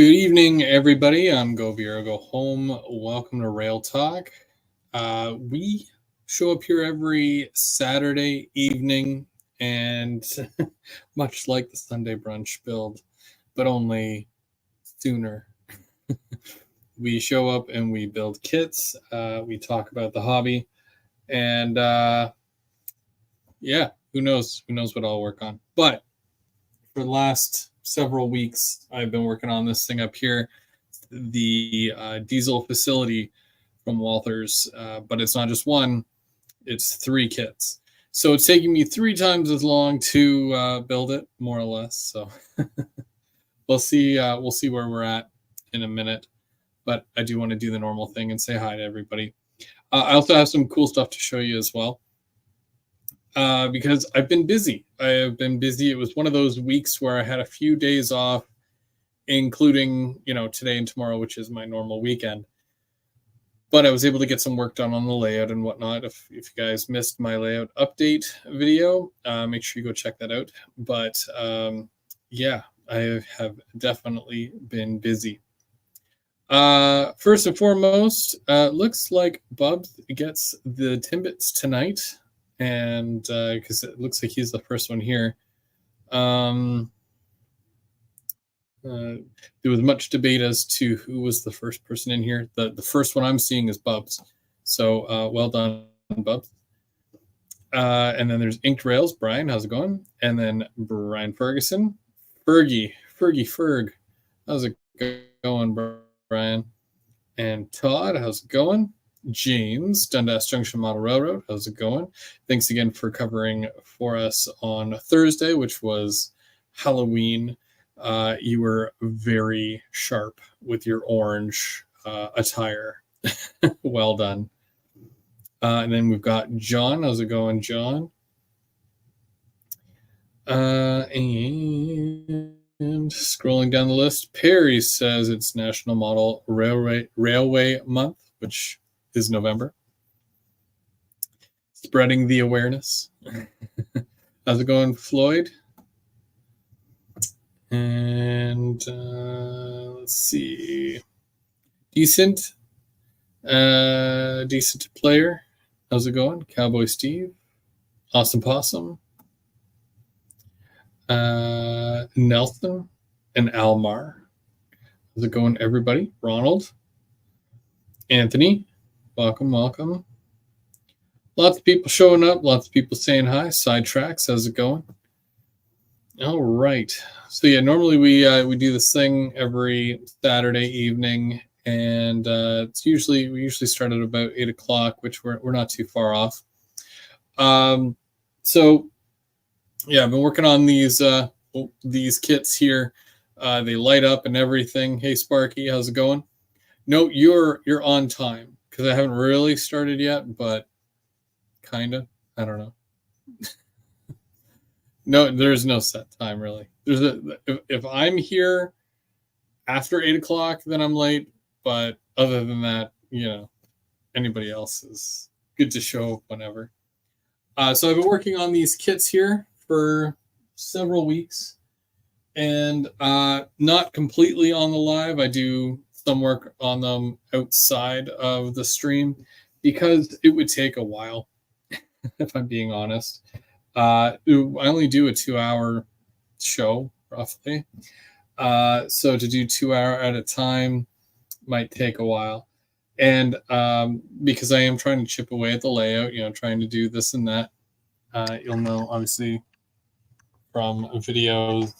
Good evening, everybody. I'm Go Vero, Go Home. Welcome to Rail Talk. We show up here every Saturday evening, and much like the Sunday brunch build, but only sooner. We show up and we build kits. We talk about the hobby, and yeah, who knows? Who knows what I'll work on? But for the last several weeks, I've been working on this thing up here, the diesel facility from Walthers, but it's not just one, it's 3 kits. So it's taking me 3 times as long to build it, more or less. So we'll see where we're at in a minute. But I do want to do the normal thing and say hi to everybody. I also have some cool stuff to show you as well. Because I've been busy. I have been busy. It was one of those weeks where I had a few days off, including, today and tomorrow, which is my normal weekend. But I was able to get some work done on the layout and whatnot. If you guys missed my layout update video, make sure you go check that out. But yeah, I have definitely been busy. First and foremost, looks like Bubs gets the Timbits tonight. And because it looks like he's the first one here. There was much debate as to who was the first person in here. The first one I'm seeing is Bubs. So well done, Bubs. And then there's Inked Rails. Brian, how's it going? And then Brian Ferguson. Fergie. How's it going, Brian? And Todd, how's it going? James, Dundas Junction Model Railroad, how's it going? Thanks again for covering for us on Thursday, which was Halloween. You were very sharp with your orange attire. Well done. And then we've got John. How's it going, John? And scrolling down the list, Perry says it's National Model Railway Month, which is November. Spreading the awareness. How's it going, Floyd? And let's see. Decent player. How's it going? Cowboy Steve. Awesome Possum. Nelson and Almar. How's it going, everybody? Ronald. Anthony. Welcome. Lots of people showing up. Lots of people saying hi. Sidetracks, how's it going? All right. So yeah, normally we do this thing every Saturday evening, and we usually start at about 8 o'clock, which we're not too far off. So yeah, I've been working on these kits here. They light up and everything. Hey Sparky, how's it going? No, you're on time. Because I haven't really started yet, but kind of. I don't know. No, there's no set time, really. If I'm here after 8 o'clock, then I'm late. But other than that, anybody else is good to show up whenever. So I've been working on these kits here for several weeks. And not completely on the live. I do some work on them outside of the stream because it would take a while, if I'm being honest. I only do a 2-hour show, roughly. So to do 2 hour at a time might take a while. And because I am trying to chip away at the layout, trying to do this and that, you'll know, obviously, from videos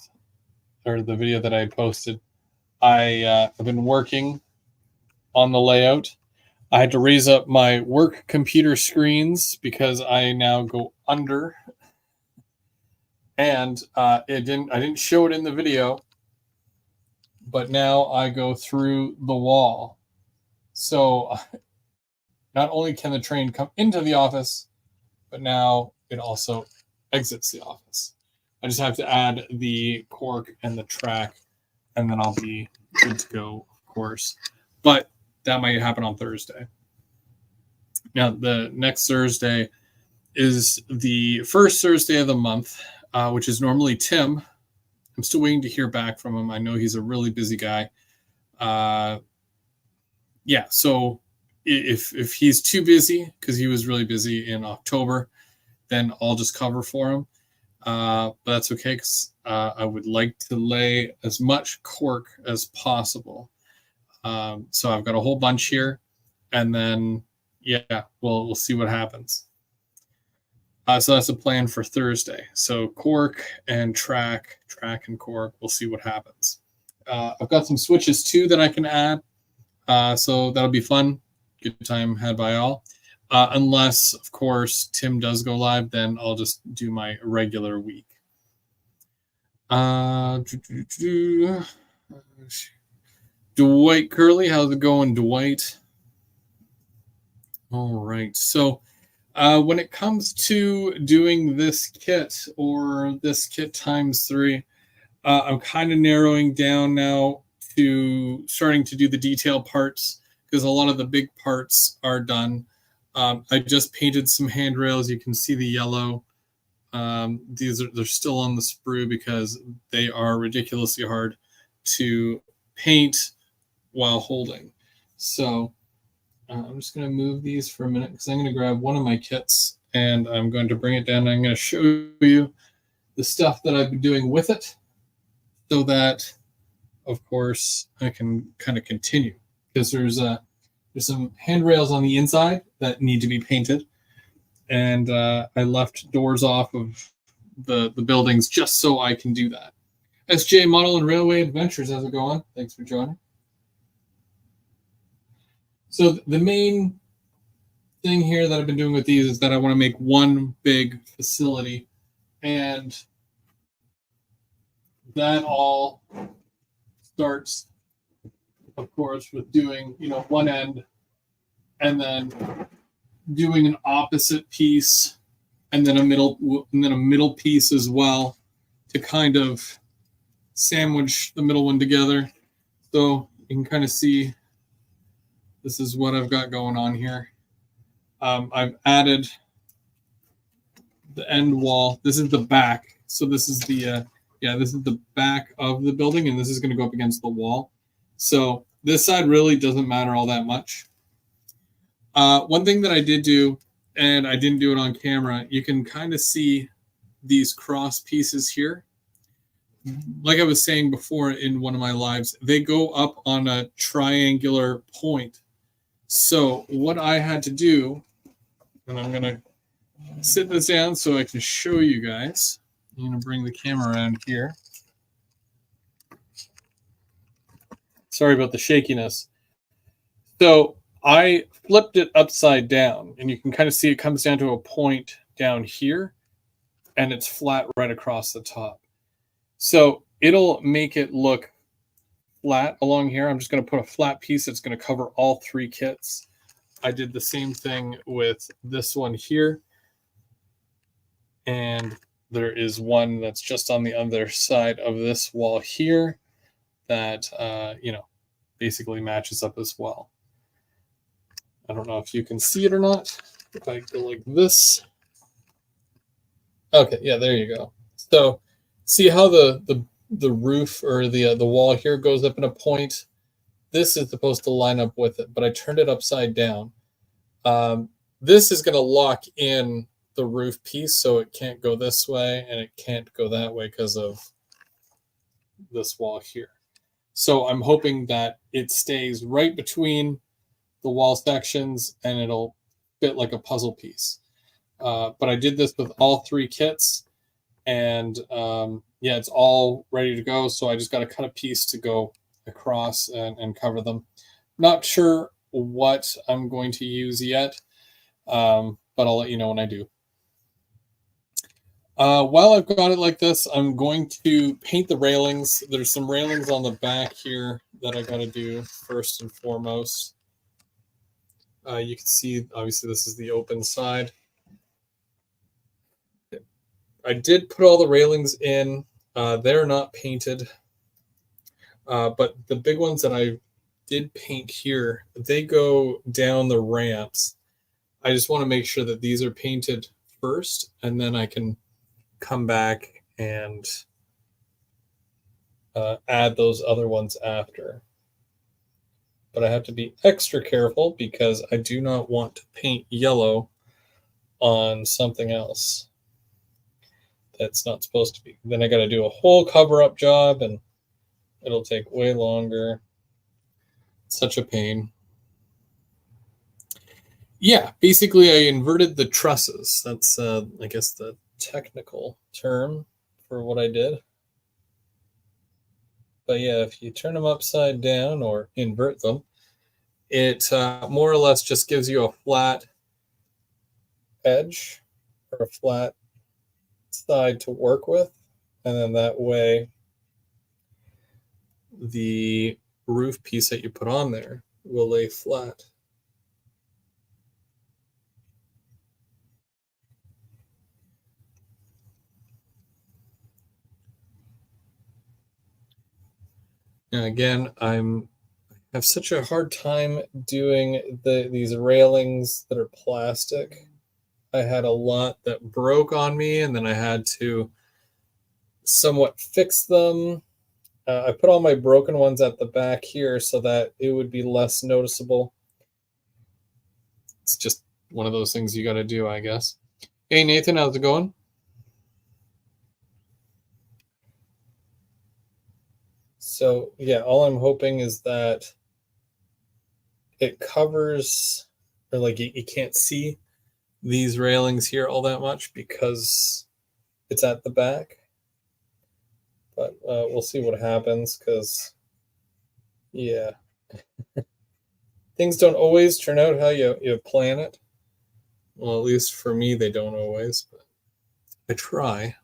or the video that I posted, I've been working on the layout. I had to raise up my work computer screens because I now go under, and I didn't show it in the video, but now I go through the wall. So not only can the train come into the office, but now it also exits the office. I just have to add the cork and the track, and then I'll be good to go, of course. But that might happen on Thursday. Now, the next Thursday is the first Thursday of the month, which is normally Tim. I'm still waiting to hear back from him. I know he's a really busy guy. Yeah, so if he's too busy, because he was really busy in October, then I'll just cover for him. But that's okay, because I would like to lay as much cork as possible. So I've got a whole bunch here, and then yeah, we'll see what happens. So that's the plan for Thursday. So cork and track and cork. We'll see what happens. I've got some switches too that I can add. So that'll be fun. Good time had by all. Unless, of course, Tim does go live, then I'll just do my regular week. Dwight Curley, how's it going, Dwight? All right. So when it comes to doing this kit or this kit times 3, I'm kind of narrowing down now to starting to do the detail parts, because a lot of the big parts are done. I just painted some handrails. You can see the yellow. They're still on the sprue because they are ridiculously hard to paint while holding. So I'm just going to move these for a minute, because I'm going to grab one of my kits and I'm going to bring it down. And I'm going to show you the stuff that I've been doing with it, so that, of course, I can kind of continue, because there's some handrails on the inside that need to be painted, and I left doors off of the buildings just so I can do that. SJ Model and Railway Adventures, how's it going? Thanks for joining. So the main thing here that I've been doing with these is that I want to make one big facility, and that all starts, of course, with doing, one end, and then doing an opposite piece, and then a middle piece as well, to kind of sandwich the middle one together. So you can kind of see this is what I've got going on here. I've added the end wall. This is the back. So this is the this is the back of the building, and this is going to go up against the wall. So this side really doesn't matter all that much. One thing that I did do, and I didn't do it on camera, you can kind of see these cross pieces here. Like I was saying before in one of my lives, they go up on a triangular point. So what I had to do, and I'm going to sit this down so I can show you guys. I'm going to bring the camera around here. Sorry about the shakiness. So I flipped it upside down, and you can kind of see it comes down to a point down here, and it's flat right across the top. So it'll make it look flat along here. I'm just going to put a flat piece that's going to cover all 3 kits. I did the same thing with this one here, and there is one that's just on the other side of this wall here that basically matches up as well. I don't know if you can see it or not. If I go like this. Okay, yeah, there you go. So see how the roof or the wall here goes up in a point? This is supposed to line up with it, but I turned it upside down. This is going to lock in the roof piece, so it can't go this way and it can't go that way because of this wall here. So I'm hoping that it stays right between the wall sections and it'll fit like a puzzle piece. But I did this with all 3 kits, and it's all ready to go. So I just got to cut a piece to go across and cover them. Not sure what I'm going to use yet, but I'll let you know when I do. While I've got it like this, I'm going to paint the railings. There's some railings on the back here that I got to do first and foremost. You can see, obviously, this is the open side. I did put all the railings in. They're not painted. But the big ones that I did paint here, they go down the ramps. I just want to make sure that these are painted first, and then I can come back and add those other ones after. but I have to be extra careful because I do not want to paint yellow on something else that's not supposed to be. Then I got to do a whole cover-up job, and it'll take way longer. It's such a pain. Yeah, basically I inverted the trusses. That's, I guess, the technical term for what I did. But yeah, if you turn them upside down or invert them, it more or less just gives you a flat edge or a flat side to work with. And then that way, the roof piece that you put on there will lay flat. And again, I have such a hard time doing these railings that are plastic. I had a lot that broke on me, and then I had to somewhat fix them. I put all my broken ones at the back here so that it would be less noticeable. It's just one of those things you got to do, I guess. Hey, Nathan, how's it going? So, yeah, all I'm hoping is that it covers, or like you can't see these railings here all that much because it's at the back. But we'll see what happens because, yeah, things don't always turn out how you plan it. Well, at least for me, they don't always, but I try.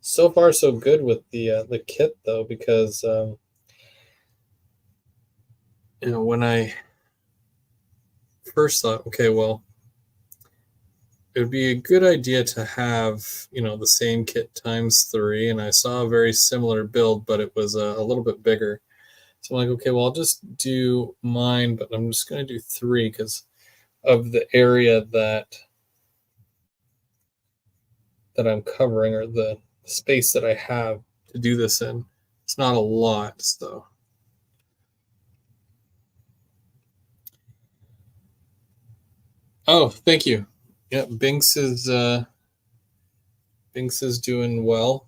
So far, so good with the kit though, because when I first thought, okay, well, it would be a good idea to have the same kit times 3, and I saw a very similar build, but it was a little bit bigger. So I'm like, okay, well, I'll just do mine, but I'm just going to do 3 because of the area that I'm covering, or the space that I have to do this in. It's not a lot, though. Oh, thank you. Yeah, Binks is doing well.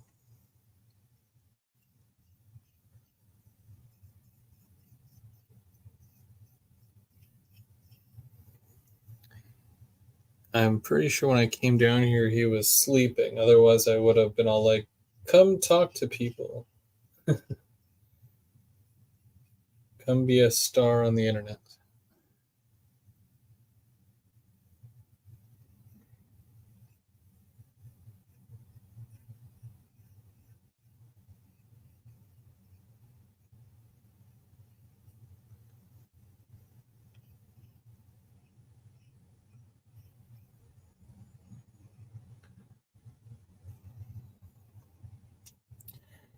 I'm pretty sure when I came down here, he was sleeping. Otherwise, I would have been all like, come talk to people. Come be a star on the internet.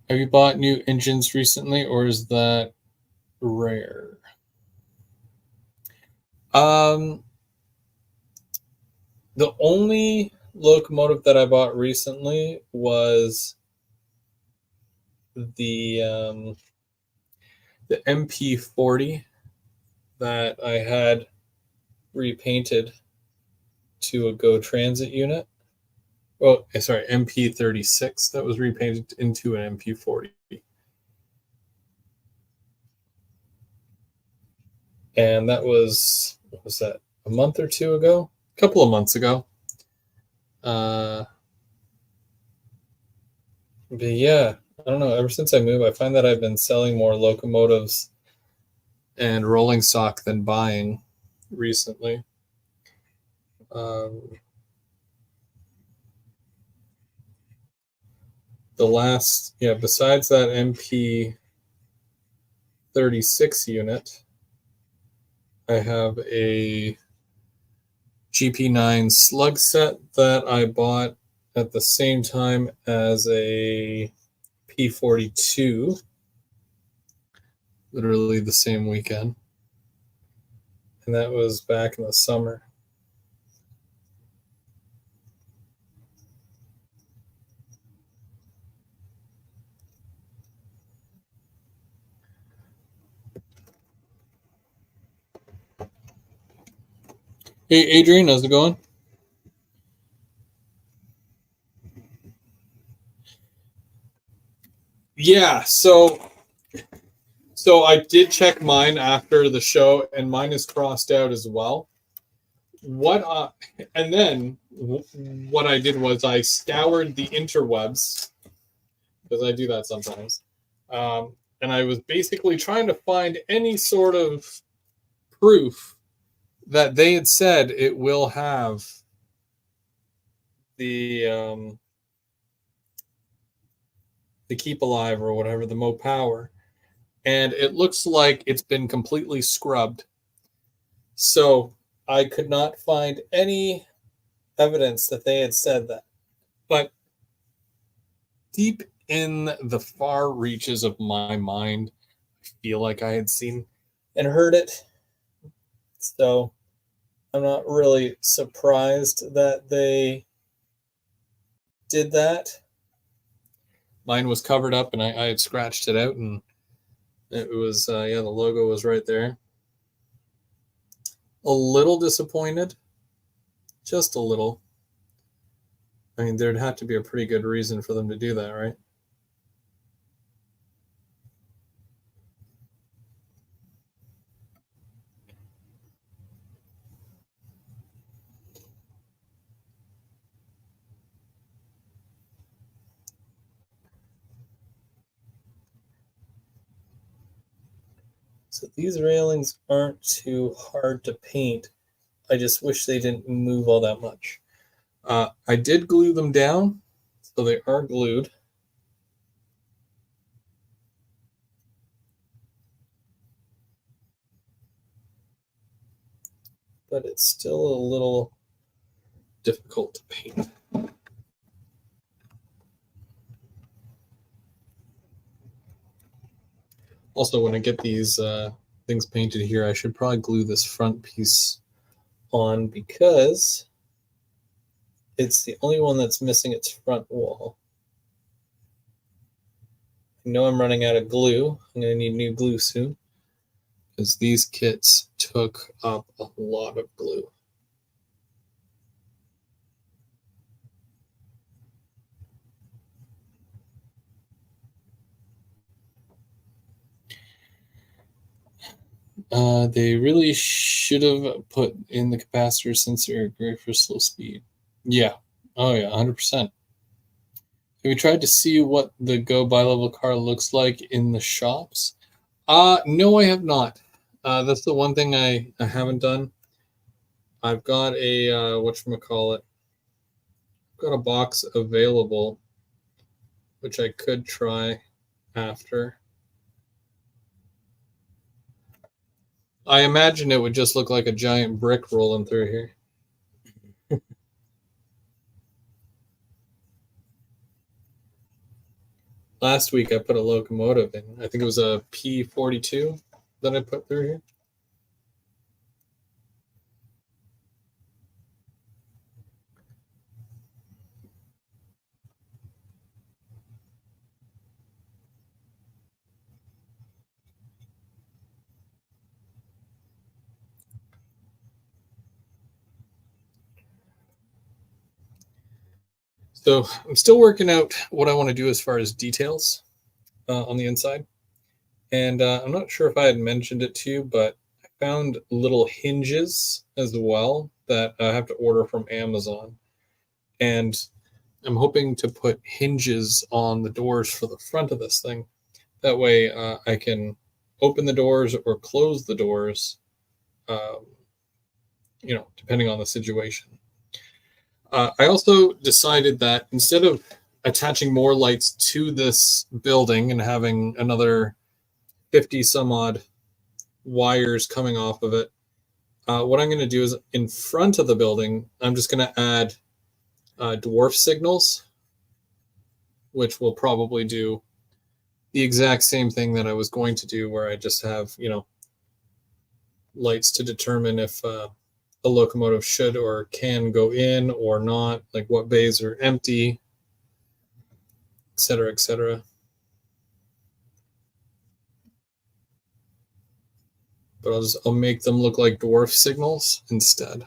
Have you bought new engines recently, or is that rare? Um, the only locomotive that I bought recently was the MP40 that I had repainted to a Go Transit unit. Oh, sorry, MP36 that was repainted into an MP40. And that was, what was that, a month or two ago? A couple of months ago. But yeah, I don't know. Ever since I moved, I find that I've been selling more locomotives and rolling stock than buying recently. The last, yeah, besides that MP 36 unit, I have a GP9 slug set that I bought at the same time as a P42, literally the same weekend. And that was back in the summer. Hey, Adrian, how's it going? Yeah, so I did check mine after the show, and mine is crossed out as well. What and then what I did was I scoured the interwebs because I do that sometimes, and I was basically trying to find any sort of proof that they had said it will have the the keep alive or whatever, the mo power, and it looks like it's been completely scrubbed. So I could not find any evidence that they had said that. But deep in the far reaches of my mind, I feel like I had seen and heard it. So I'm not really surprised that they did that. Mine was covered up and I had scratched it out, and it was, yeah, the logo was right there. A little disappointed, just a little. I mean, there'd have to be a pretty good reason for them to do that, right? So these railings aren't too hard to paint. I just wish they didn't move all that much. I did glue them down, so they are glued. But it's still a little difficult to paint. Also, when I get these things painted here, I should probably glue this front piece on because it's the only one that's missing its front wall. I know I'm running out of glue. I'm going to need new glue soon because these kits took up a lot of glue. They really should have put in the capacitor since they're great for slow speed. Yeah. Oh, yeah, 100%. Have you tried to see what the Go bi-level car looks like in the shops? No, I have not. That's the one thing I haven't done. I've got a whatchamacallit. I've got a box available, which I could try after. I imagine it would just look like a giant brick rolling through here. Last week I put a locomotive in. I think it was a P42 that I put through here. So I'm still working out what I want to do as far as details on the inside. And I'm not sure if I had mentioned it to you, but I found little hinges as well that I have to order from Amazon. And I'm hoping to put hinges on the doors for the front of this thing. That way I can open the doors or close the doors, um, depending on the situation. I also decided that instead of attaching more lights to this building and having another 50 some odd wires coming off of it, what I'm going to do is in front of the building, I'm just going to add dwarf signals, which will probably do the exact same thing that I was going to do, where I just have, lights to determine if a locomotive should or can go in or not, like what bays are empty, et cetera, et cetera. But I'll make them look like dwarf signals instead.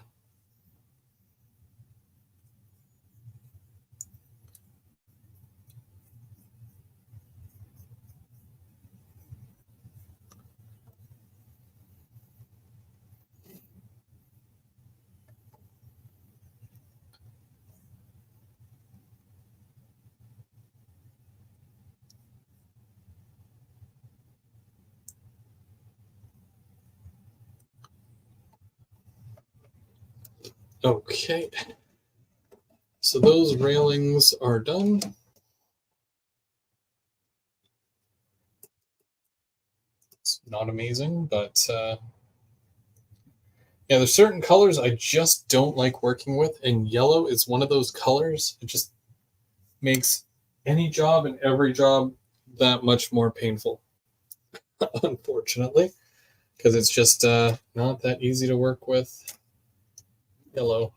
Okay. So those railings are done. It's not amazing, but yeah, there's certain colors I just don't like working with, and yellow is one of those colors. It just makes any job and every job that much more painful, unfortunately, because it's just not that easy to work with yellow.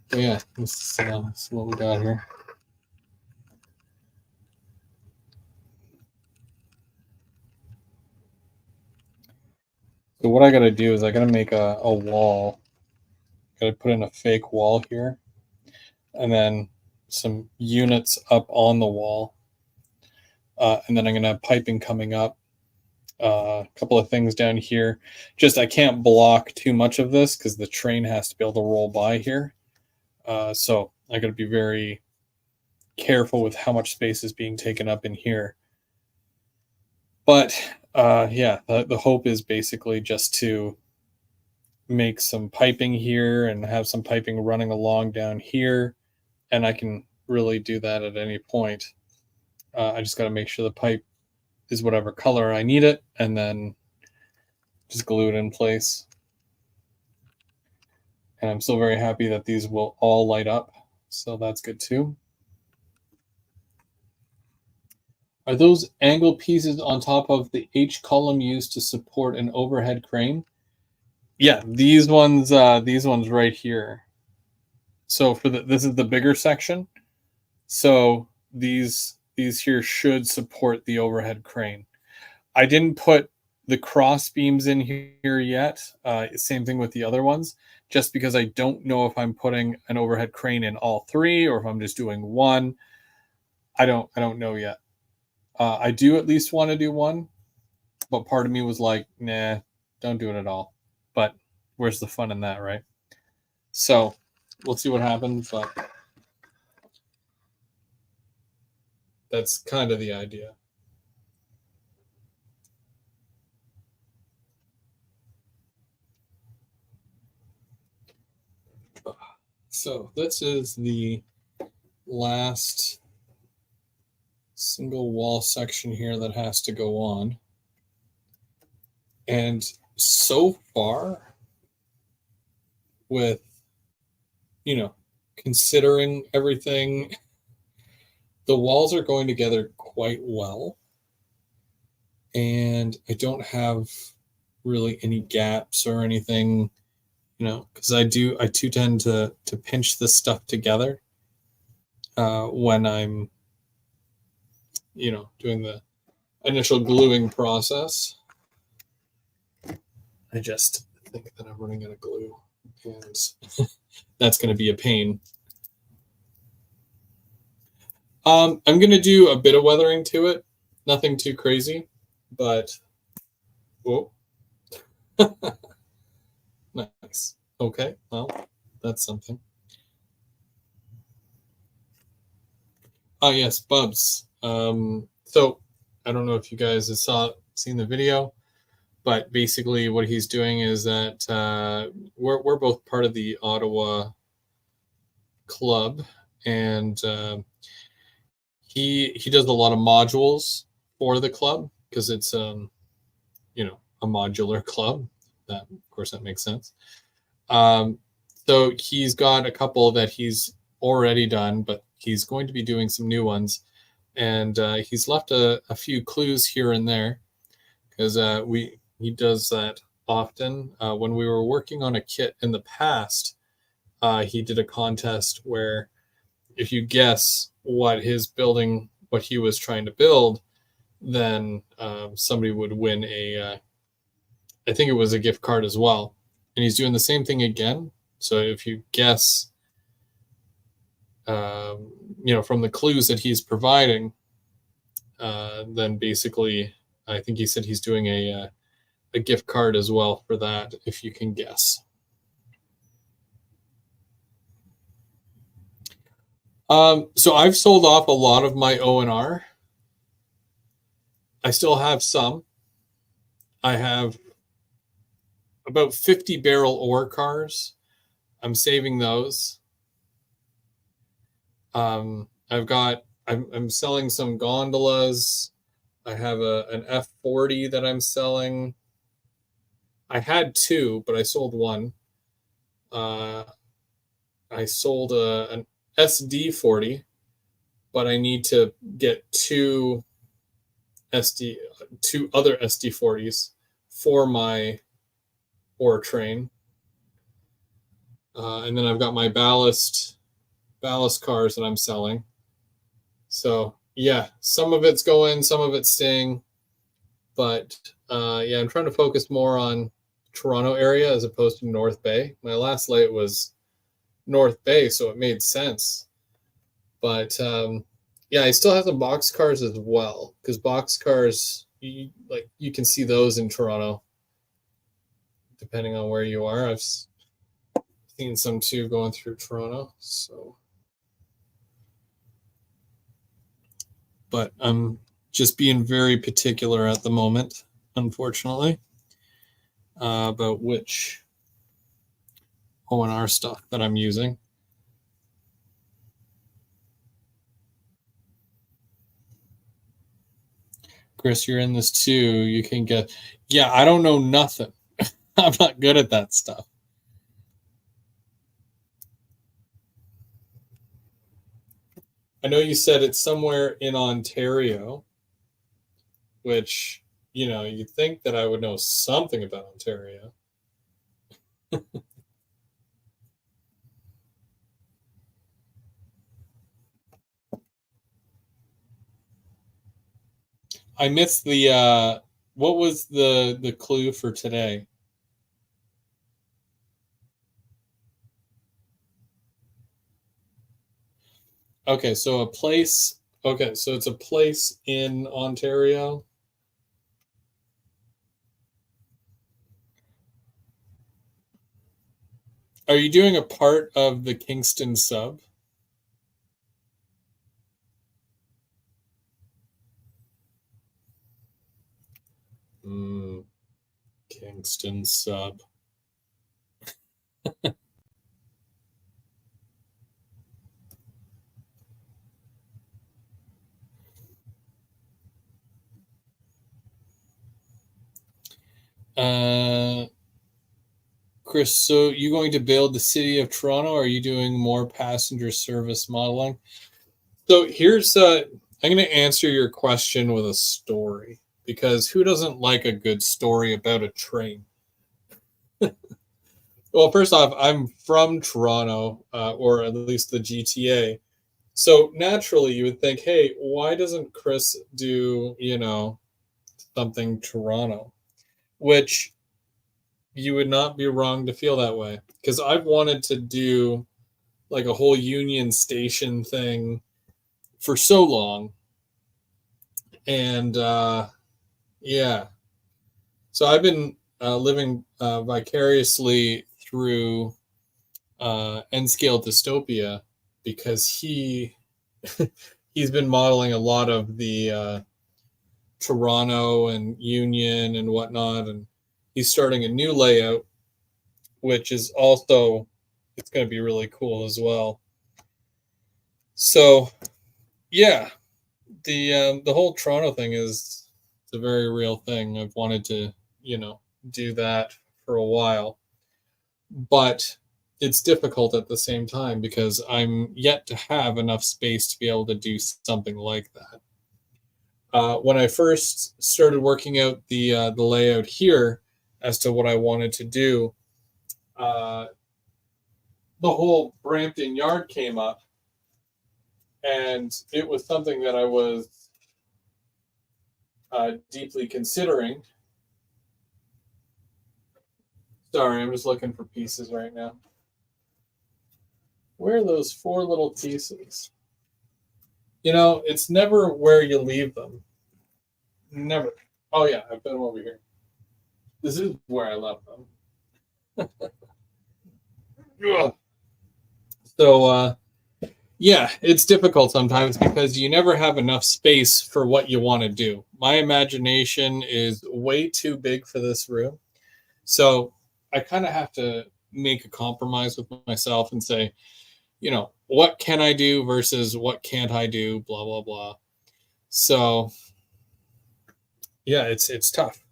But yeah, this is what we got here. So what I got to do is I got to make a wall. Got to put in a fake wall here, and then some units up on the wall. And then I'm going to have piping coming up. A couple of things down here. Just I can't block too much of this because the train has to be able to roll by here. So I got to be very careful with how much space is being taken up in here. But yeah, the hope is basically just to make some piping here and have some piping running along down here, and I can really do that at any point. I just got to make sure the pipe is whatever color I need it, and then just glue it in place. And I'm still very happy that these will all light up, so that's good too. Are those angle pieces on top of the H column used to support an overhead crane? Yeah, these ones right here. So for this is the bigger section. So these here should support the overhead crane. I didn't put the cross beams in here yet. Same thing with the other ones, just because I don't know if I'm putting an overhead crane in all three or if I'm just doing one. I don't know yet. I do at least want to do one, but part of me was like, nah, don't do it at all. But where's the fun in that, right? So we'll see what happens, but that's kind of the idea. So this is the last single wall section here that has to go on. And so far, with, considering everything, the walls are going together quite well. And I don't have really any gaps or anything, because I do tend to pinch this stuff together when I'm, doing the initial gluing process. I just think that I'm running out of glue, and that's going to be a pain. I'm going to do a bit of weathering to it, nothing too crazy, but whoa, nice. Okay, well, that's something. Oh yes, Bubs. So I don't know if you guys have seen the video, but basically what he's doing is that we're both part of the Ottawa club, and he does a lot of modules for the club because it's a modular club. That, of course, that makes sense. So he's got a couple that he's already done, but he's going to be doing some new ones, and he's left a few clues here and there because he does that often. When we were working on a kit in the past, he did a contest where if you guess what he was trying to build, then somebody would win I think it was a gift card as well. And he's doing the same thing again. So if you guess, from the clues that he's providing, then basically, I think he said he's doing a gift card as well for that, if you can guess. So I've sold off a lot of my O&R. I still have some. I have about 50 barrel ore cars. I'm saving those. I'm selling some gondolas. I have an F40 that I'm selling. I had two, but I sold one. Uh, I sold an SD40, but I need to get two other SD40s for my ore train. And then I've got my ballast cars that I'm selling. So yeah, some of it's going, some of it's staying, but yeah, I'm trying to focus more on Toronto area as opposed to North Bay. My last layout was North Bay, so it made sense. But yeah, I still have some box cars as well, because box cars, you can see those in Toronto, depending on where you are. I've seen some too going through Toronto. So, but I'm just being very particular at the moment, unfortunately, about which O&R stuff that I'm using. Chris, you're in this too. You can get, yeah, I don't know nothing. I'm not good at that stuff. I know you said it's somewhere in Ontario, which, you'd think that I would know something about Ontario. I missed what was the clue for today? Okay, so it's a place in Ontario. Are you doing a part of the Kingston sub? Kingston sub. Chris, so you going to build the city of Toronto, or are you doing more passenger service modeling? So here's I'm going to answer your question with a story, because who doesn't like a good story about a train? Well, first off, I'm from Toronto, or at least the GTA. So naturally, you would think, hey, why doesn't Chris do, something Toronto? Which you would not be wrong to feel that way, because I've wanted to do like a whole Union Station thing for so long. And yeah, so I've been living vicariously through N-Scale Dystopia, because he's been modeling a lot of the Toronto and Union and whatnot, and he's starting a new layout, which is also, it's going to be really cool as well. So yeah, the whole Toronto thing is, it's a very real thing. I've wanted to do that for a while, but it's difficult at the same time, because I'm yet to have enough space to be able to do something like that. When I first started working out the layout here as to what I wanted to do, the whole Brampton Yard came up, and it was something that I was deeply considering. Sorry, I'm just looking for pieces right now. Where are those four little pieces? It's never where you leave them. Never. Oh yeah, I put them over here. This is where I left them. So Yeah, it's difficult sometimes because you never have enough space for what you want to do. My imagination is way too big for this room. So I kind of have to make a compromise with myself and say, what can I do versus what can't I do, blah, blah, blah. So yeah, it's tough.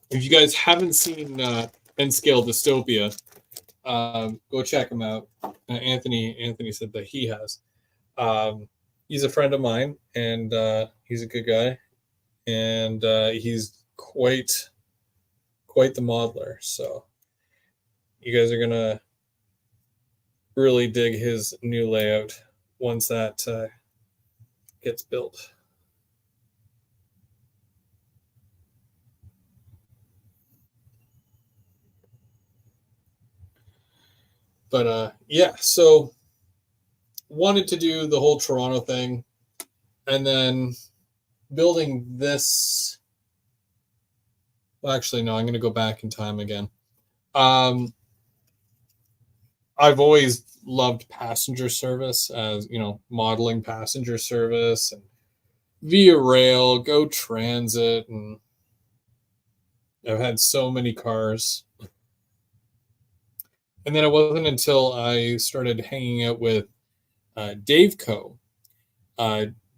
If you guys haven't seen N Scale Dystopia, go check him out. Anthony said that he has. He's a friend of mine, and he's a good guy, and he's quite the modeler. So you guys are gonna really dig his new layout once that gets built. But yeah, so wanted to do the whole Toronto thing, and then building this. Well, actually, no, I'm going to go back in time again. I've always loved passenger service, as modeling passenger service and Via Rail, Go Transit, and I've had so many cars. And then it wasn't until I started hanging out with Dave Co.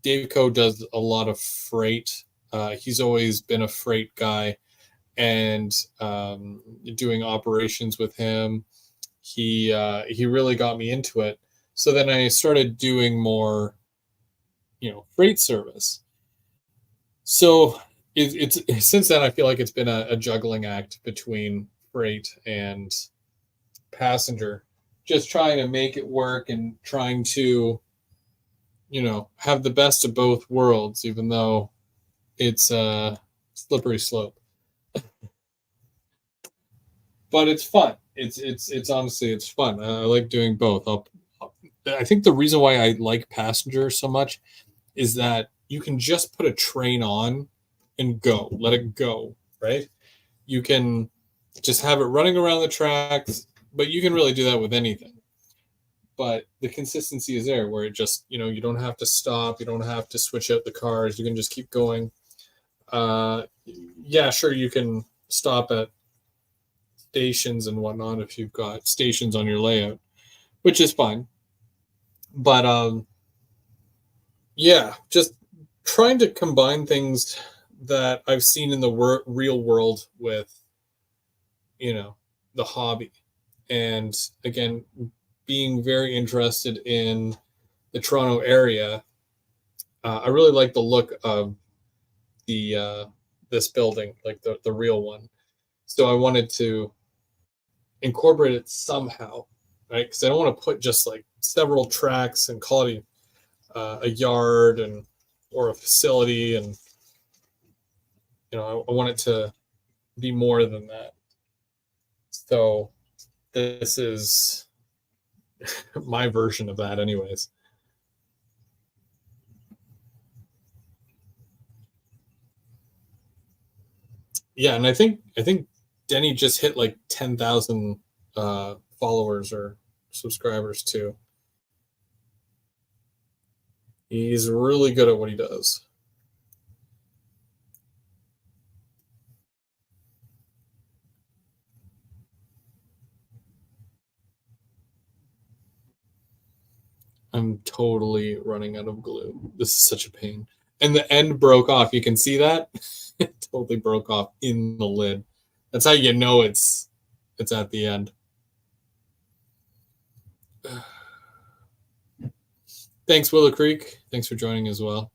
Dave Co does a lot of freight. He's always been a freight guy, and doing operations with him, he really got me into it. So then I started doing more, freight service. So it's since then I feel like it's been a juggling act between freight and passenger, just trying to make it work and trying to, have the best of both worlds, even though it's a slippery slope. But it's fun. It's honestly it's fun. I like doing both. I think the reason why I like passenger so much is that you can just put a train on and go, let it go, right? You can just have it running around the tracks, but you can really do that with anything. But the consistency is there where it just, you don't have to stop, you don't have to switch out the cars, you can just keep going. Yeah, sure, you can stop at stations and whatnot if you've got stations on your layout, which is fine. But yeah, just trying to combine things that I've seen in the real world with, the hobby. And again, being very interested in the Toronto area, I really like the look of the this building, like the real one. So I wanted to incorporate it somehow, right? Because I don't want to put just like several tracks and call it a yard or a facility, and I want it to be more than that. So this is my version of that, anyways. Yeah, and I think Denny just hit like 10,000 followers or subscribers too. He's really good at what he does. I'm totally running out of glue. This is such a pain. And the end broke off. You can see that? It totally broke off in the lid. That's how you know it's at the end. Thanks, Willow Creek. Thanks for joining as well.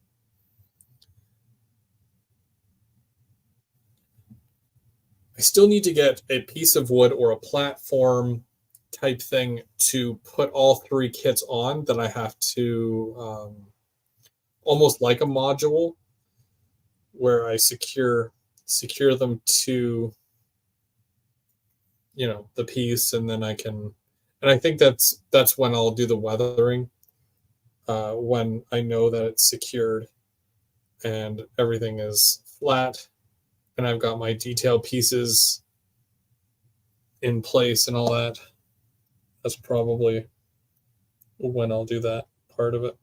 I still need to get a piece of wood or a platform type thing to put all three kits on that I have to almost like a module where I secure them to the piece, and then I can, and I think that's when I'll do the weathering, when I know that it's secured and everything is flat and I've got my detail pieces in place and all that. That's probably when I'll do that part of it.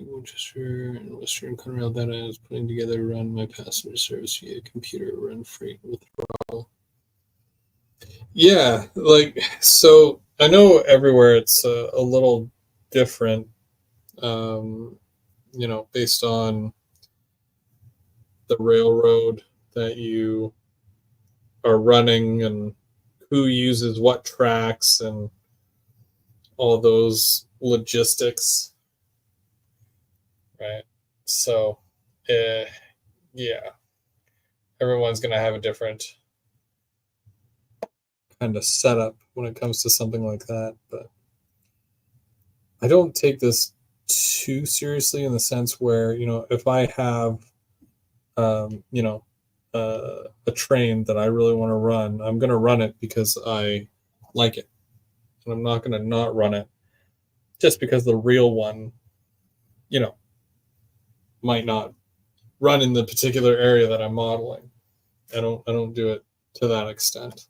Winchester and Western Conrail that I was putting together to run my passenger service via computer run freight withdrawal. Yeah, like, so I know everywhere it's a little different, um, based on the railroad that you are running and who uses what tracks and all those logistics, right? So, uh, yeah, everyone's going to have a different kind of setup when it comes to something like that. But I don't take this too seriously in the sense where, if I have, a train that I really want to run, I'm going to run it because I like it. And I'm not going to not run it just because the real one, you know, might not run in the particular area that I'm modeling. I don't do it to that extent.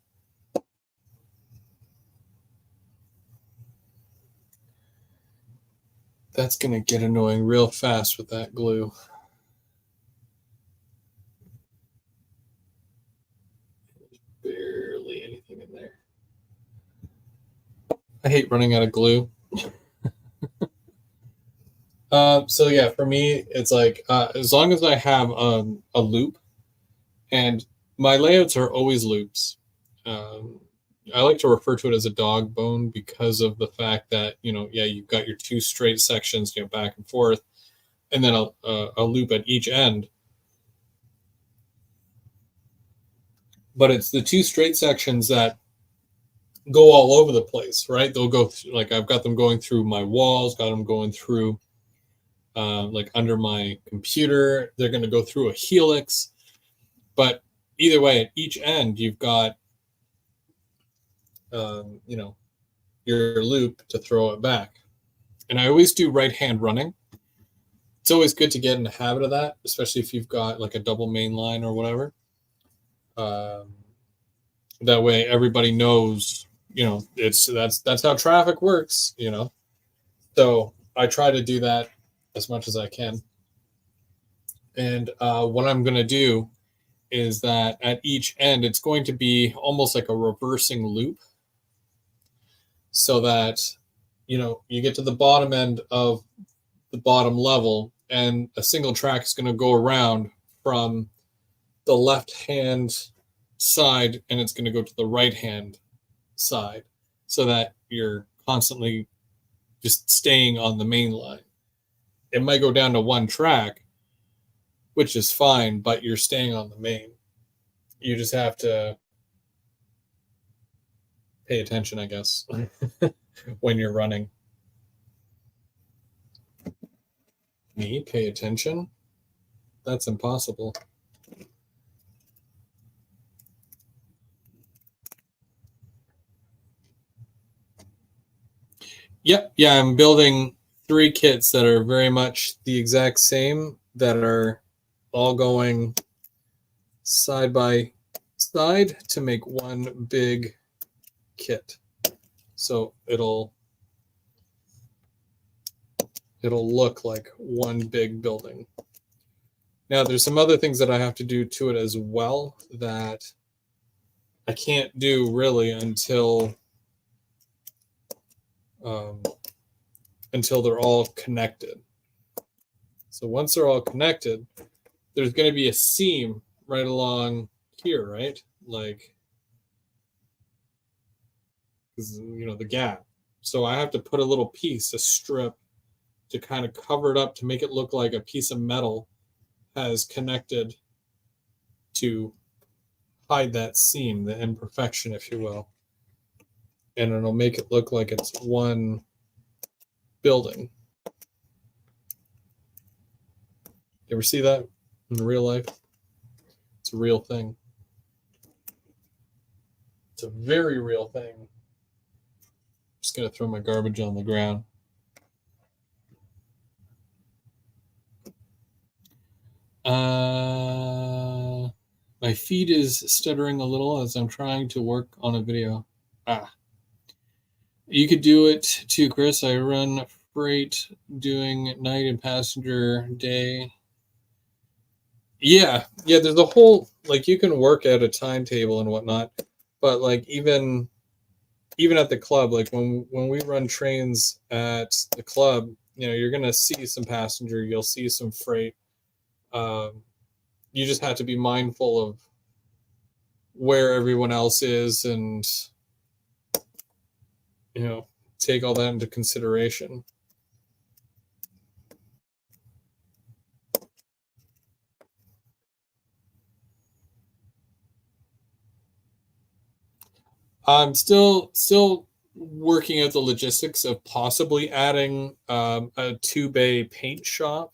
That's going to get annoying real fast with that glue. Barely anything in there. I hate running out of glue. So yeah, for me, it's like as long as I have a loop, and my layouts are always loops. Um, I like to refer to it as a dog bone because of the fact that you've got your two straight sections, back and forth, and then a loop at each end. But it's the two straight sections that go all over the place, right? They'll go like I've got them going through my walls, got them going through like under my computer. They're going to go through a helix, but either way, at each end you've got your loop to throw it back. And I always do right hand running. It's always good to get in the habit of that, especially if you've got like a double main line or whatever. That way everybody knows, that's how traffic works. So I try to do that as much as I can. And what I'm going to do is that at each end, it's going to be almost like a reversing loop, so that you get to the bottom end of the bottom level, and a single track is going to go around from the left hand side, and it's going to go to the right hand side, so that you're constantly just staying on the main line. It might go down to one track, which is fine, but you're staying on the main. You just have to pay attention, I guess, when you're running. Me pay attention? That's impossible. Yep. Yeah, I'm building 3 kits that are very much the exact same, that are all going side by side to make one big kit. So it'll look like one big building. Now there's some other things that I have to do to it as well that I can't do really until they're all connected. So once they're all connected, there's going to be a seam right along here, right? Like, the gap. So I have to put a little piece, a strip, to kind of cover it up to make it look like a piece of metal has connected to hide that seam, the imperfection, if you will. and it'll make it look like it's one building. You ever see that in real life? It's a real thing. It's a very real thing. I'm just going to throw my garbage on the ground. My feed is stuttering a little as I'm trying to work on a video. You could do it too, Chris. I run freight doing night and passenger day. Yeah, there's a whole, like, you can work at a timetable and whatnot, but like even at the club, like when we run trains at the club, you know, you're gonna see some passenger, you'll see some freight. You just have to be mindful of where everyone else is and, you know, take all that into consideration. I'm still working out the logistics of possibly adding a 2-bay paint shop,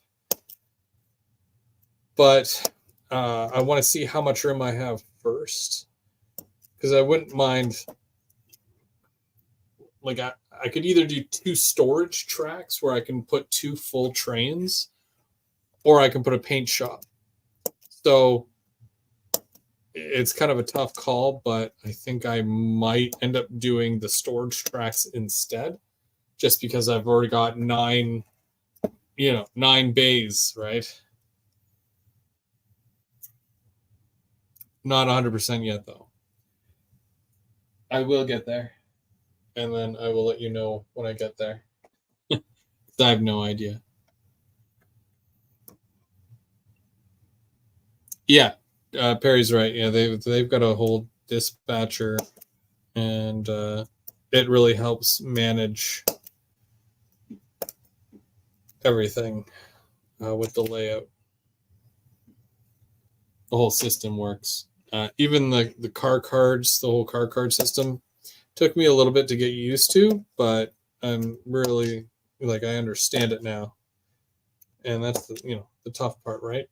but I want to see how much room I have first, because I wouldn't mind, like, I could either do 2 storage tracks where I can put 2 full trains, or I can put a paint shop. So it's kind of a tough call, but I think I might end up doing the storage tracks instead, just because I've already got 9 bays, right? Not 100% yet, though. I will get there, and then I will let you know when I get there. I have no idea. Yeah, Perry's right. Yeah, they've got a whole dispatcher, and it really helps manage everything with the layout. The whole system works. Even the car cards, the whole car card system, took me a little bit to get used to, but I'm really, like, I understand it now, and that's the tough part, right?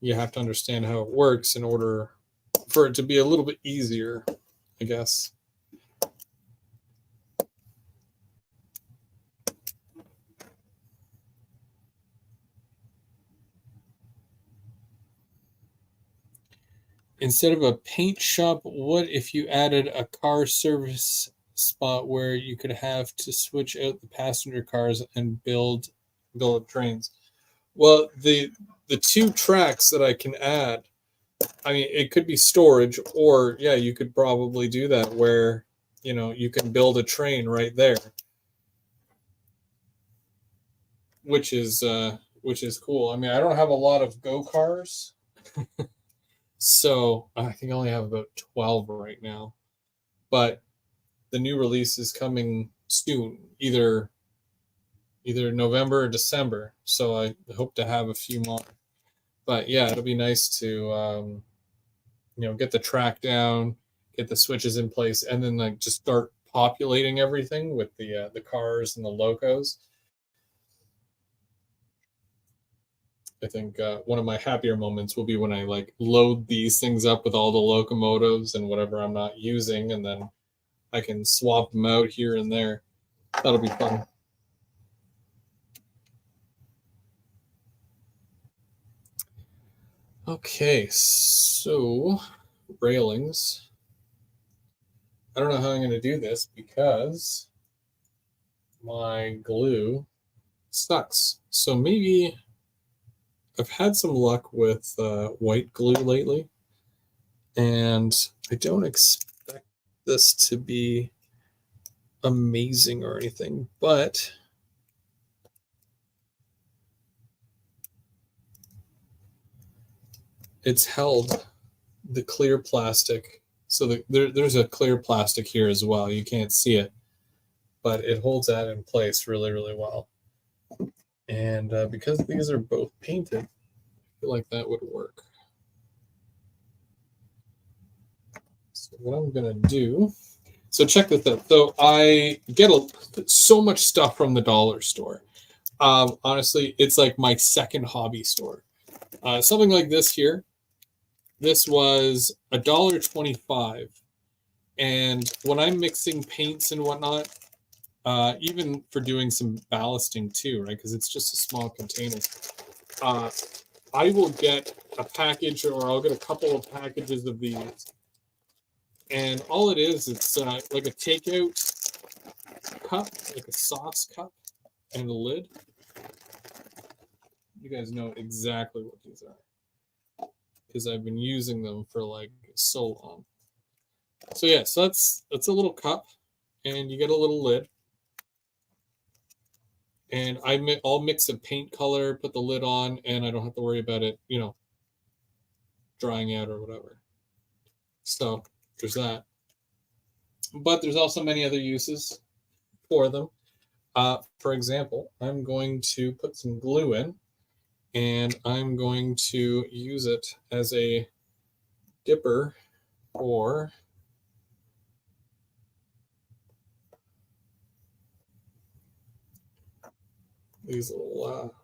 You have to understand how it works in order for it to be a little bit easier, I guess. Instead of a paint shop, what if you added a car service spot where you could have to switch out the passenger cars and build trains? Well, the 2 tracks that I can add, I mean, it could be storage, or yeah, you could probably do that where, you know, you can build a train right there, which is cool. I mean, I don't have a lot of go cars, so I think I only have about 12 right now, but the new release is coming soon, either November or December. So I hope to have a few more. But yeah, it'll be nice to get the track down, get the switches in place, and then like just start populating everything with the cars and the locos. I think one of my happier moments will be when I like load these things up with all the locomotives and whatever I'm not using, and then I can swap them out here and there. That'll be fun. Okay, so railings. I don't know how I'm going to do this because my glue sucks. So maybe I've had some luck with white glue lately, and I don't expect this to be amazing or anything, but it's held the clear plastic. So there's a clear plastic here as well. You can't see it, but it holds that in place really, really well. And because these are both painted, I feel like that would work. So what I'm gonna do. So check this out. So I get so much stuff from the dollar store. Honestly, it's like my second hobby store. Something like this here. This was $1.25, and when I'm mixing paints and whatnot, even for doing some ballasting too, right? Because it's just a small container. I will get a package, or I'll get a couple of packages of these, and all it is, it's like a takeout cup, like a sauce cup, and a lid. You guys know exactly what these are because I've been using them for like so long. So yeah, so that's a little cup, and you get a little lid. And I'll mix a paint color, put the lid on, and I don't have to worry about it, drying out or whatever. So there's that. But there's also many other uses for them. For example, I'm going to put some glue in, and I'm going to use it as a dipper for these little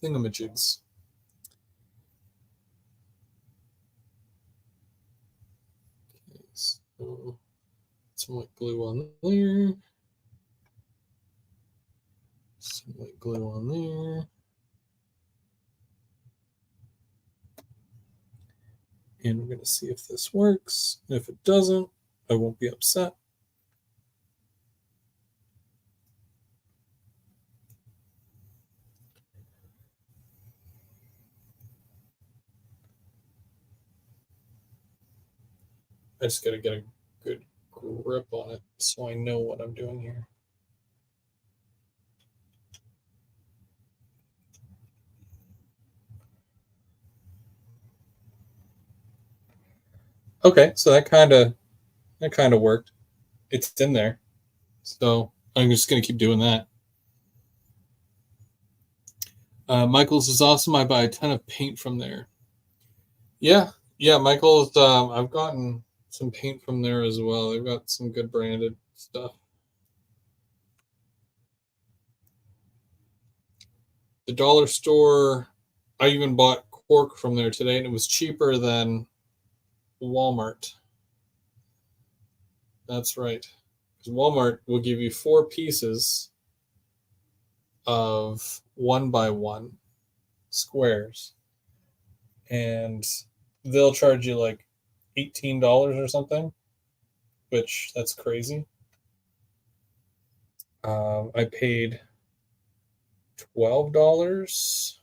thingamajigs. Okay, so some white glue on there. Some white glue on there. And we're going to see if this works. If it doesn't, I won't be upset. I just got to get a good grip on it so I know what I'm doing here. Okay, so that kind of worked. It's in there. So I'm just going to keep doing that. Michael's is awesome. I buy a ton of paint from there. Yeah, Michael's. I've gotten some paint from there as well. They've got some good branded stuff. The dollar store, I even bought cork from there today, and it was cheaper than Walmart. That's right. Because Walmart will give you 4 pieces of 1x1 squares, and they'll charge you like $18 or something, which that's crazy. I paid $12,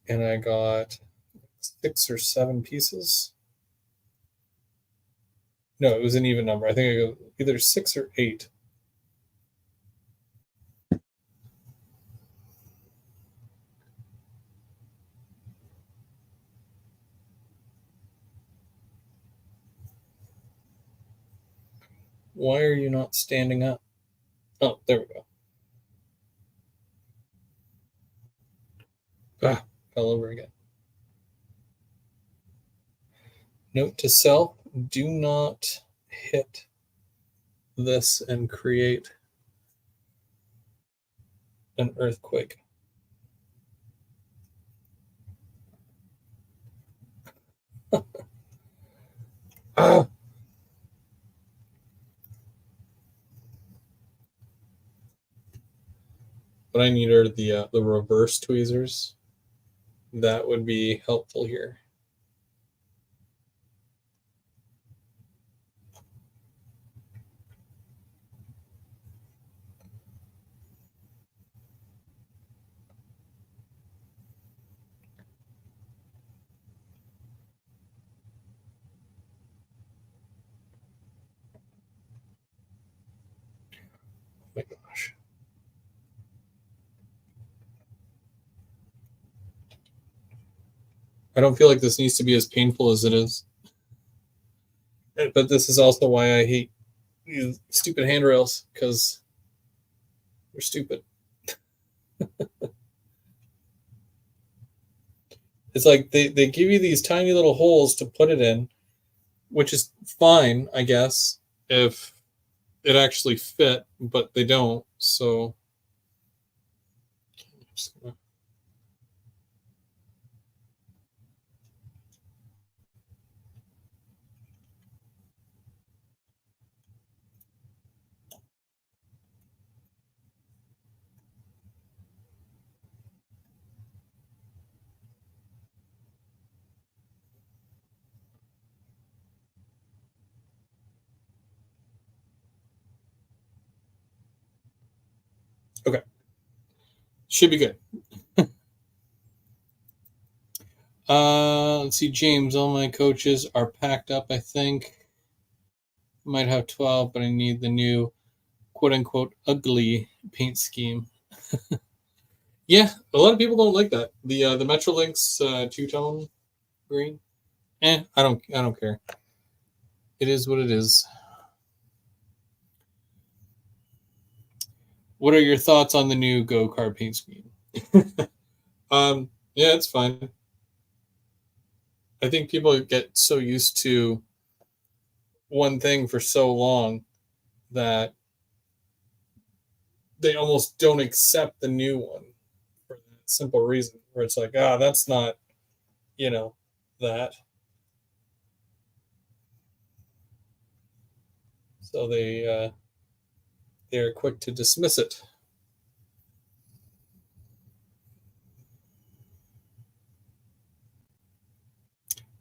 and I got 6 or 7 pieces. No, it was an even number. I think I got either 6 or 8. Why are you not standing up? Oh, there we go. Ah, fell over again. Note to self, do not hit this and create an earthquake. Ah. What I need are the reverse tweezers. That would be helpful here. Oh my gosh. I don't feel like this needs to be as painful as it is. But this is also why I hate these stupid handrails, because they're stupid. It's like they give you these tiny little holes to put it in, which is fine, I guess, if it actually fit, but they don't. So okay, should be good. Let's see, James. All my coaches are packed up. I think might have 12, but I need the new quote unquote ugly paint scheme. Yeah, a lot of people don't like that. The Metrolinx two tone green. I don't care. It is what it is. What are your thoughts on the new Go Kart paint scheme? Yeah, it's fine. I think people get so used to one thing for so long that they almost don't accept the new one for that simple reason. Where it's like, that's not, you know, that. So they are quick to dismiss it.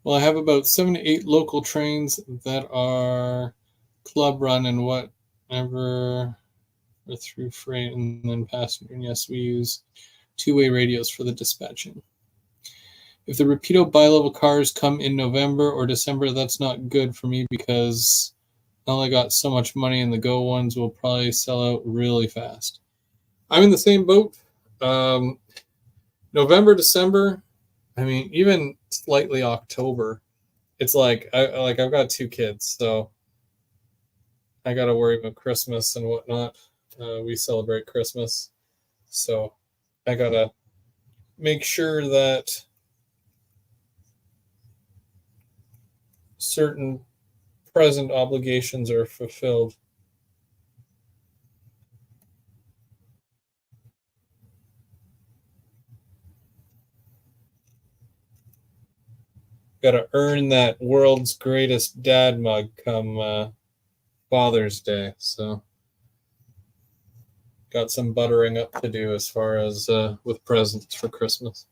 Well, I have about 7 to 8 local trains that are club run and whatever or through freight and then passenger. And yes, we use two-way radios for the dispatching. If the Rapido bi-level cars come in November or December, that's not good for me because I only got so much money and the Go ones will probably sell out really fast. I'm in the same boat. November, December, I mean, even slightly October, it's like I've got 2 kids, so I got to worry about Christmas and whatnot. We celebrate Christmas, so I gotta make sure that certain present obligations are fulfilled. Got to earn that world's greatest dad mug come Father's Day. So got some buttering up to do as far as with presents for Christmas.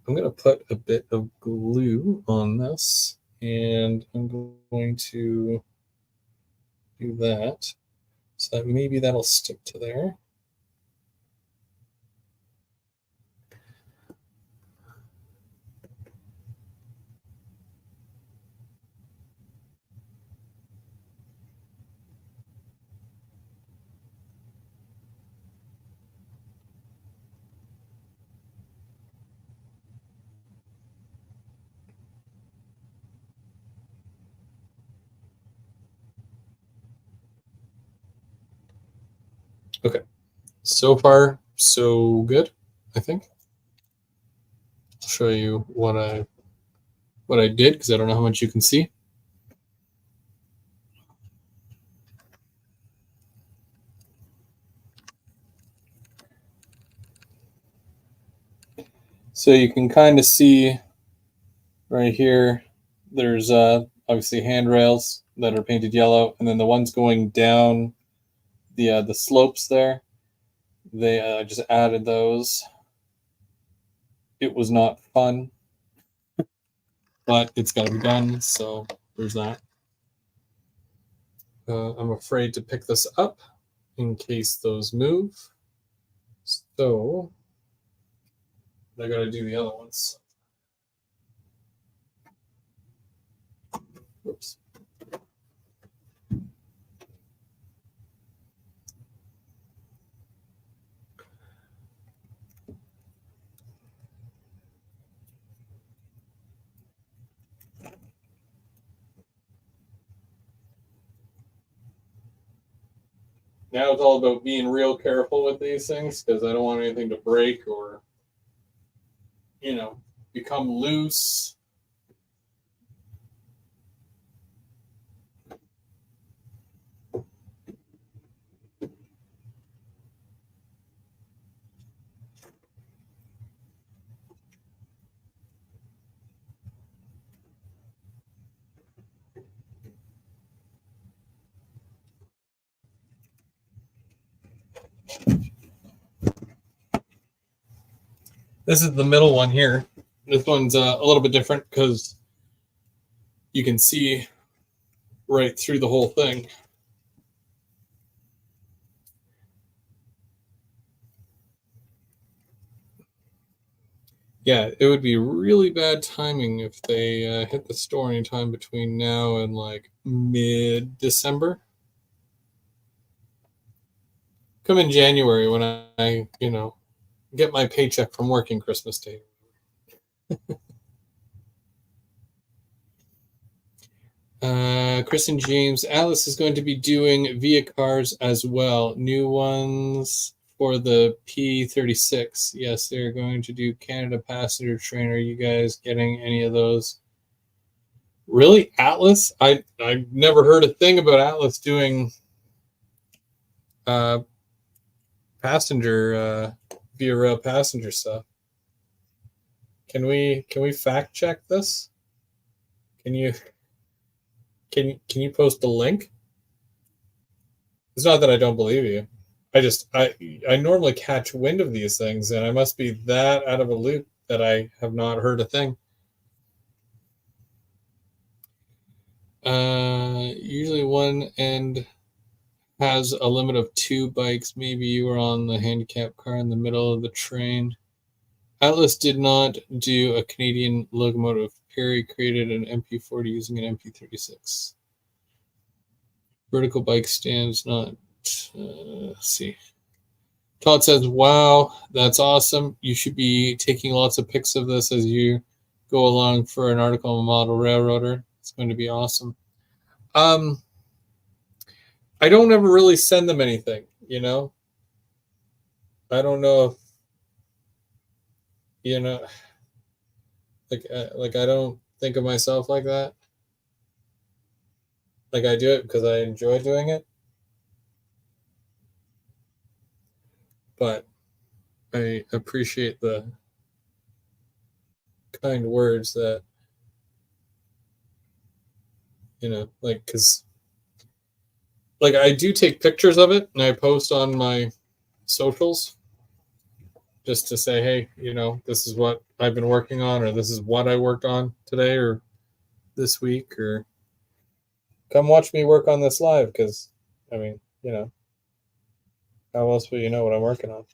I'm going to put a bit of glue on this, and I'm going to do that so that maybe that'll stick to there. Okay, so far so good, I think. I'll show you what I did because I don't know how much you can see. So you can kind of see right here, there's obviously handrails that are painted yellow, and then the ones going down the slopes there, they just added those. It was not fun, but it's got to be done, so there's that. I'm afraid to pick this up in case those move, so I got to do the other ones. Whoops. Now it's all about being real careful with these things because I don't want anything to break or, you know, become loose. This is the middle one here. This one's a little bit different because you can see right through the whole thing. Yeah, it would be really bad timing if they hit the store anytime between now and like mid-December. Come in January when I, get my paycheck from working Christmas Day. Chris and James, Alice is going to be doing via cars as well. New ones for the P36. Yes, they're going to do Canada passenger train. Are you guys getting any of those? Really, Atlas? I never heard a thing about Atlas doing uh, passenger via rail passenger stuff. Can we fact check this? Can you can you post a link? It's not that I don't believe you. I normally catch wind of these things, and I must be that out of a loop that I have not heard a thing. Usually one end has a limit of 2 bikes. Maybe you were on the handicap car in the middle of the train. Atlas did not do a Canadian locomotive. Perry created an MP40 using an MP36. Vertical bike stands not. Let's see. Todd says, "Wow, that's awesome. You should be taking lots of pics of this as you go along for an article on Model Railroader. It's going to be awesome." I don't ever really send them anything, I don't know if you know, like I don't think of myself like that. Like I do it because I enjoy doing it, but I appreciate the kind words that like because like I do take pictures of it and I post on my socials just to say, hey, this is what I've been working on, or this is what I worked on today or this week, or come watch me work on this live because, I mean, how else will you know what I'm working on?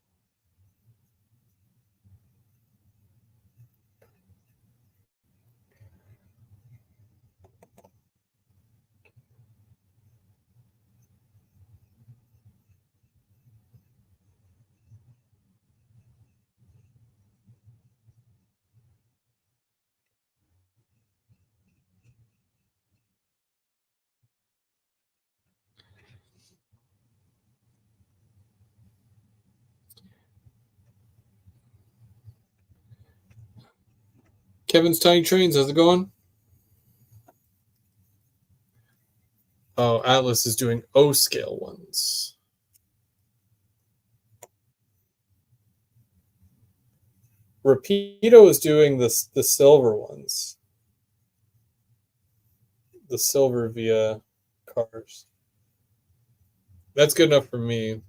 Kevin's Tiny Trains, how's it going? Oh, Atlas is doing O scale ones. Rapido is doing the silver ones, the silver via cars. That's good enough for me.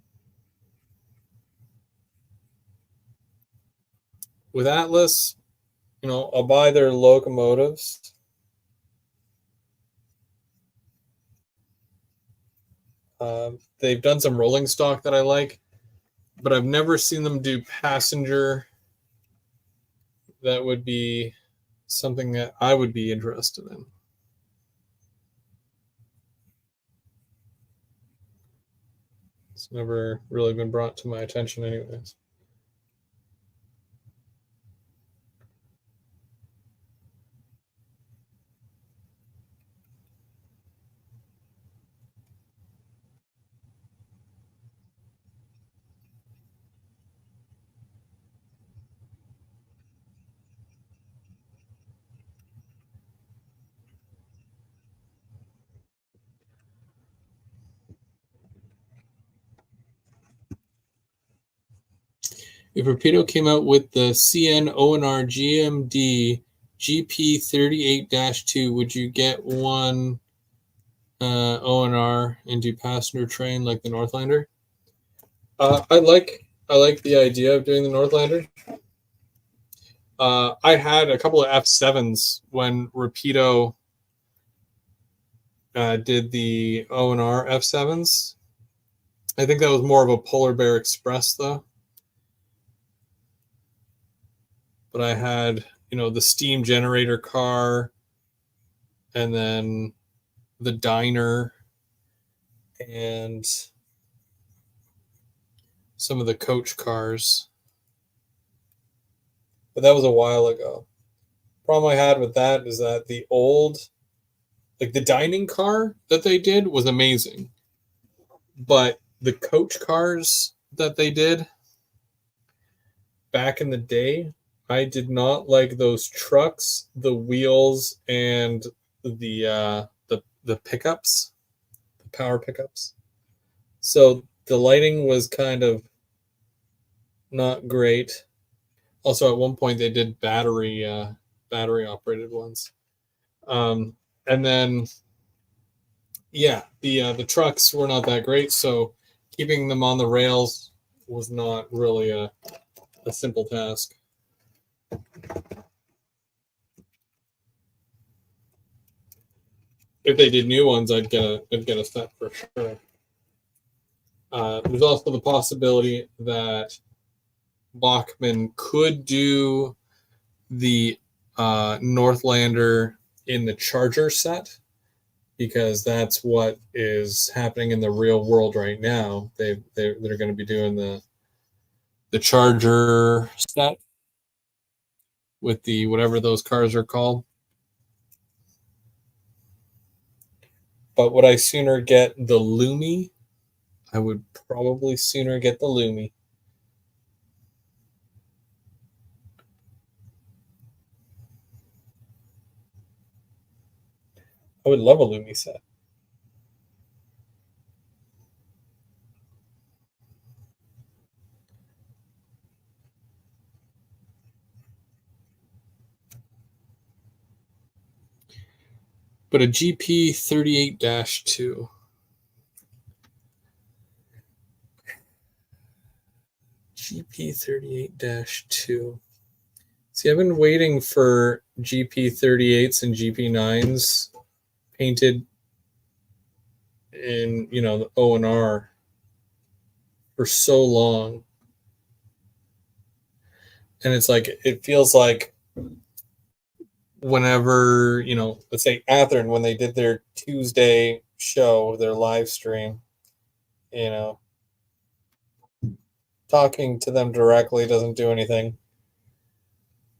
With Atlas, I'll buy their locomotives. They've done some rolling stock that I like, but I've never seen them do passenger. That would be something that I would be interested in. It's never really been brought to my attention, anyways. If Rapido came out with the CN ONR GMD GP38-2, would you get one ONR into passenger train like the Northlander? I like the idea of doing the Northlander. I had a couple of F7s when Rapido did the ONR F7s. I think that was more of a Polar Bear Express though. But I had, the steam generator car and then the diner and some of the coach cars. But that was a while ago. Problem I had with that is that the old, like the dining car that they did was amazing. But the coach cars that they did back in the day, I did not like those trucks, the wheels, and the pickups, the power pickups. So the lighting was kind of not great. Also, at one point they did battery operated ones, and then the trucks were not that great. So keeping them on the rails was not really a simple task. If they did new ones, I'd get a set for sure. There's also the possibility that Bachmann could do the Northlander in the Charger set, because that's what is happening in the real world right now. They're going to be doing the Charger set with the whatever those cars are called. But would I sooner get the Lumi? I would probably sooner get the Lumi. I would love a Lumi set. But a GP38-2. GP38-2. See, I've been waiting for GP38s and GP9s painted in, the O&R for so long. And it's like, it feels like whenever, let's say Athearn, when they did their Tuesday show, their live stream, talking to them directly doesn't do anything.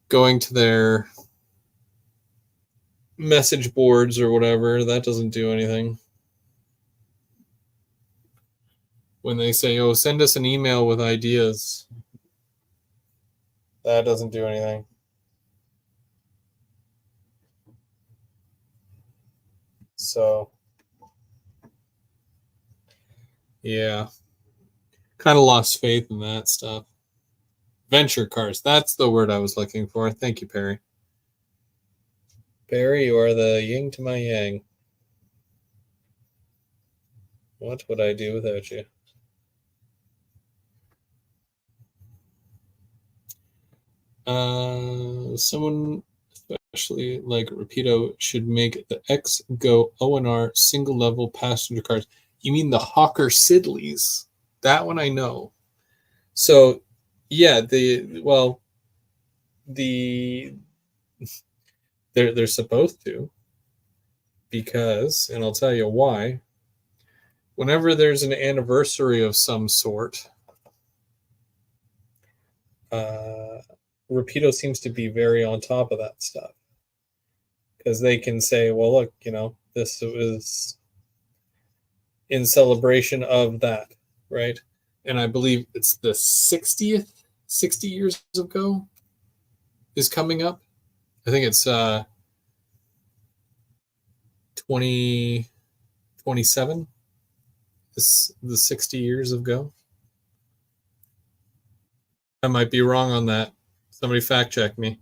Going to their message boards or whatever, that doesn't do anything. When they say, oh, send us an email with ideas, that doesn't do anything. So, yeah, kind of lost faith in that stuff. Venture cars, that's the word I was looking for. Thank you, Perry. Perry, you are the yin to my yang. What would I do without you? Someone, especially like Rapido, should make the X-Go O&R single level passenger cars. You mean the Hawker Sidleys? That one I know. So, yeah, they're supposed to, because, and I'll tell you why. Whenever there's an anniversary of some sort, Rapido seems to be very on top of that stuff, because they can say, well, look, this was in celebration of that, right? And I believe it's the 60 years of Go is coming up. I think it's 2027 is the 60 years of Go. I might be wrong on that. Somebody fact check me.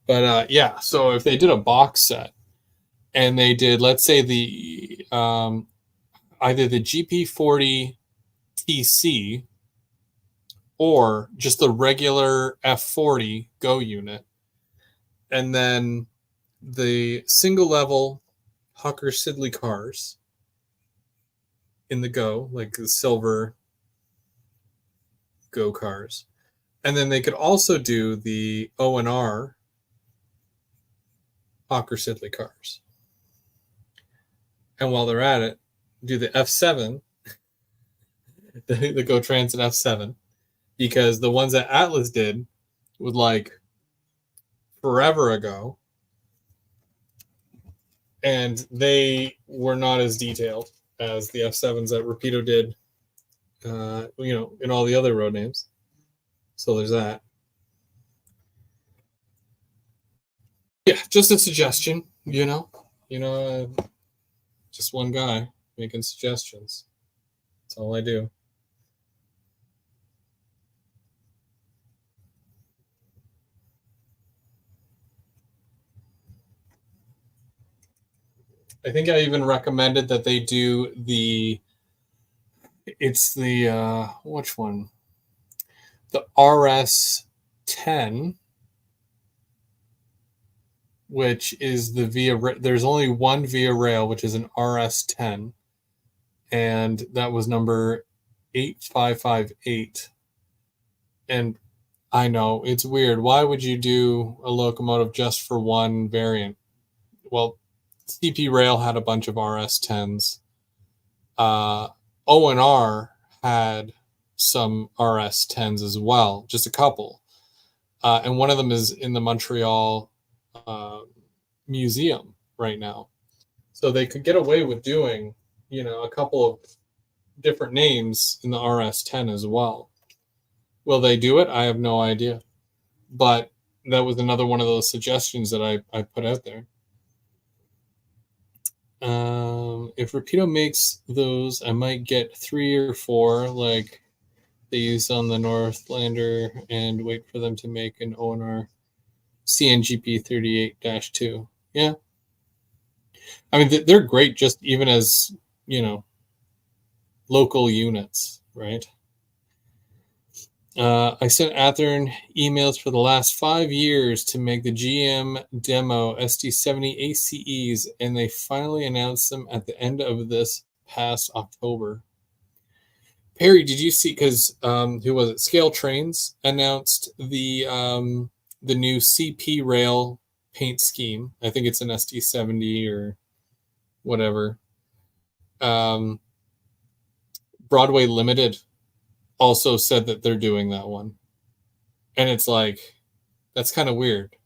But yeah, so if they did a box set and they did, let's say the either the GP40 TC or just the regular F40 Go unit, and then the single level Hucker Sidley cars in the Go, like the silver Go cars. And then they could also do the O&R Hawker Sidley cars. And while they're at it, do the F7, the Go Transit F7, because the ones that Atlas did with like forever ago, and they were not as detailed as the F7s that Rapido did, in all the other road names. So there's that. Yeah, just a suggestion, just one guy making suggestions. That's all I do. I think I even recommended that they do which one? The RS10, which is there's only one Via Rail, which is an RS10. And that was number 8558. And I know it's weird. Why would you do a locomotive just for one variant? Well, CP Rail had a bunch of RS10s. O&R had some RS10s as well, just a couple. And one of them is in the Montreal museum right now. So they could get away with doing, a couple of different names in the RS10 as well. Will they do it? I have no idea. But that was another one of those suggestions that I put out there. If Rapido makes those, I might get 3 or 4 like they used on the Northlander and wait for them to make an O&R CNGP 38-2. Yeah. I mean, they're great just even as, local units, right? I sent Athearn emails for the last 5 years to make the GM demo SD70 ACEs, and they finally announced them at the end of this past October. Perry, did you see? Because who was it? Scale Trains announced the new CP Rail paint scheme. I think it's an SD70 or whatever. Broadway Limited also said that they're doing that one. And it's like, that's kind of weird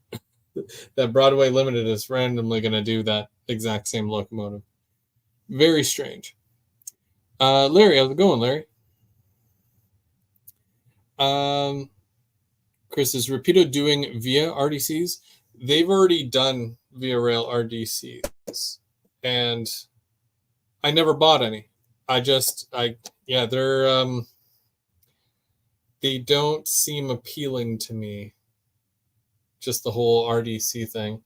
that Broadway Limited is randomly going to do that exact same locomotive. Very strange. Larry, how's it going, Larry? Chris, is Rapido doing Via RDCs? They've already done Via Rail RDCs, and I never bought any. They don't seem appealing to me. Just the whole RDC thing,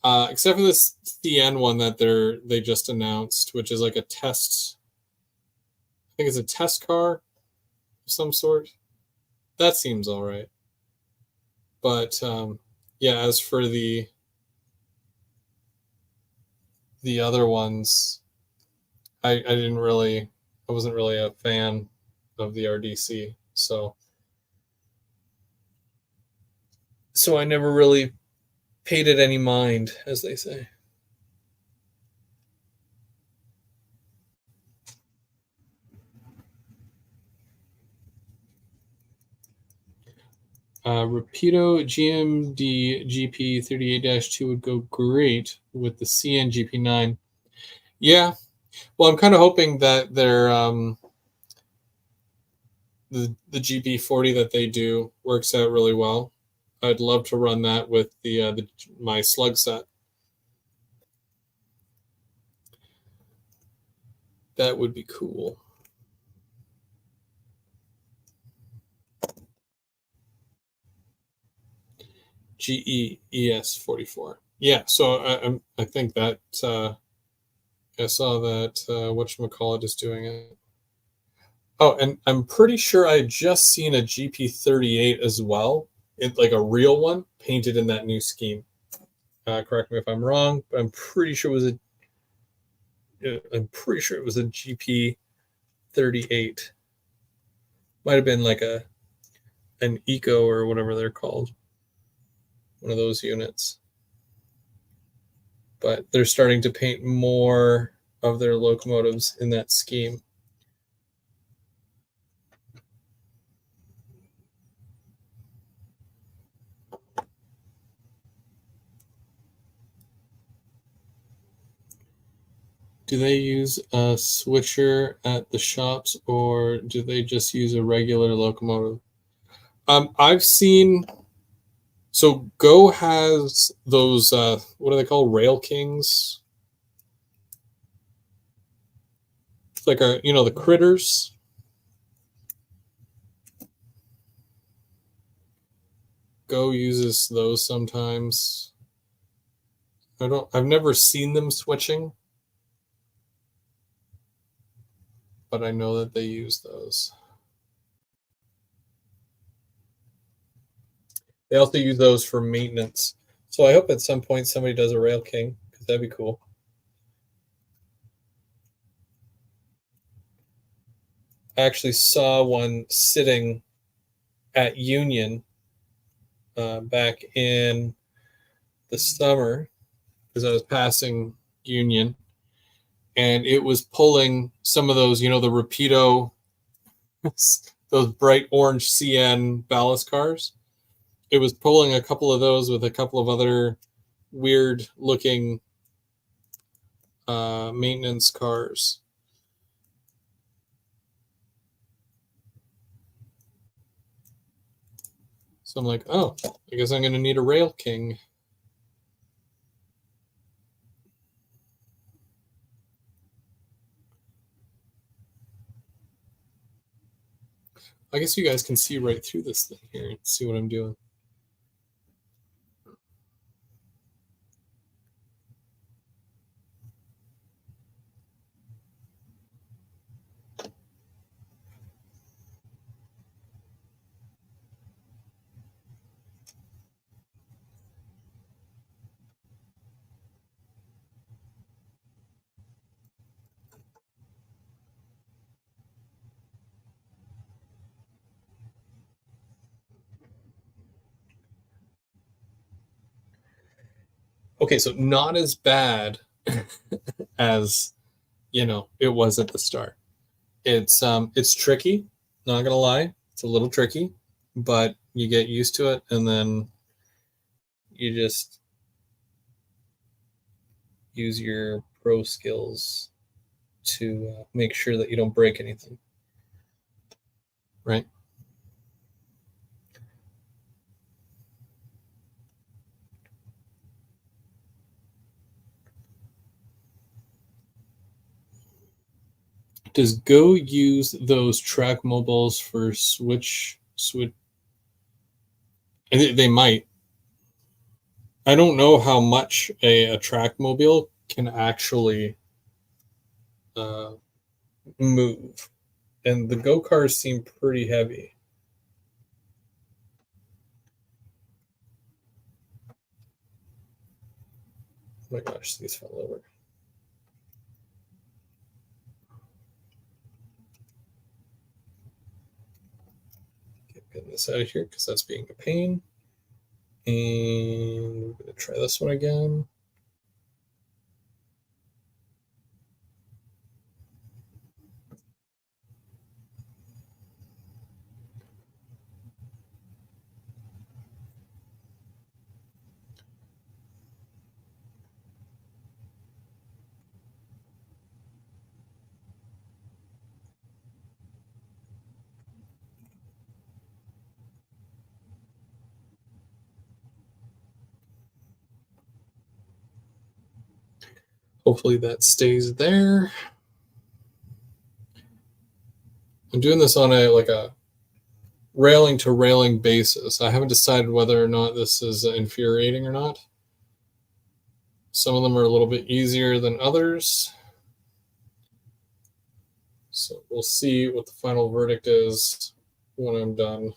except for this CN one that they just announced, which is like a test. I think it's a test car of some sort. That seems all right. But yeah, as for the other ones, I wasn't really a fan of the RDC, so I never really paid it any mind, as they say. Rapido GMD GP 38-2 would go great with the CN GP9. Yeah, well, I'm kind of hoping that they're the GP40 that they do works out really well. I'd love to run that with my slug set. That would be cool. GEES 44. Yeah, so I think that I saw that whatchamacallit is doing it. Oh, and I'm pretty sure I just seen a GP38 as well, like a real one, painted in that new scheme. Correct me if I'm wrong, but I'm pretty sure it was a GP38. Might have been like an eco or whatever they're called, one of those units. But they're starting to paint more of their locomotives in that scheme. Do they use a switcher at the shops, or do they just use a regular locomotive? I've seen. So Go has those. What are they called? Rail Kings. It's like the critters. Go uses those sometimes. I've never seen them switching, but I know that they use those. They also use those for maintenance. So I hope at some point somebody does a Rail King, because that'd be cool. I actually saw one sitting at Union back in the summer, because I was passing Union, and it was pulling some of those, the Rapido, those bright orange CN ballast cars. It was pulling a couple of those with a couple of other weird looking maintenance cars. So I'm like, oh, I guess I'm going to need a Rail King. I guess you guys can see right through this thing here and see what I'm doing. Okay, so not as bad as it was at the start. It's tricky, not gonna lie. It's a little tricky, but you get used to it, and then you just use your pro skills to make sure that you don't break anything, right? Does Go use those track mobiles for switch? They might. I don't know how much a track mobile can actually uh, move, and the Go cars seem pretty heavy. Oh my gosh, these fell over. Getting this out of here because that's being a pain. And we're going to try this one again. Hopefully that stays there. I'm doing this on a railing to railing basis. I haven't decided whether or not this is infuriating or not. Some of them are a little bit easier than others. So we'll see what the final verdict is when I'm done.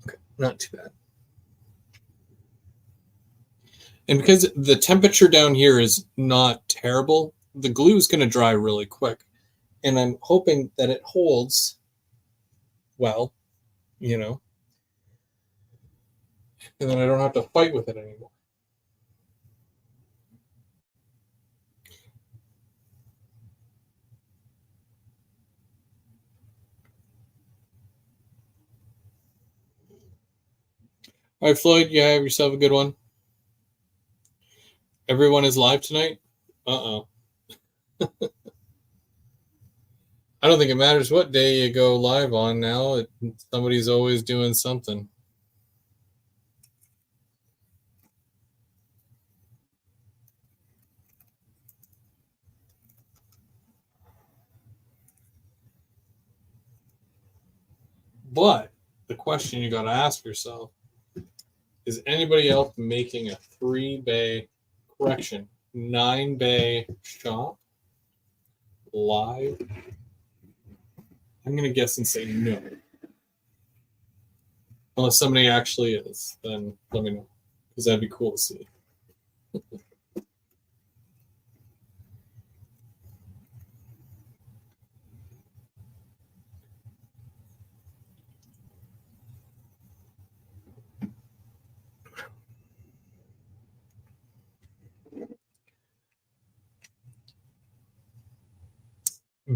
Okay, not too bad. And because the temperature down here is not terrible, the glue is going to dry really quick. And I'm hoping that it holds well, you know, and then I don't have to fight with it anymore. All right, Floyd, you have yourself a good one. Everyone is live tonight? Uh-oh. I don't think it matters what day you go live on now. Somebody's always doing something. But the question you got to ask yourself, is anybody else making a 3-bay correction, 9-bay shop live? I'm going to guess and say no. Unless somebody actually is, then let me know, because that'd be cool to see.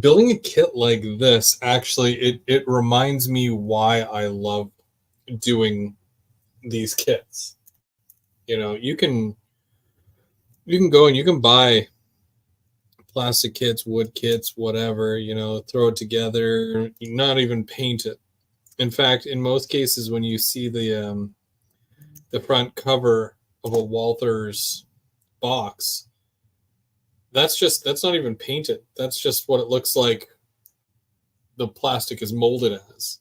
Building a kit like this, actually, it reminds me why I love doing these kits. You know, you can go and you can buy plastic kits, wood kits, whatever, you know, throw it together, not even paint it. In fact, in most cases, when you see the front cover of a Walthers box, that's not even painted. That's just what it looks like the plastic is molded as.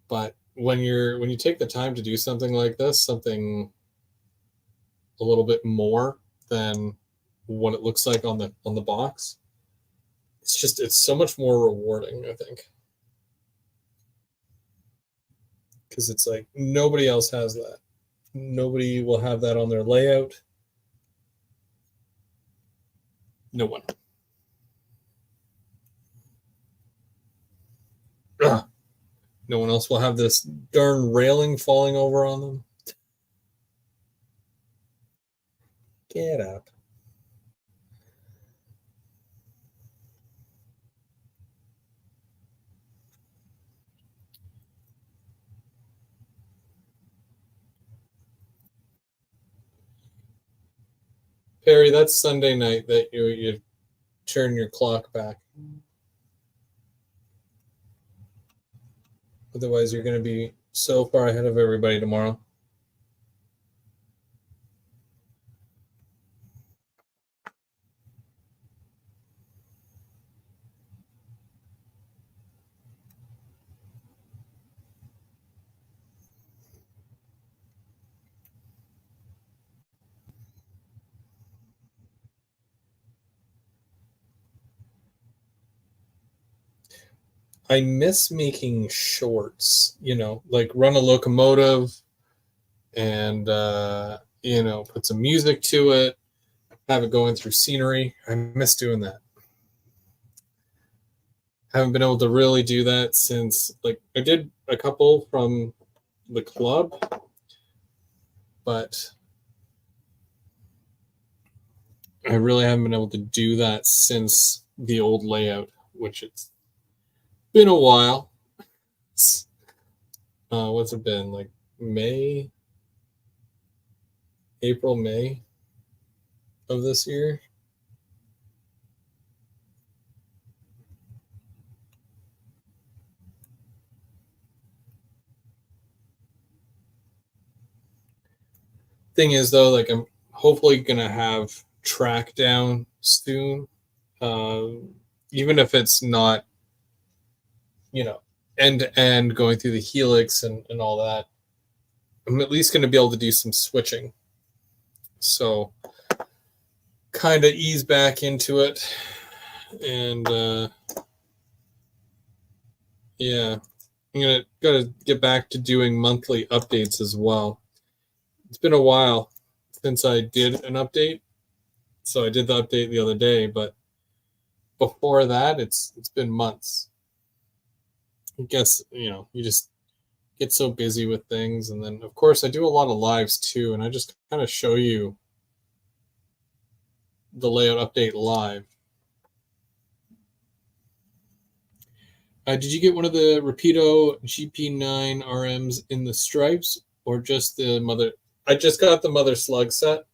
But when you take the time to do something like this, something a little bit more than what it looks like on the box, it's so much more rewarding, I think. Because it's like nobody else has that. Nobody will have that on their layout. No one. Ugh. No one else will have this darn railing falling over on them. Get up. Perry, that's Sunday night that you turn your clock back. Otherwise, you're going to be so far ahead of everybody tomorrow. I miss making shorts, you know, like run a locomotive and, you know, put some music to it, have it going through scenery. I miss doing that. Haven't been able to really do that since, like, I did a couple from the club, but I really haven't been able to do that since the old layout, which it's been a while. What's it been, like May, April, May of this year? Thing is, though, like I'm hopefully gonna have track down soon, even if it's not, end to end going through the helix and all that. I'm at least going to be able to do some switching. So kind of ease back into it. And yeah, I'm going to got to get back to doing monthly updates as well. It's been a while since I did an update. So I did the update the other day, but before that it's been months. I guess, you just get so busy with things, and then of course I do a lot of lives too, and I just kind of show you the layout update live. Did you get one of the Rapido GP9 RMs in the stripes, or just the mother? I just got the mother slug set.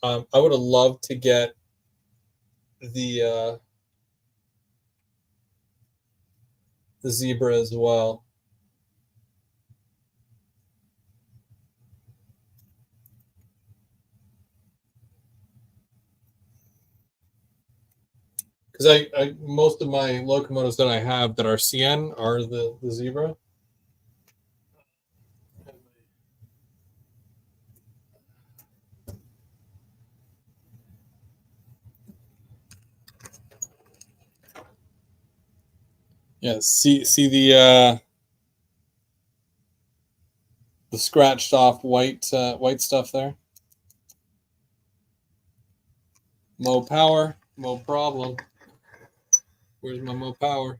I would have loved to get the zebra as well. Because I most of my locomotives that I have that are CN are the zebra. Yeah, see the scratched off white stuff there. Mo power, mo problem. Where's my mo power?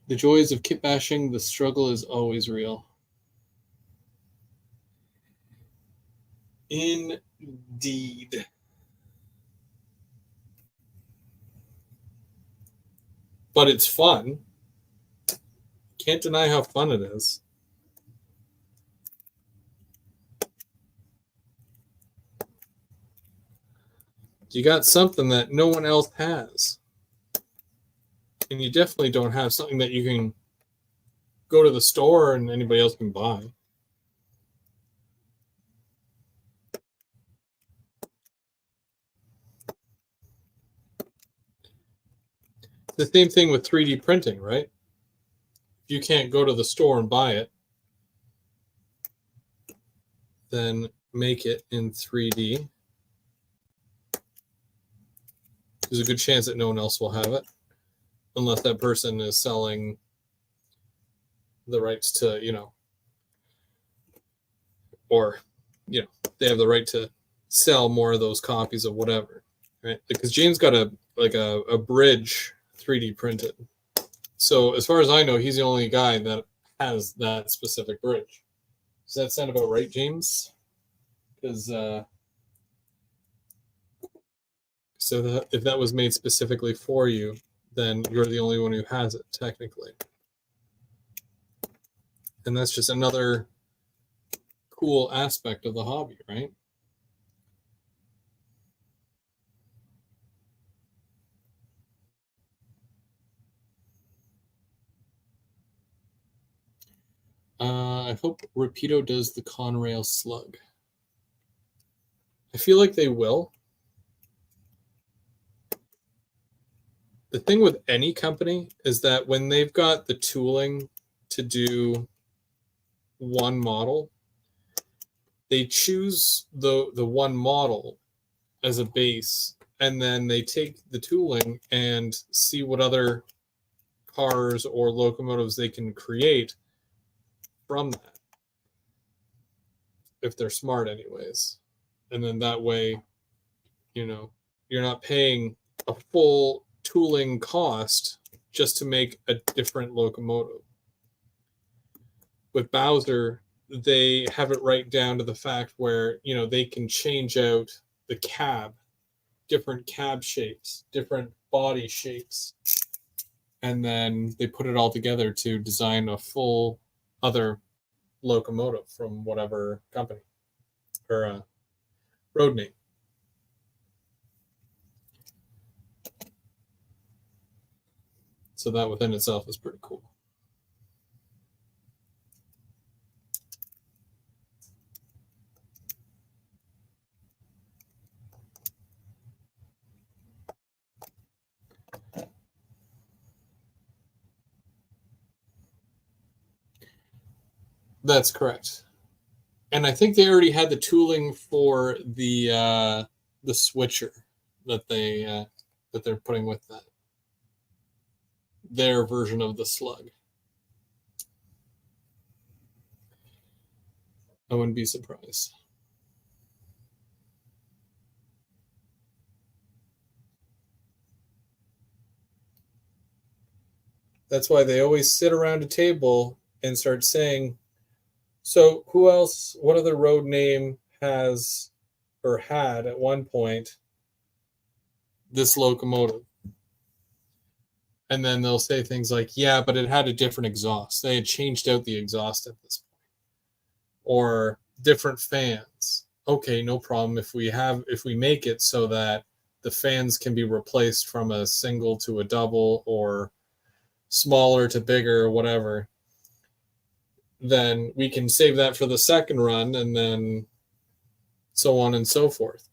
The joys of kitbashing, the struggle is always real. Indeed. But it's fun. Can't deny how fun it is. You got something that no one else has. And you definitely don't have something that you can go to the store and anybody else can buy. The same thing with 3D printing, right? If you can't go to the store and buy it, then make it in 3D. There's a good chance that no one else will have it, unless that person is selling the rights to, or, they have the right to sell more of those copies of whatever, right? Because James got a bridge 3D printed. So as far as I know, he's the only guy that has that specific bridge. Does that sound about right, James? Because so that if that was made specifically for you, then you're the only one who has it technically. And that's just another cool aspect of the hobby, right? I hope Rapido does the Conrail slug. I feel like they will. The thing with any company is that when they've got the tooling to do one model, they choose the one model as a base, and then they take the tooling and see what other cars or locomotives they can create from that, if they're smart anyways. And then that way You know, you're not paying a full tooling cost just to make a different locomotive. With Bowser, they have it right down to the fact where, you know, they can change out the cab, different cab shapes, different body shapes, and then they put it all together to design a full other locomotive from whatever company or road name. So that within itself is pretty cool. That's correct. And I think they already had the tooling for the switcher that they're putting with that. Their version of the slug. I wouldn't be surprised. That's why they always sit around a table and start saying, so who else, what other road name has or had at one point this locomotive? And then they'll say things like, yeah, but it had a different exhaust. They had changed out the exhaust at this point. Or different fans. Okay, no problem. If we make it so that the fans can be replaced from a single to a double or smaller to bigger or whatever, then we can save that for the second run, and then so on and so forth.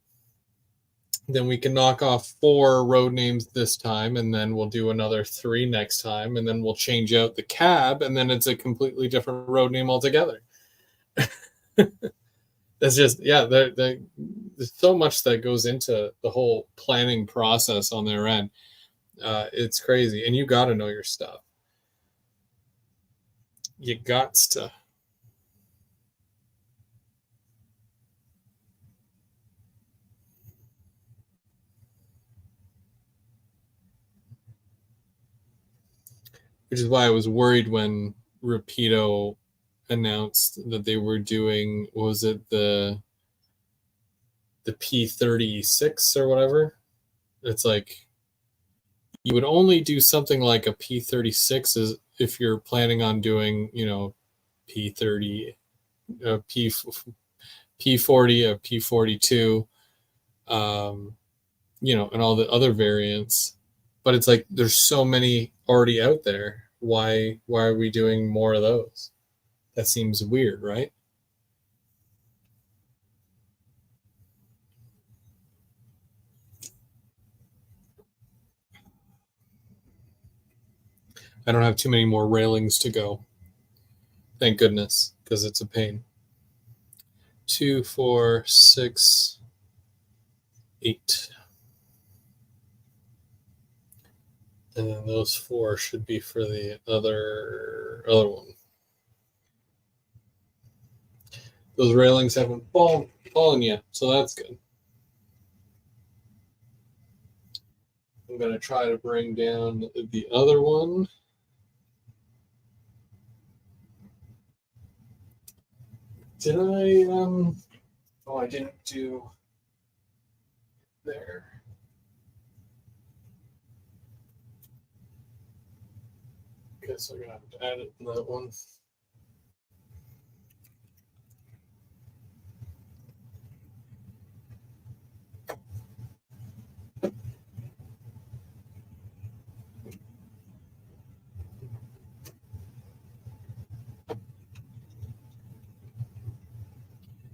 Then we can knock off 4 road names this time, and then we'll do another 3 next time, and then we'll change out the cab, and then it's a completely different road name altogether. That's just, yeah, there's so much that goes into the whole planning process on their end. It's crazy, and you got to know your stuff. You got to. Which is why I was worried when Rapido announced that they were doing, was it the P36 or whatever? It's like, you would only do something like a P36 is if you're planning on doing, you know, P30, P40, a P42, you know, and all the other variants. But it's like there's so many already out there. Why are we doing more of those? That seems weird, right? I don't have too many more railings to go. Thank goodness, because it's a pain. 2, 4, 6, 8. And then those 4 should be for the other one. Those railings haven't fallen yet, so that's good. I'm going to try to bring down the other one. Did I, oh, I didn't do there. Guess I'm going to have to add it in that one.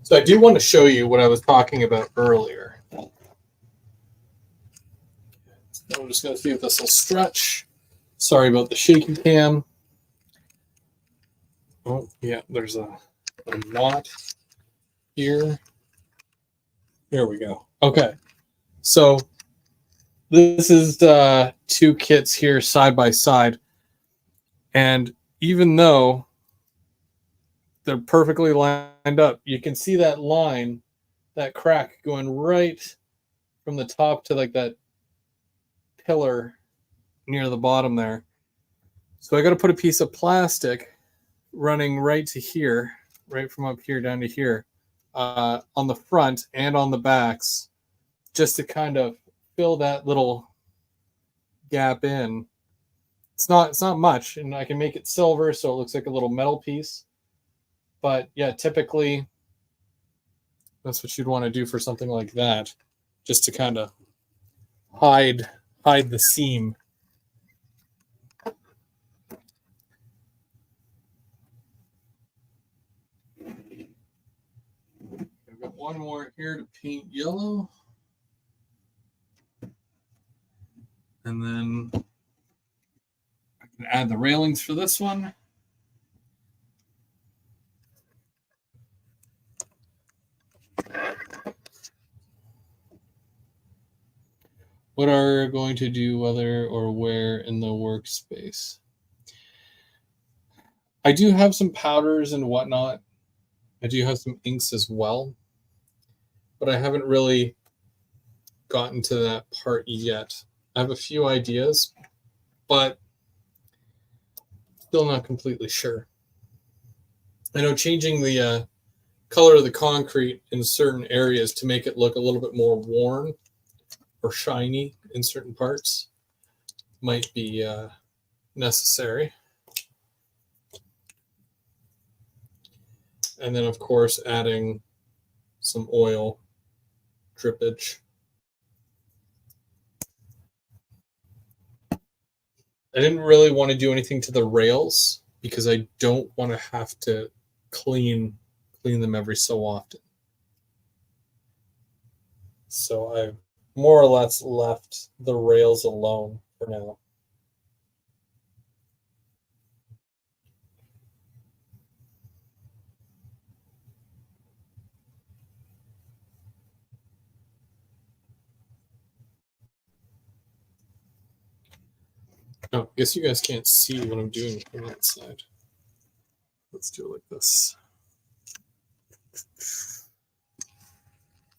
So I do want to show you what I was talking about earlier. I'm just going to see if this will stretch. Sorry about the shaky cam. Oh, yeah, there's a knot here. There we go. Okay. So this is 2 kits here side by side. And even though they're perfectly lined up, you can see that line, that crack going right from the top to like that pillar near the bottom there. So I got to put a piece of plastic running right to here, right from up here down to here, on the front and on the backs, just to kind of fill that little gap in. It's not much, and I can make it silver so it looks like a little metal piece. But yeah, typically that's what you'd want to do for something like that, just to kind of hide the seam. I've got one more here to paint yellow. And then I can add the railings for this one. What are going to do whether or where in the workspace? I do have some powders and whatnot. I do have some inks as well, but I haven't really gotten to that part yet. I have a few ideas, but still not completely sure. I know changing the color of the concrete in certain areas to make it look a little bit more worn or shiny in certain parts might be necessary. And then, of course, adding some oil drippage. I didn't really want to do anything to the rails because I don't want to have to clean them every so often. So I've more or less left the rails alone for now. Oh, I guess you guys can't see what I'm doing from that side. Let's do it like this.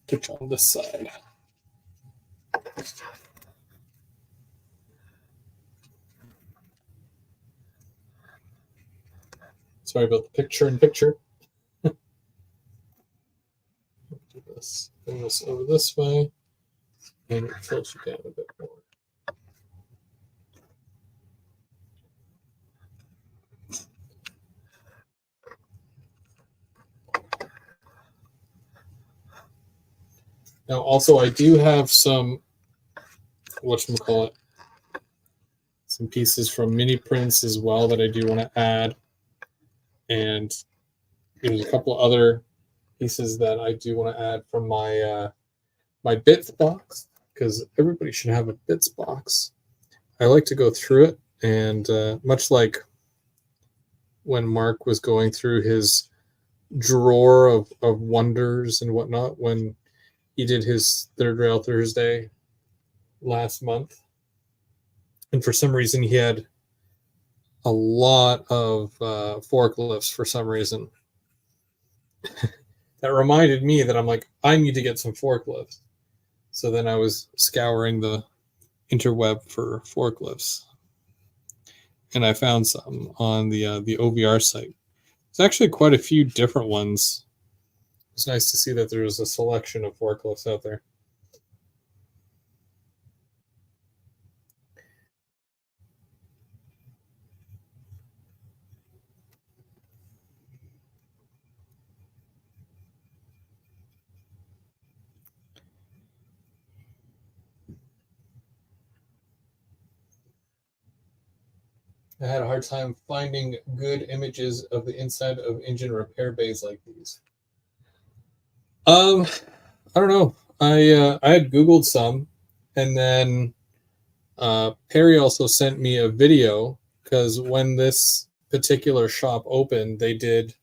Get on this side. Sorry about the picture-in-picture. Do this. Bring this over this way, and it tilts you down a bit more. Now, also, I do have some, whatchamacallit, some pieces from mini prints as well that I do want to add. And there's a couple other pieces that I do want to add from my my bits box, because everybody should have a bits box. I like to go through it, and much like when Mark was going through his drawer of wonders and whatnot when he did his Third Rail Thursday last month. And for some reason, he had a lot of forklifts for some reason. That reminded me that I'm like, I need to get some forklifts. So then I was scouring the interweb for forklifts. And I found some on the OVR site. There's actually quite a few different ones. It's nice to see that there's a selection of forklifts out there. I had a hard time finding good images of the inside of engine repair bays like these. I don't know. I had Googled some, and then Perry also sent me a video, because when this particular shop opened, they did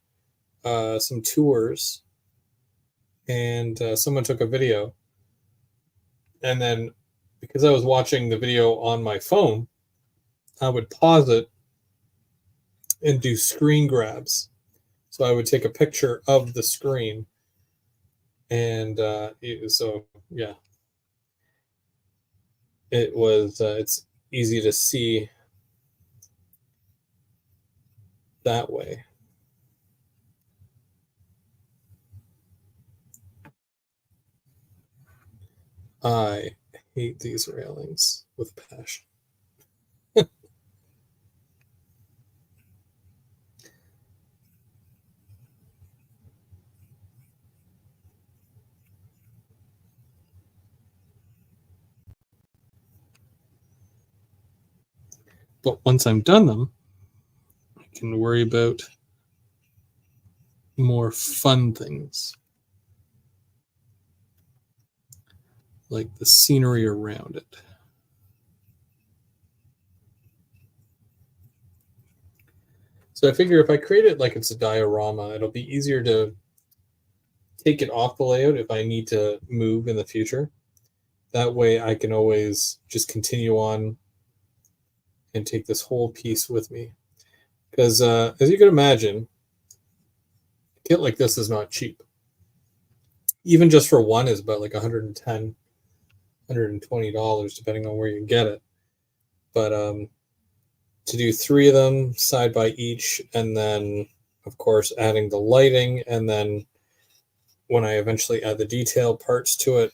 some tours, and someone took a video. And then because I was watching the video on my phone, I would pause it and do screen grabs. So I would take a picture of the screen. And so, yeah. it's easy to see that way. I hate these railings with passion. But once I'm done them, I can worry about more fun things, like the scenery around it. So I figure if I create it like it's a diorama, it'll be easier to take it off the layout if I need to move in the future. That way I can always just continue on and take this whole piece with me. Because as you can imagine, a kit like this is not cheap. Even just for one is about like $110, $120, depending on where you get it. But to do 3 of them side by each, and then, of course, adding the lighting, and then when I eventually add the detail parts to it,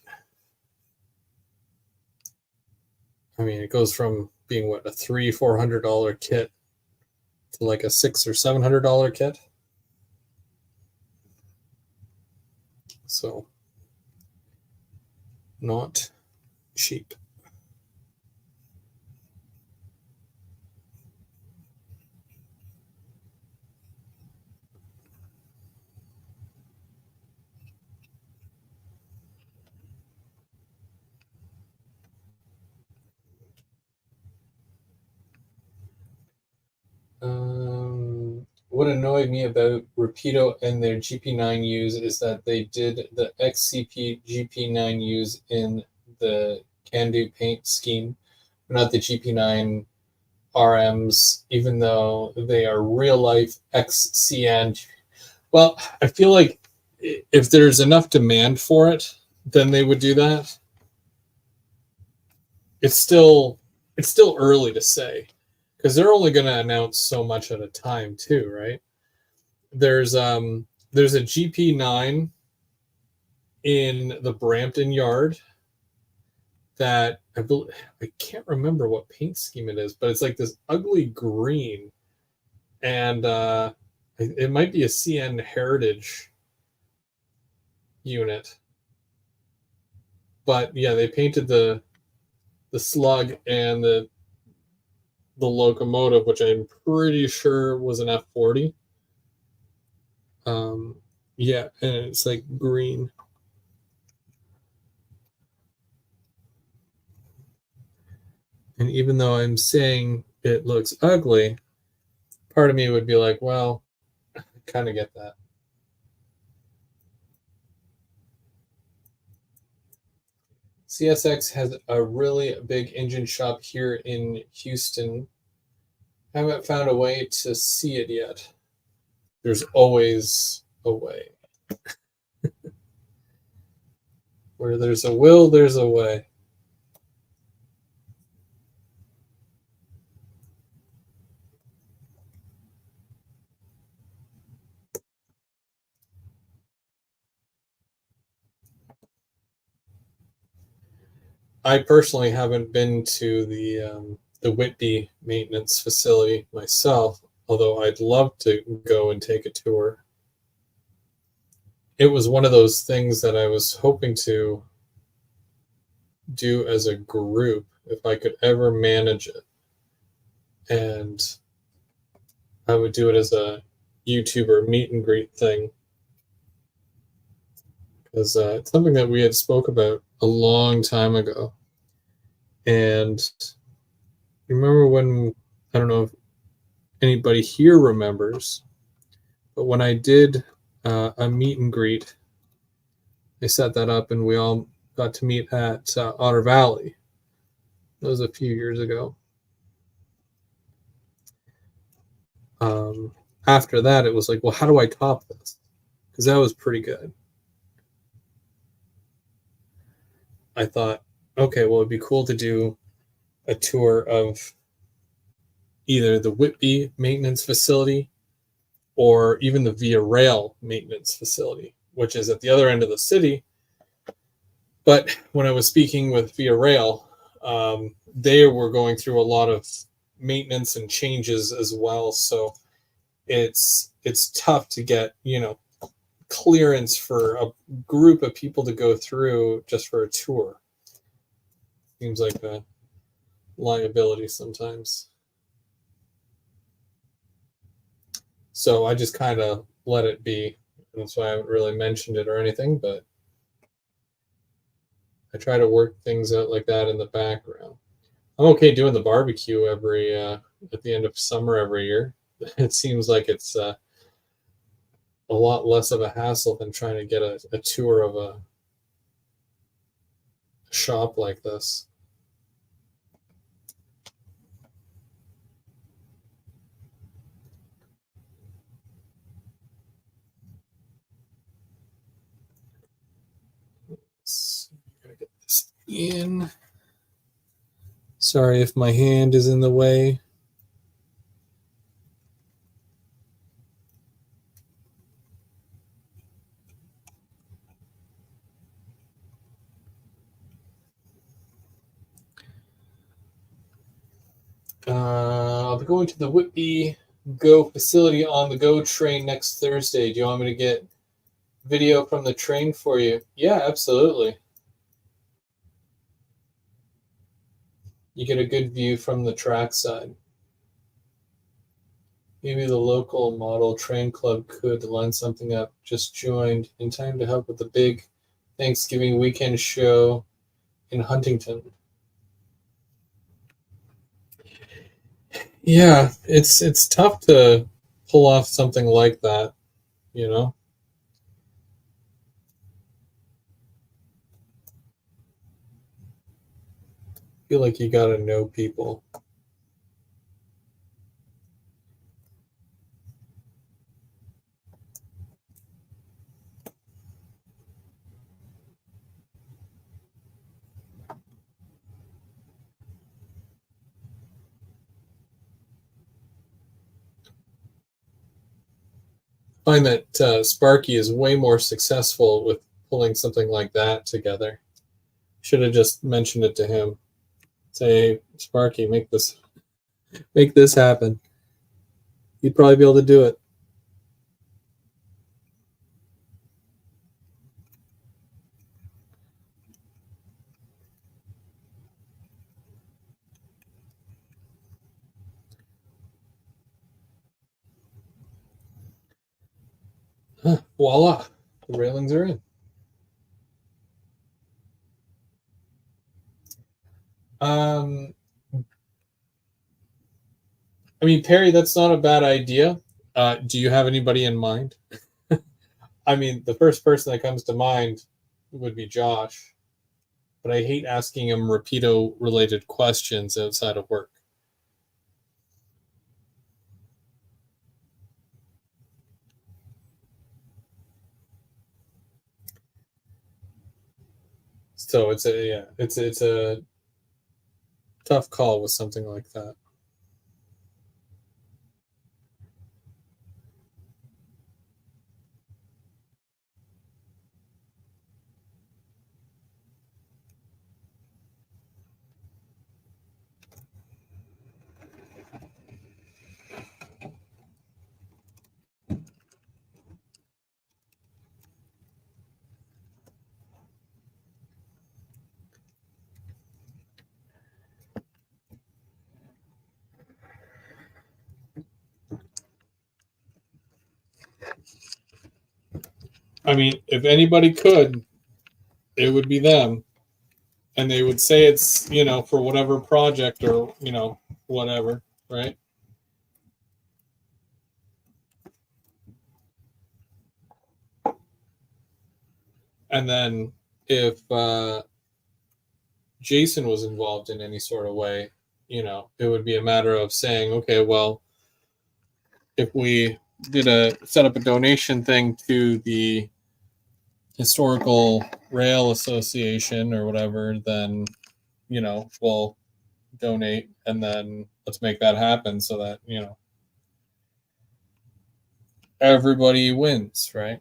I mean, it goes from being what, a $300-400 kit to like a $600 or $700 kit. So, not cheap. What annoyed me about Rapido and their GP9Us is that they did the XCP GP9Us in the Can-Do paint scheme, not the GP9 RMs, even though they are real life XCN. Well, I feel like if there's enough demand for it, then they would do that. It's still early to say, because they're only going to announce so much at a time too, right? There's a GP9 in the Brampton yard that I can't remember what paint scheme it is, but it's like this ugly green, and it might be a CN Heritage unit. But yeah, they painted the slug and the locomotive, which I'm pretty sure was an F40. Yeah, and it's like green. And even though I'm saying it looks ugly, part of me would be like, well, I kind of get that. CSX has a really big engine shop here in Houston. Haven't found a way to see it yet. There's always a way. Where there's a will, there's a way. I personally haven't been to the Whitby maintenance facility myself, although I'd love to go and take a tour. It was one of those things that I was hoping to do as a group if I could ever manage it. And I would do it as a YouTuber meet and greet thing. Because it's something that we had spoke about a long time ago. And remember when, I don't know if anybody here remembers, but when I did a meet and greet, I set that up and we all got to meet at Otter Valley. That was a few years ago. After that, it was like, well, how do I top this? Because that was pretty good. I thought, okay, well, it'd be cool to do a tour of either the Whitby maintenance facility or even the Via Rail maintenance facility, which is at the other end of the city. But when I was speaking with Via Rail, they were going through a lot of maintenance and changes as well. So it's tough to get, clearance for a group of people to go through just for a tour. Seems like a liability sometimes. So I just kind of let it be. That's why I haven't really mentioned it or anything, but I try to work things out like that in the background. I'm okay doing the barbecue every at the end of summer every year. It seems like it's a lot less of a hassle than trying to get a tour of a shop like this. Gotta get this in. Sorry if my hand is in the way. I'll be going to the Whitby Go facility on the Go train next Thursday. Do you want me to get video from the train for you? Yeah, absolutely. You get a good view from the trackside. Maybe the local model train club could line something up. Just joined in time to help with the big Thanksgiving weekend show in Huntington. Yeah, it's tough to pull off something like that, you know. I feel like you got to know people. I find that Sparky is way more successful with pulling something like that together. Should have just mentioned it to him. Say, hey, Sparky, make this happen. He'd probably be able to do it. Huh, voila, the railings are in. Um, I mean, Perry, that's not a bad idea. Do you have anybody in mind? I mean, the first person that comes to mind would be Josh, but I hate asking him Rapido related questions outside of work. So it's a tough call with something like that. I mean, if anybody could, it would be them. And they would say it's, for whatever project or, whatever, right? And then if Jason was involved in any sort of way, it would be a matter of saying, okay, well, if we set up a donation thing to the Historical Rail Association or whatever, then, well, donate, and then let's make that happen so that, everybody wins, right?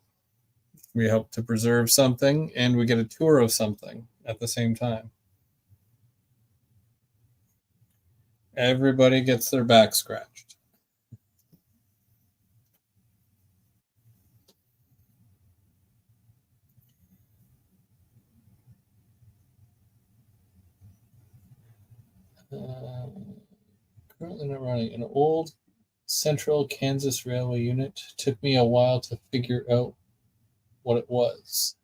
We help to preserve something and we get a tour of something at the same time. Everybody gets their back scratched. Currently not running. An old Central Kansas Railway unit. Took me a while to figure out what it was.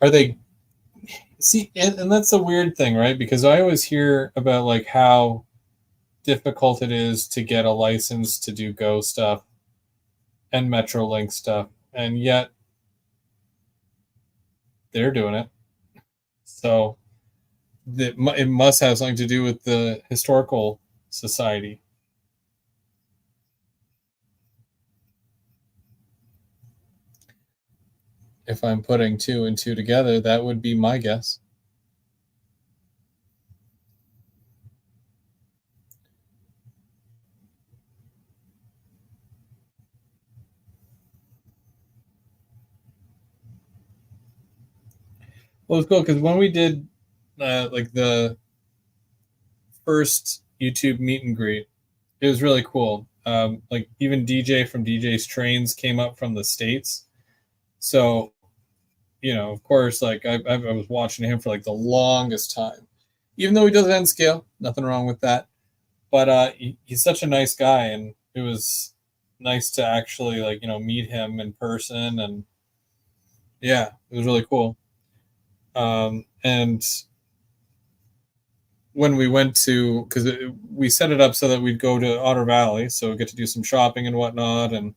Are they see and that's the weird thing, right? Because I always hear about like how difficult it is to get a license to do Go stuff and Metrolink stuff, and yet they're doing it. So it must have something to do with the historical society. If I'm putting two and two together, that would be my guess. Well, it's cool because when we did like the first YouTube meet and greet, it was really cool. Like even DJ from DJ's Trains came up from the States. So, of course, like I was watching him for like the longest time, even though he does N scale, nothing wrong with that. But he's such a nice guy, and it was nice to actually like meet him in person, and yeah, it was really cool. And when we went to, because we set it up so that we'd go to Otter Valley, so we get to do some shopping and whatnot, and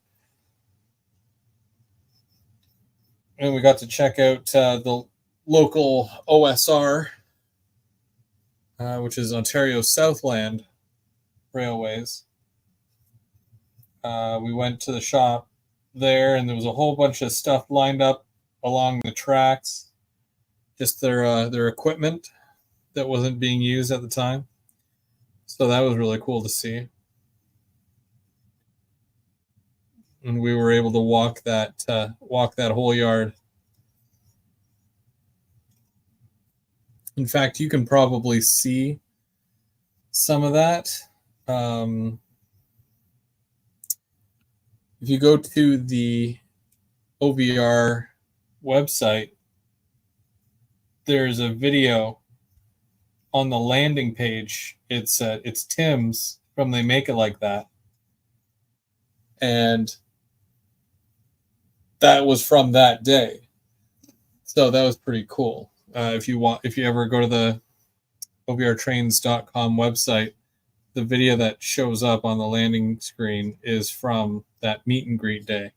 we got to check out the local OSR, which is Ontario Southland Railways. We went to the shop there, and there was a whole bunch of stuff lined up along the tracks, just their equipment that wasn't being used at the time. So that was really cool to see. And we were able to walk that whole yard. In fact, you can probably see some of that. If you go to the OVR website, there's a video on the landing page. It's Tim's from They Make It Like That, and that was from that day. So that was pretty cool. If you ever go to the OVRtrains.com website, the video that shows up on the landing screen is from that meet and greet day.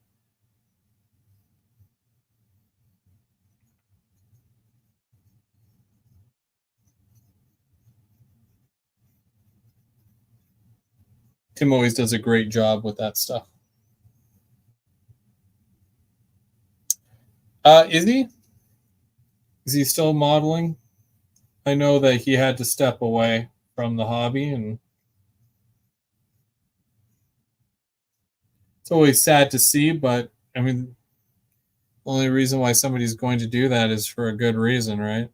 Tim always does a great job with that stuff. Is he? Is he still modeling? I know that he had to step away from the hobby, and it's always sad to see, but I mean, the only reason why somebody's going to do that is for a good reason, right?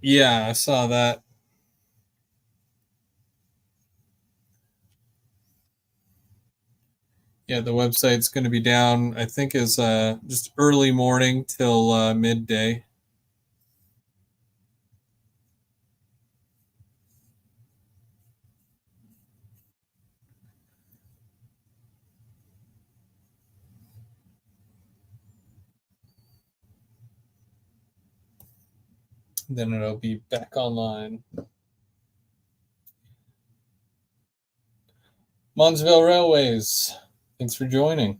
Yeah, I saw that. Yeah, the website's going to be down, I think, is just early morning till midday. Then it'll be back online. Monsville Railways, thanks for joining.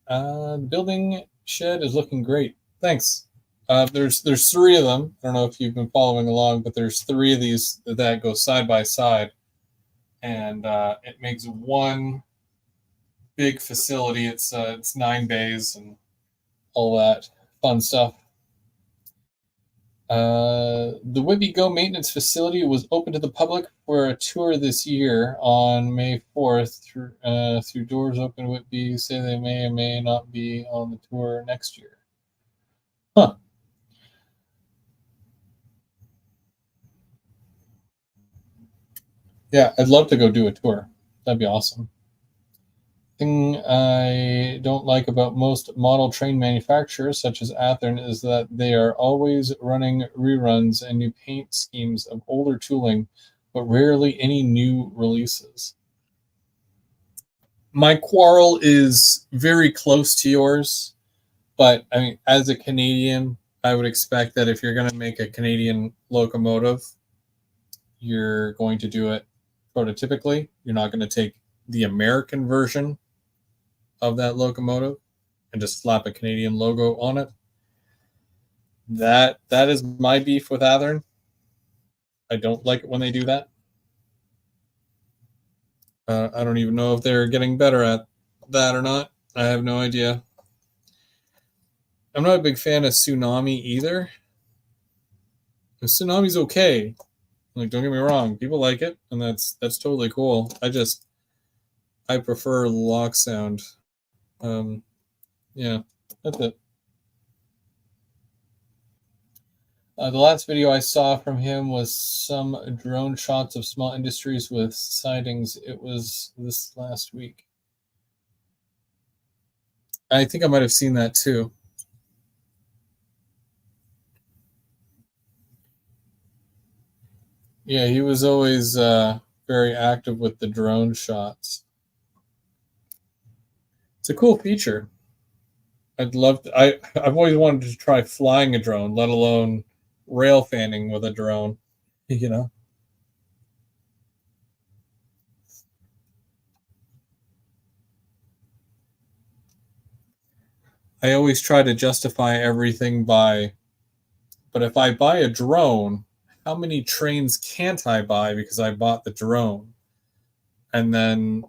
The building shed is looking great. Thanks. There's three of them. I don't know if you've been following along, but there's three of these that go side by side, and it makes one big facility. It's 9 bays and all that fun stuff. The Whitby Go maintenance facility was open to the public for a tour this year on May 4th. Through doors open, Whitby say they may or may not be on the tour next year. Huh. Yeah, I'd love to go do a tour. That'd be awesome. Thing I don't like about most model train manufacturers, such as Athearn, is that they are always running reruns and new paint schemes of older tooling, but rarely any new releases. My quarrel is very close to yours, but I mean, as a Canadian, I would expect that if you're going to make a Canadian locomotive, you're going to do it prototypically. You're not going to take the American version of that locomotive and just slap a Canadian logo on it. That is my beef with Athearn. I don't like it when they do that. I don't even know if they're getting better at that or not. I have no idea. I'm not a big fan of Tsunami either. Tsunami's okay. Like, don't get me wrong, people like it, and that's totally cool. I prefer lock sound. Yeah, that's it. The last video I saw from him was some drone shots of small industries with sightings. It was this last week. I think I might have seen that too. Yeah, he was always very active with the drone shots. It's a cool feature. I've always wanted to try flying a drone, let alone railfanning with a drone, you know? I always try to justify everything but if I buy a drone, how many trains can't I buy because I bought the drone? And then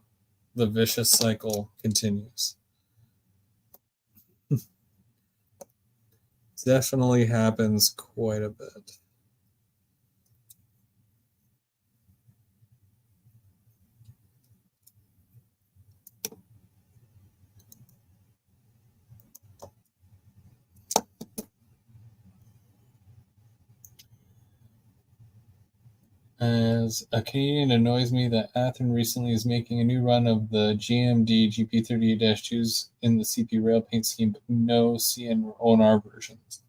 the vicious cycle continues. Definitely happens quite a bit. As a Canadian, it annoys me that Athearn recently is making a new run of the GMD GP38-2s in the CP rail paint scheme, but no CN-ONR versions.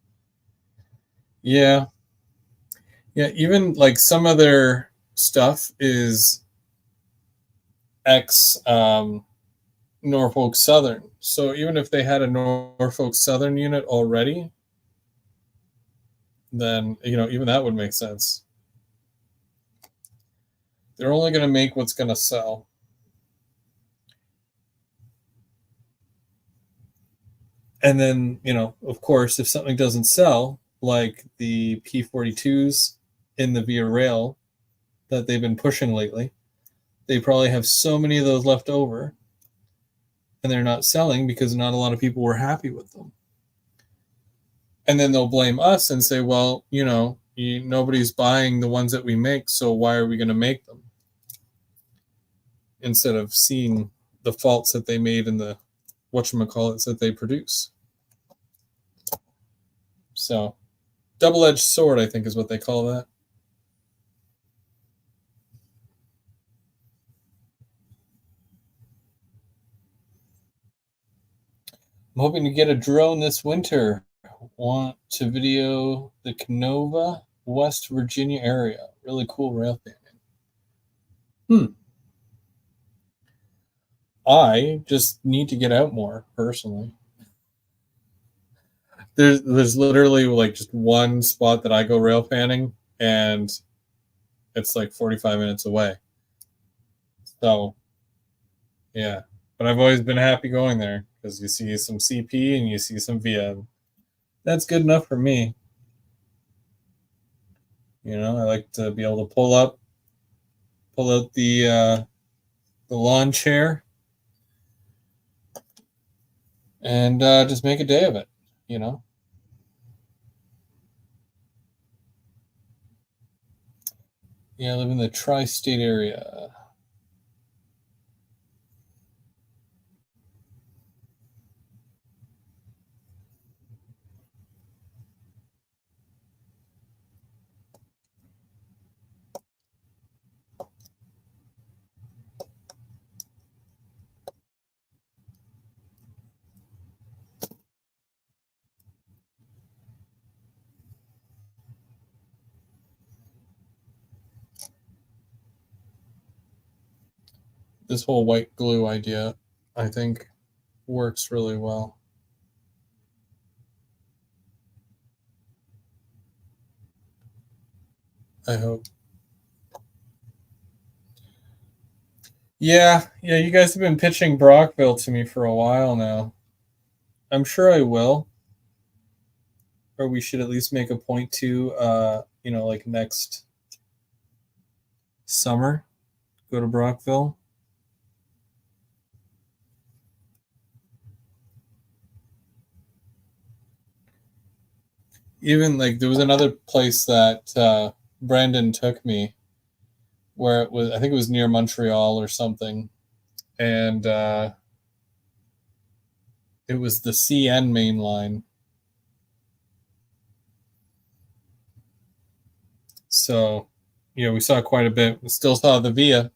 Yeah. Yeah, even like some of their stuff is ex Norfolk Southern. So even if they had a Norfolk Southern unit already, then, even that would make sense. They're only going to make what's going to sell. And then, of course, if something doesn't sell, like the P42s in the Via Rail that they've been pushing lately, they probably have so many of those left over, and they're not selling because not a lot of people were happy with them. And then they'll blame us and say, well, nobody's buying the ones that we make, so why are we going to make them? Instead of seeing the faults that they made in the whatchamacallits that they produce. So, double-edged sword, I think, is what they call that. I'm hoping to get a drone this winter. Want to video the Canova, West Virginia area. Really cool rail fanning. I just need to get out more, personally. There's literally like just one spot that I go rail fanning, and it's like 45 minutes away. So Yeah, but I've always been happy going there because you see some CP and you see some VIA. That's good enough for me. You know, I like to be able to pull out the lawn chair and just make a day of it. You know. Yeah, I live in the tri-state area. This whole white glue idea, I think, works really well. I hope. Yeah, you guys have been pitching Brockville to me for a while now. I'm sure I will. Or we should at least make a point to, like next summer, go to Brockville. Even like there was another place that Brandon took me where it was, I think it was near Montreal or something. And it was the CN main line. So, we saw quite a bit. We still saw the VIA.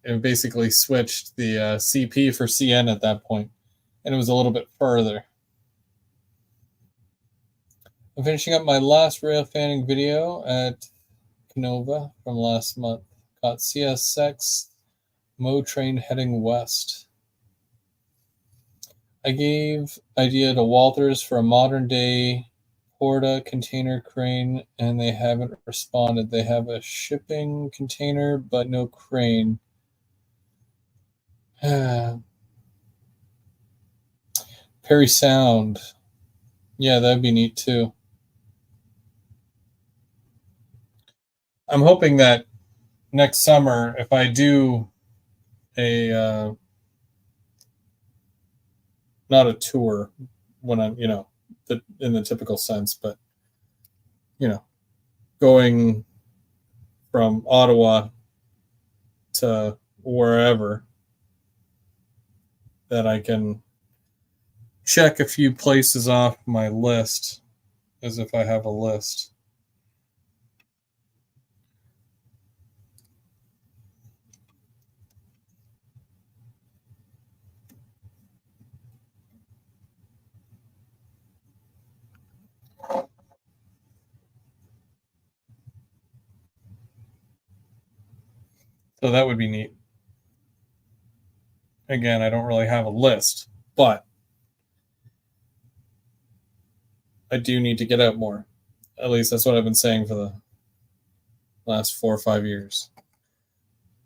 It basically switched the CP for CN at that point, and it was a little bit further. I'm finishing up my last Railfanning video at Canova from last month. Got CSX Mo train heading west. I gave idea to Walthers for a modern day Porta container crane, and they haven't responded. They have a shipping container, but no crane. Perry Sound. Yeah, that'd be neat too. I'm hoping that next summer, if I do a not a tour when I'm, in the typical sense, but going from Ottawa to wherever, that I can check a few places off my list as if I have a list. So that would be neat. Again, I don't really have a list, but I do need to get out more. At least that's what I've been saying for the last 4 or 5 years.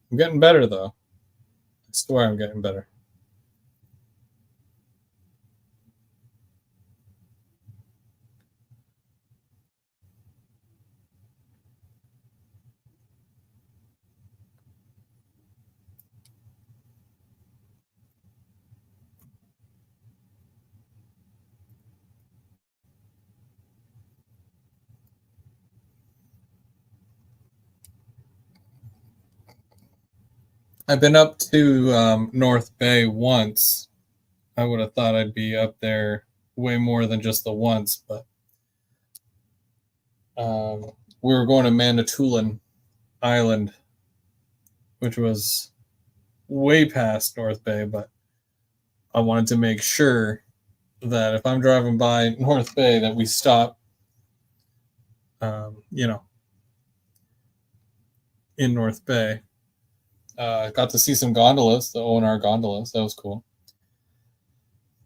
I'm getting better, though. I swear I'm getting better. I've been up to North Bay once. I would have thought I'd be up there way more than just the once, but we were going to Manitoulin Island, which was way past North Bay, but I wanted to make sure that if I'm driving by North Bay that we stop, in North Bay. Got to see some gondolas, the ONR gondolas. That was cool.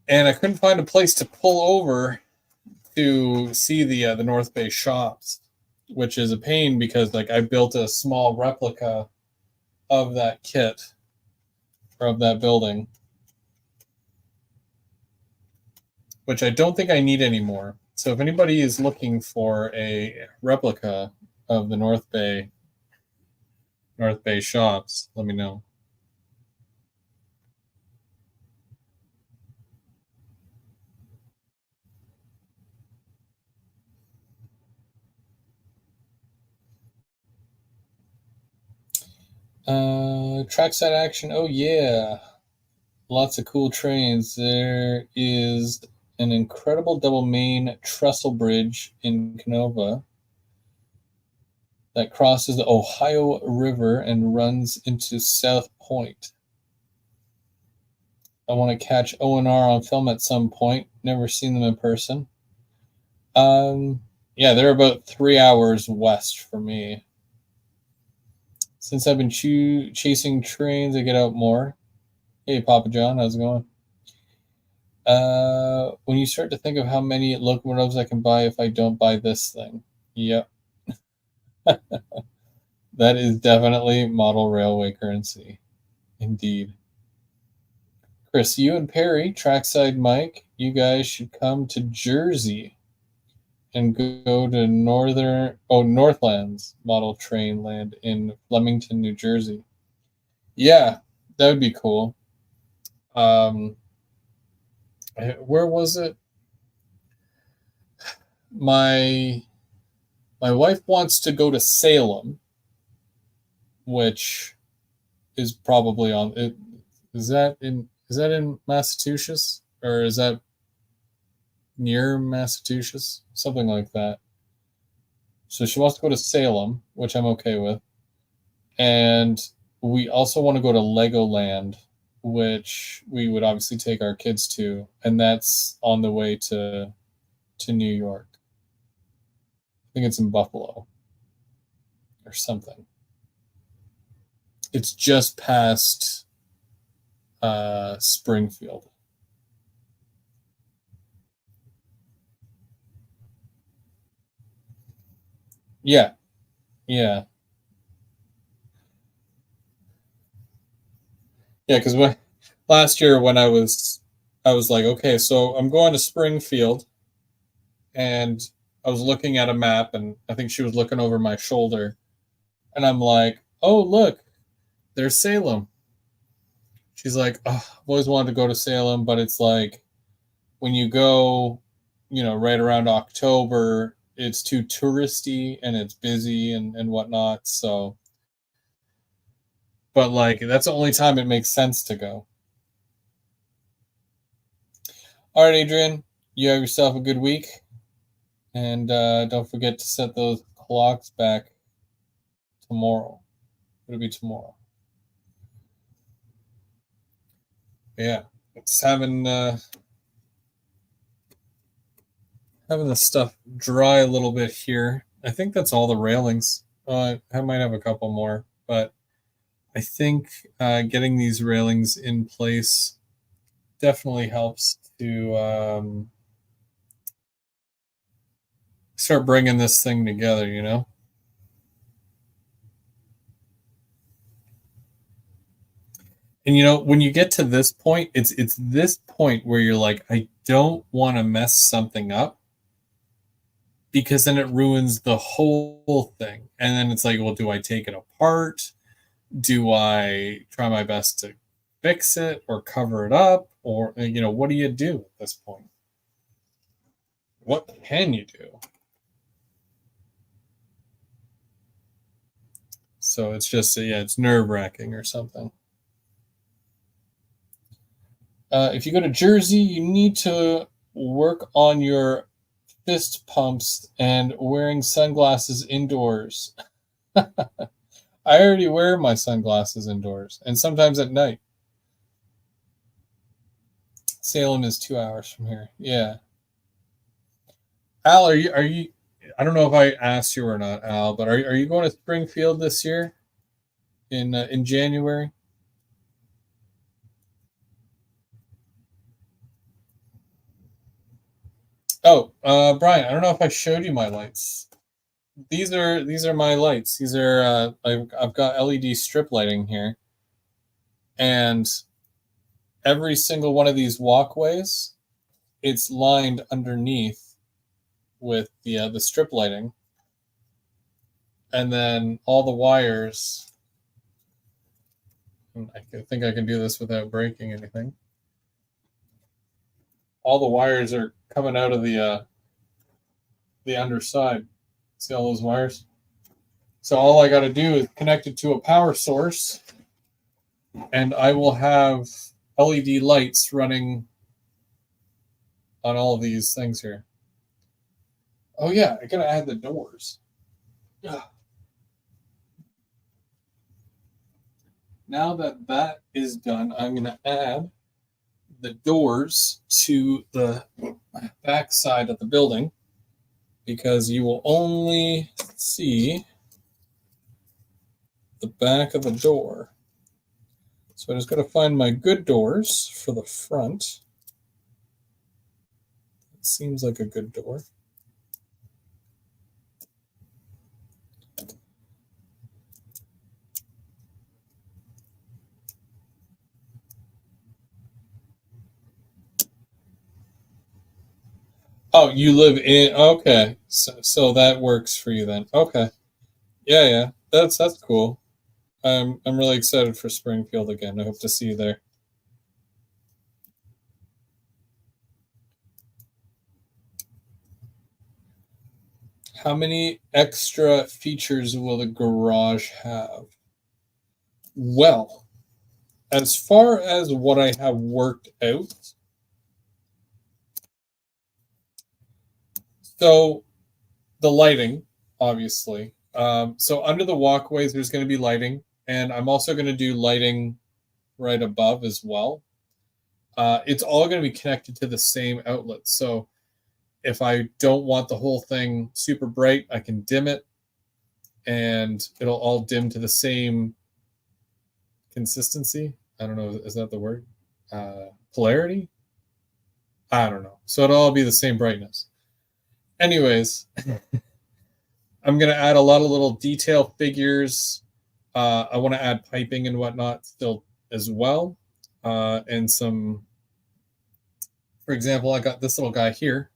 And I couldn't find a place to pull over to see the North Bay shops, which is a pain because like I built a small replica of that kit of that building, which I don't think I need anymore. So if anybody is looking for a replica of the North Bay shops, let me know. Trackside action. Oh yeah, lots of cool trains. There is an incredible double main trestle bridge in Canova that crosses the Ohio River and runs into South Point. I want to catch O&R on film at some point. Never seen them in person. Yeah, they're about 3 hours west for me. Since I've been chasing trains, I get out more. Hey, Papa John, how's it going? When you start to think of how many locomotives I can buy if I don't buy this thing. Yep. That is definitely model railway currency. Indeed. Chris, you and Perry, Trackside Mike, you guys should come to Jersey and go to Northlands model train land in Flemington, New Jersey. Yeah, that would be cool. Where was it? My wife wants to go to Salem, which is probably on it. Is that in Massachusetts, or is that near Massachusetts? Something like that. So she wants to go to Salem, which I'm okay with. And we also want to go to Legoland, which we would obviously take our kids to, and that's on the way to New York. I think it's in Buffalo or something. It's just past Springfield. Yeah, yeah, yeah. Because last year when I was like, okay, so I'm going to Springfield, and I was looking at a map, and I think she was looking over my shoulder, and I'm like, oh look, there's Salem. She's like, oh, I've always wanted to go to Salem, but it's like when you go, right around October, it's too touristy and it's busy and whatnot. So, but like that's the only time it makes sense to go. All right, Adrian, you have yourself a good week, and don't forget to set those clocks back tomorrow. It'll be tomorrow. Yeah, it's having the stuff dry a little bit here. I think that's all the railings. I might have a couple more, but I think getting these railings in place definitely helps to start bringing this thing together, And when you get to this point, it's this point where you're like, I don't want to mess something up, because then it ruins the whole thing. And then it's like, well, do I take it apart? Do I try my best to fix it or cover it up? Or, what do you do at this point? What can you do? So it's just, it's nerve wracking or something. If you go to Jersey, you need to work on your fist pumps and wearing sunglasses indoors. I already wear my sunglasses indoors, and sometimes at night. Salem is 2 hours from here. Yeah. Al, are you? I don't know if I asked you or not, Al, but are you going to Springfield this year in January? Oh, Brian, I don't know if I showed you my lights. These are my lights. These are I've got LED strip lighting here, and every single one of these walkways, it's lined underneath with the strip lighting, and then all the wires. I think I can do this without breaking anything. All the wires are coming out of the underside. See all those wires? So all I got to do is connect it to a power source, and I will have LED lights running on all of these things here. Oh yeah, I gotta add the doors. Yeah. Now that that is done, I'm gonna add the doors to the back side of the building, because you will only see the back of the door. So I just got to find my good doors for the front. It seems like a good door. Oh, you live in, okay. So that works for you then. Okay. Yeah. That's cool. I'm really excited for Springfield again. I hope to see you there. How many extra features will the garage have? Well, as far as what I have worked out, so the lighting, obviously. So under the walkways, there's going to be lighting, and I'm also going to do lighting right above as well. It's all going to be connected to the same outlet. So if I don't want the whole thing super bright, I can dim it, and it'll all dim to the same consistency. I don't know, is that the word? Polarity? I don't know. So it'll all be the same brightness. Anyways, I'm going to add a lot of little detail figures. I want to add piping and whatnot still as well. And some, for example, I got this little guy here.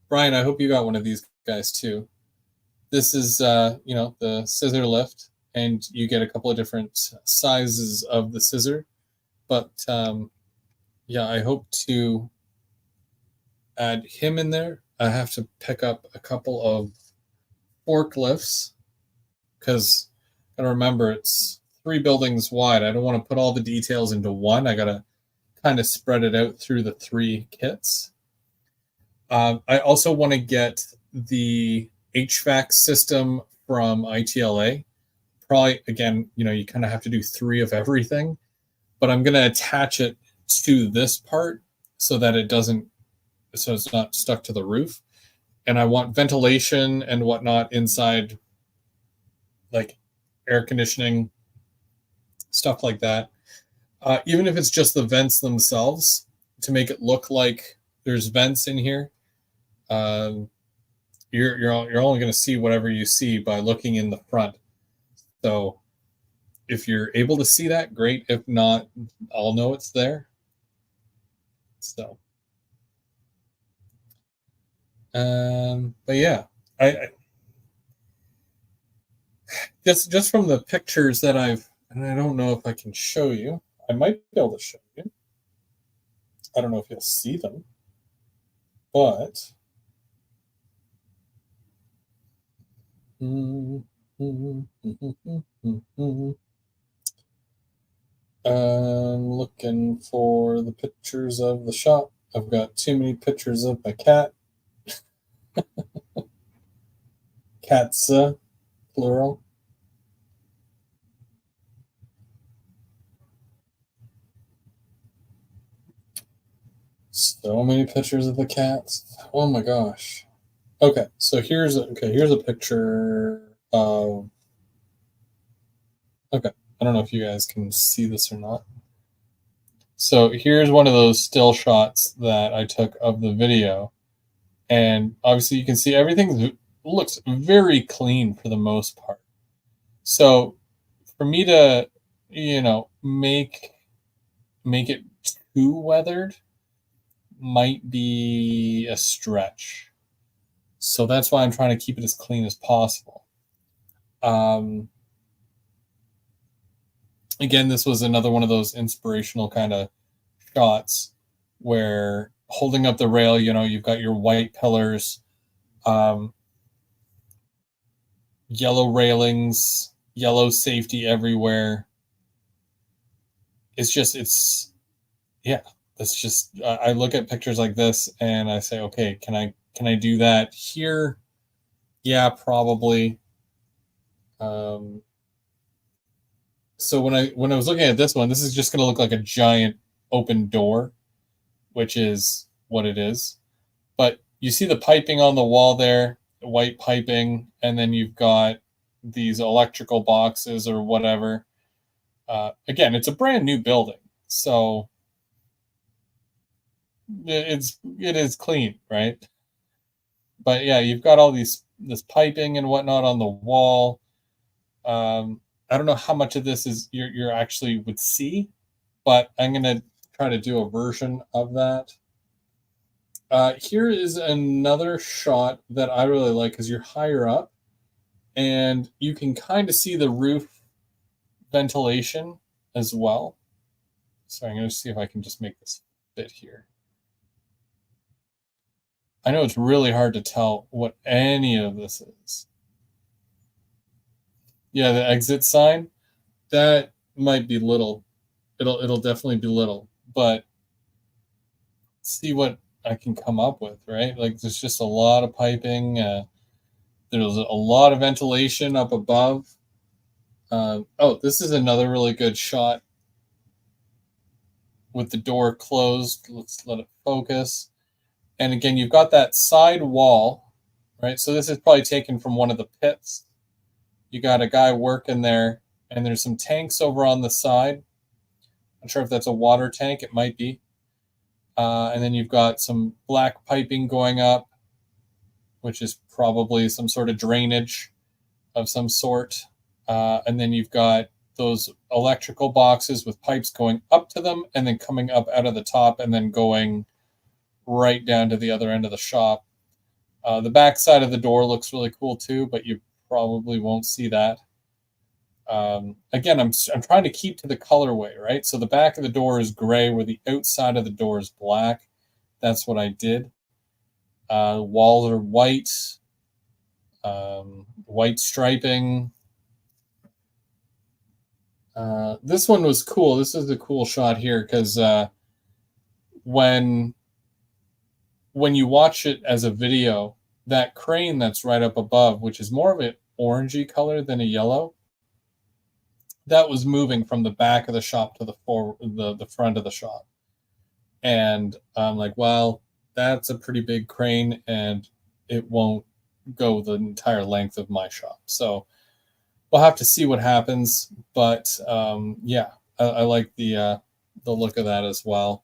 Brian, I hope you got one of these guys too. This is, the scissor lift, and you get a couple of different sizes of the scissor. But I hope to add him in there. I have to pick up a couple of forklifts, because I gotta remember it's 3 buildings wide. I don't want to put all the details into one. I gotta kind of spread it out through the 3 kits. I also want to get the HVAC system from ITLA. Probably, again, you kind of have to do 3 of everything, but I'm going to attach it to this part so that it's not stuck to the roof. And I want ventilation and whatnot inside, like air conditioning, stuff like that. Even if it's just the vents themselves, to make it look like there's vents in here. You're only going to see whatever you see by looking in the front. So if you're able to see that, great. If not, I'll know it's there. So, but yeah, I just from the pictures that and I don't know if I can show you. I might be able to show you. I don't know if you'll see them, but I'm looking for the pictures of the shop. I've got too many pictures of my cat. Cats, plural. So many pictures of the cats. Oh my gosh. Okay, so here's a picture of. Okay, I don't know if you guys can see this or not. So here's one of those still shots that I took of the video, and obviously you can see everything looks very clean for the most part. So for me to, make make it too weathered might be a stretch. So that's why I'm trying to keep it as clean as possible. Again, this was another one of those inspirational kind of shots where holding up the rail, you've got your white pillars, yellow railings, yellow safety everywhere. That's just, I look at pictures like this and I say, okay, can I do that here? Yeah, probably. So when I was looking at this one, this is just going to look like a giant open door, which is what it is. But you see the piping on the wall there, white piping, and then you've got these electrical boxes or whatever. Again, it's a brand new building, so it is clean, right? But yeah, you've got all this piping and whatnot on the wall. I don't know how much of this is you're actually would see, but I'm gonna try to do a version of that. Here is another shot that I really like because you're higher up and you can kind of see the roof ventilation as well. So I'm going to see if I can just make this fit here. I know it's really hard to tell what any of this is. Yeah, the exit sign, that might be little. It'll definitely be little, but see what I can come up with, right? Like there's just a lot of piping. There's a lot of ventilation up above. Oh, this is another really good shot with the door closed. Let's let it focus. And again, you've got that side wall, right? So this is probably taken from one of the pits. You got a guy working there, and there's some tanks over on the side. Not sure if that's a water tank. It might be. And then you've got some black piping going up, which is probably some sort of drainage of some sort. And then you've got those electrical boxes with pipes going up to them and then coming up out of the top and then going right down to the other end of the shop. The back side of the door looks really cool too, but you probably won't see that. Again, I'm trying to keep to the colorway, right? So the back of the door is gray where the outside of the door is black. That's what I did. Walls are white, white striping. This one was cool. This is a cool shot here because when you watch it as a video, that crane that's right up above, which is more of an orangey color than a yellow, that was moving from the back of the shop to the front of the shop. And I'm like, well, that's a pretty big crane and it won't go the entire length of my shop. So we'll have to see what happens. But yeah, I like the look of that as well.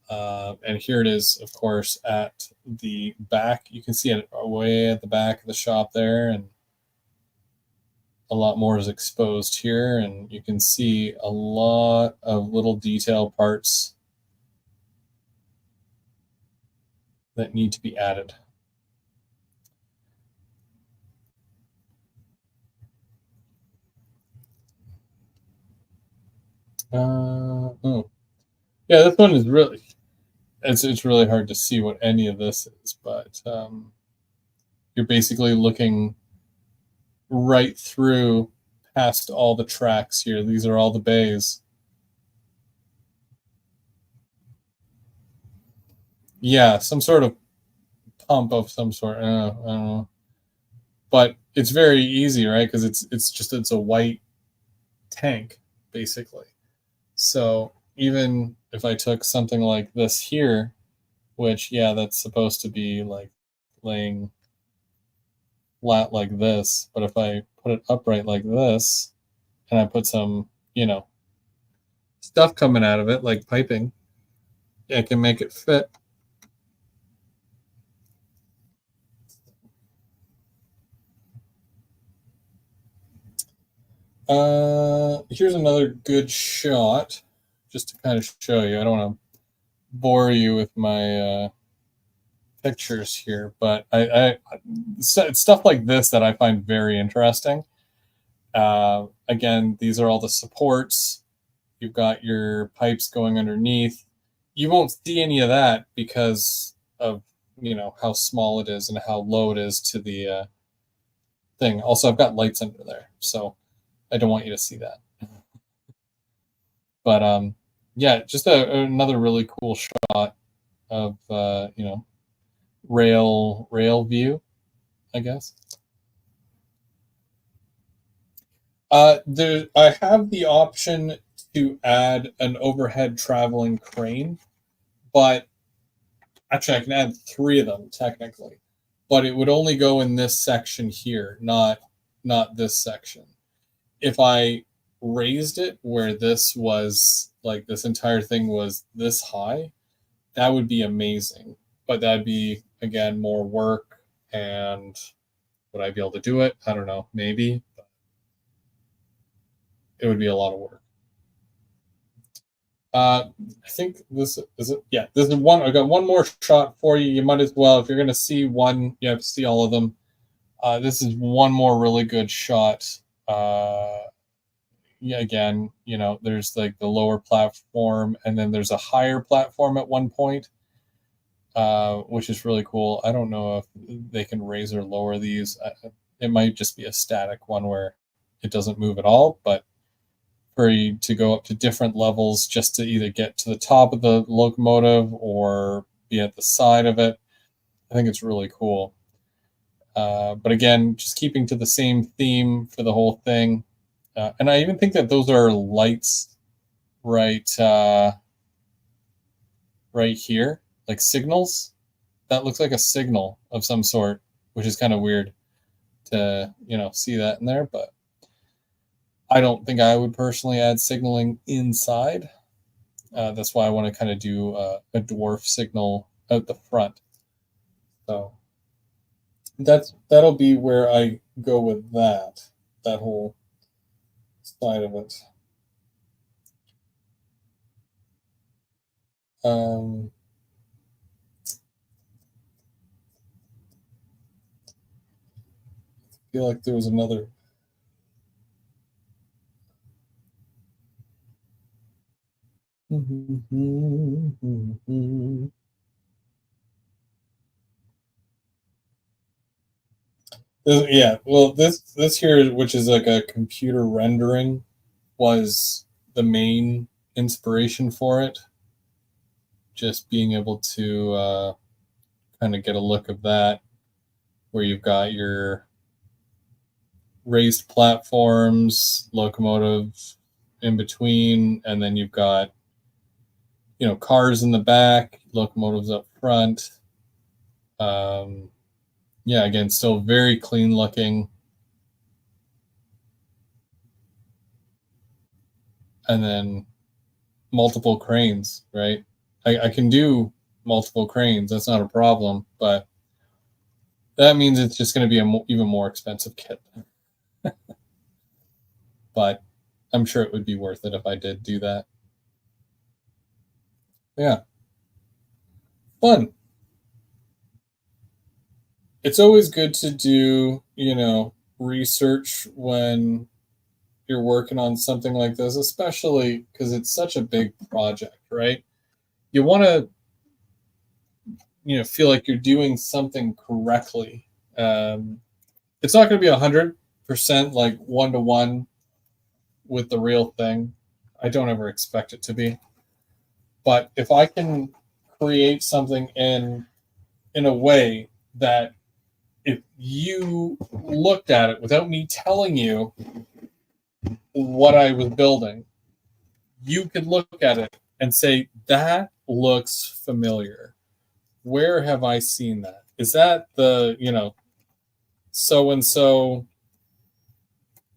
And here it is, of course, at the back. You can see it way at the back of the shop there, and a lot more is exposed here, and you can see a lot of little detail parts that need to be added. Oh. Yeah, this one is really, it's really hard to see what any of this is, but you're basically looking right through past all the tracks here. These are all the bays. Yeah, some sort of pump of some sort. I don't know. But it's very easy, right? Because it's a white tank, basically. So even if I took something like this here, which, yeah, that's supposed to be like laying flat like this, but if I put it upright like this and I put some, stuff coming out of it, like piping, I can make it fit. Here's another good shot. just to kind of show you. I don't want to bore you with my pictures here, but it's stuff like this that I find very interesting. Again, these are all the supports. You've got your pipes going underneath. You won't see any of that because of how small it is and how low it is to the thing. Also, I've got lights under there, so I don't want you to see that. But yeah, just another really cool shot of rail view, I guess. I have the option to add an overhead traveling crane, but actually I can add 3 of them technically, but it would only go in this section here, not this section. If I raised it where this was like this entire thing was this high, that would be amazing. But that'd be again more work, and would I be able to do it? I don't know, maybe. But it would be a lot of work. I think this is it. Yeah, this is one. I got one more shot for you. You might as well, if you're going to see one, you have to see all of them. This is one more really good shot. Yeah, again, there's like the lower platform, and then there's a higher platform at one point, which is really cool. I don't know if they can raise or lower these. It might just be a static one where it doesn't move at all, but for you to go up to different levels just to either get to the top of the locomotive or be at the side of it, I think it's really cool. But again, just keeping to the same theme for the whole thing. And I even think that those are lights right here, like signals. That looks like a signal of some sort, which is kind of weird to see that in there. But I don't think I would personally add signaling inside. That's why I want to kind of do a dwarf signal out the front. So that'll be where I go with that whole side of it. I feel like there was another. Yeah, well, this here, which is like a computer rendering, was the main inspiration for it. Just being able to kind of get a look of that, where you've got your raised platforms, locomotive in between, and then you've got cars in the back, locomotives up front. Yeah, again, still very clean looking. And then multiple cranes, right? I can do multiple cranes. That's not a problem, but that means it's just going to be even more expensive kit. But I'm sure it would be worth it if I did do that. Yeah. Fun. It's always good to do, research when you're working on something like this, especially because it's such a big project, right? You want to, feel like you're doing something correctly. It's not going to be 100% like one to one with the real thing. I don't ever expect it to be. But if I can create something in a way that if you looked at it without me telling you what I was building, you could look at it and say, that looks familiar. Where have I seen that? Is that the, so and so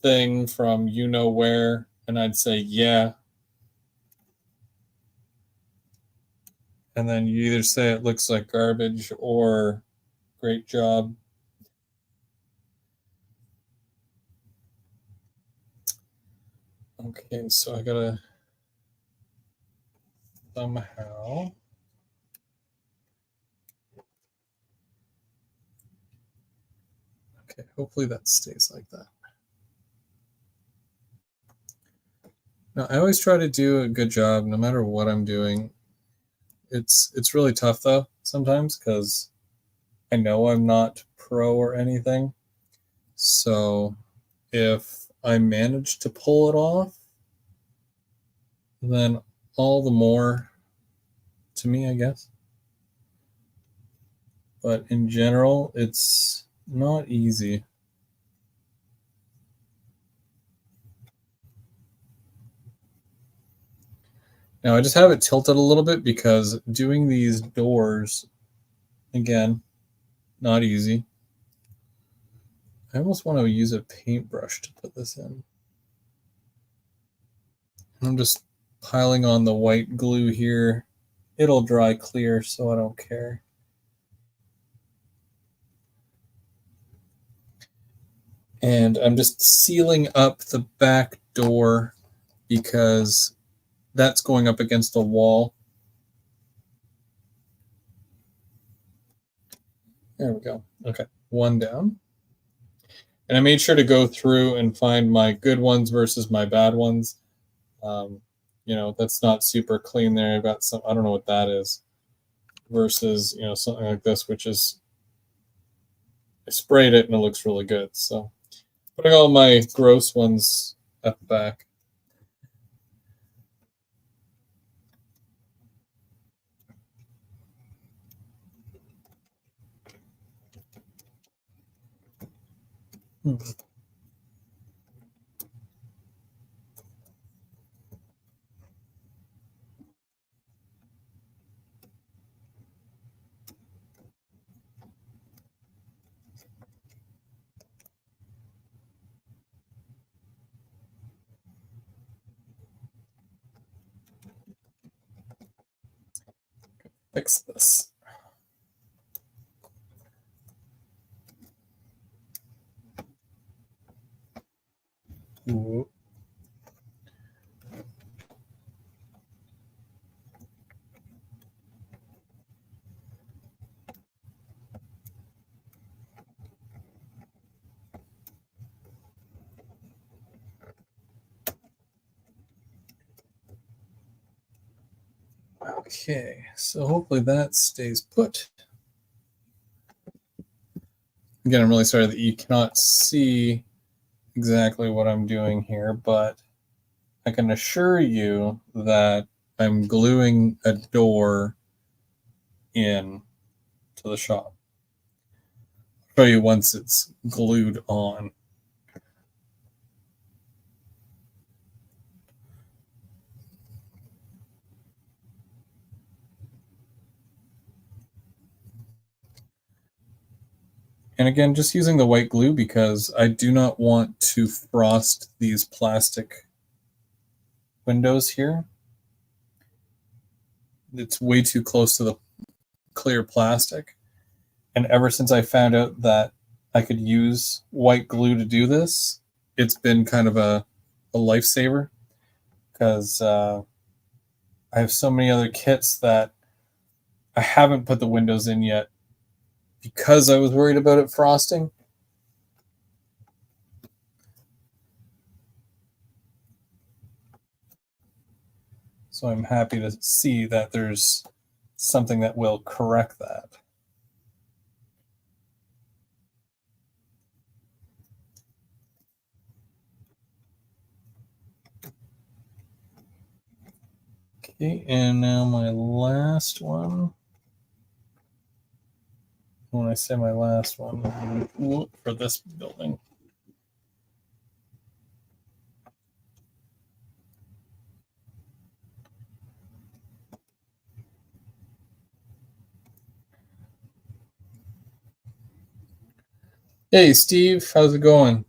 thing from where? And I'd say, yeah. And then you either say it looks like garbage or great job. Okay, so I gotta somehow. Okay, hopefully that stays like that. Now, I always try to do a good job no matter what I'm doing. It's really tough though sometimes because I know I'm not pro or anything. So if I manage to pull it off, then all the more to me, I guess. But in general, it's not easy. Now I just have it tilted a little bit because doing these doors, again, not easy. I almost want to use a paintbrush to put this in. I'm just piling on the white glue here. It'll dry clear, so I don't care. And I'm just sealing up the back door because that's going up against a wall. There we go. Okay, one down. And I made sure to go through and find my good ones versus my bad ones. You know, that's not super clean there. I've got some, I don't know what that is, versus, you know, something like this, which is, I sprayed it and it looks really good. So putting all my gross ones at the back. Fix this. Ooh. Okay, so hopefully that stays put. Again, I'm really sorry that you cannot see exactly what I'm doing here, but I can assure you that I'm gluing a door in to the shop. I'll show you once it's glued on. And again, just using the white glue because I do not want to frost these plastic windows here. It's way too close to the clear plastic. And ever since I found out that I could use white glue to do this, it's been kind of a lifesaver because I have so many other kits that I haven't put the windows in yet because I was worried about it frosting. So I'm happy to see that there's something that will correct that. Okay, and now my last one. When I say my last one, for this building. Hey, Steve, how's it going?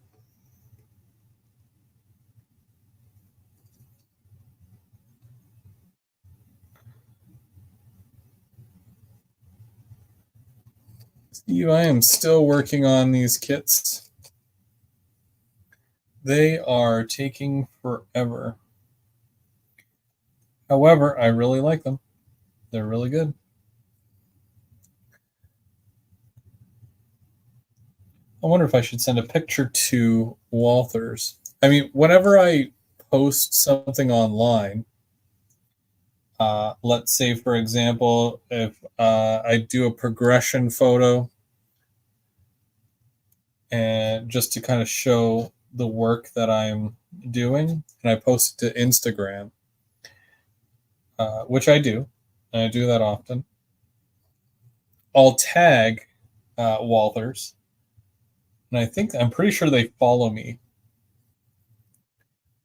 Steve, I am still working on these kits. They are taking forever. However, I really like them. They're really good. I wonder if I should send a picture to Walthers. I mean, whenever I post something online, let's say, for example, if I do a progression photo and just to kind of show the work that I'm doing, and I post it to Instagram, which I do, and I do that often, I'll tag Walthers, and I'm pretty sure they follow me.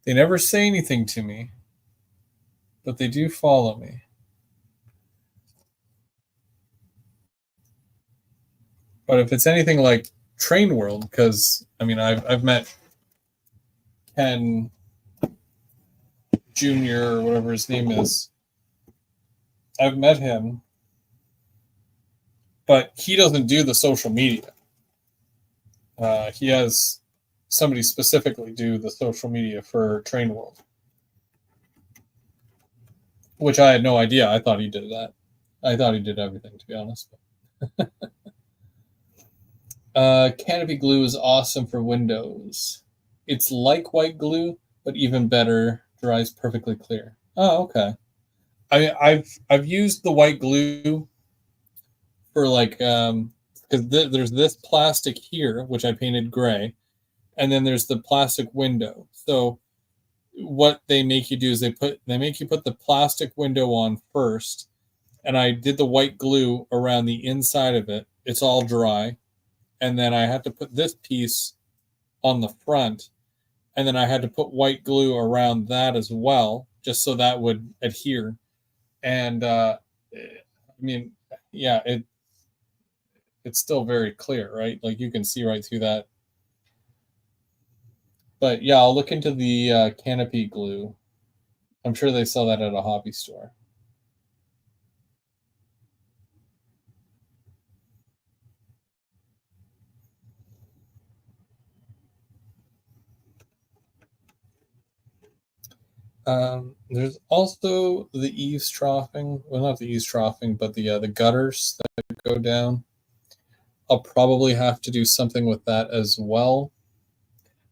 They never say anything to me, but they do follow me. But if it's anything like Train World, because I mean, I've met Ken Jr. or whatever his name is. I've met him, but he doesn't do the social media. He has somebody specifically do the social media for Train World, which I had no idea. I thought he did that. I thought he did everything, to be honest. Canopy glue is awesome for Windows. It's like white glue, but even better, dries perfectly clear. Oh, okay. I mean, I've used the white glue for like because there's this plastic here which I painted gray, and then there's the plastic window. So what they make you do is they make you put the plastic window on first, and I did the white glue around the inside of it. It's all dry, and then I had to put this piece on the front, and then I had to put white glue around that as well, just so that would adhere. And I mean, yeah, it's still very clear, right? Like you can see right through that. But yeah, I'll look into the canopy glue. I'm sure they sell that at a hobby store. There's also the eavesdropping. Well, not the eavesdropping, but the gutters that go down. I'll probably have to do something with that as well.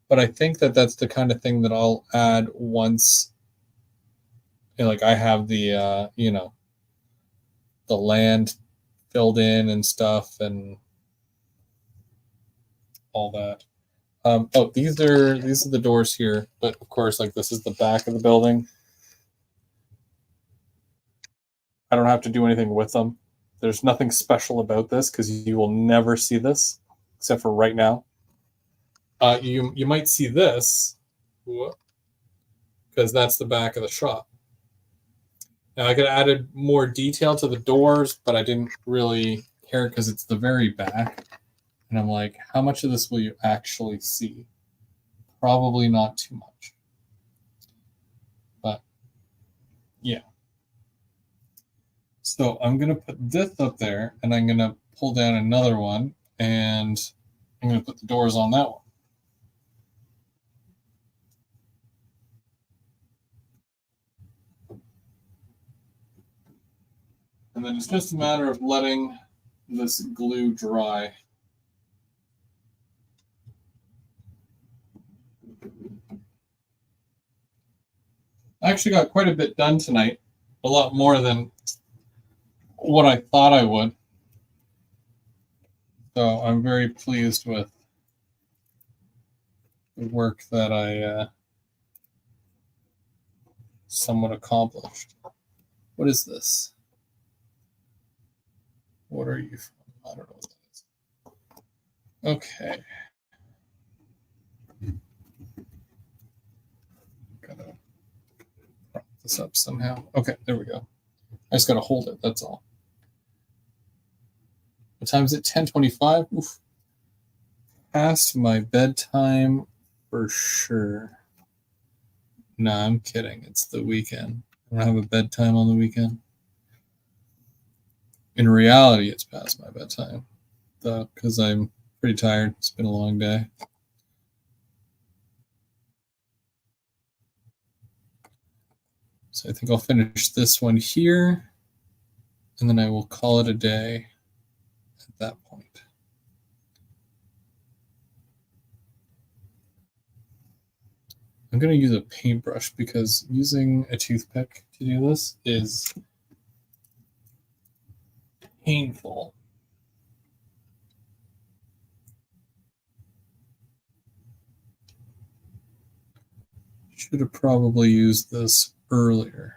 But I think that that's the kind of thing that I'll add once, like I have the land filled in and stuff and all that. Oh, these are the doors here, but of course, like this is the back of the building. I don't have to do anything with them. There's nothing special about this because you will never see this except for right now. You might see this because that's the back of the shop. Now I could have added more detail to the doors, but I didn't really care because it's the very back. And I'm like, how much of this will you actually see? Probably not too much. But yeah. So I'm going to put this up there, and I'm going to pull down another one, and I'm going to put the doors on that one. And then it's just a matter of letting this glue dry. I actually got quite a bit done tonight, a lot more than what I thought I would. So I'm very pleased with the work that I somewhat accomplished. What is this? What are you from? I don't know what that is. Okay. Gotta prop this up somehow. Okay, there we go. I just gotta hold it, that's all. What time is it? 10:25? Oof. Past my bedtime for sure. Nah, I'm kidding. It's the weekend. I don't have a bedtime on the weekend. In reality, it's past my bedtime, though, because I'm pretty tired. It's been a long day. So I think I'll finish this one here, and then I will call it a day at that point. I'm going to use a paintbrush because using a toothpick to do this is painful. Should have probably used this earlier.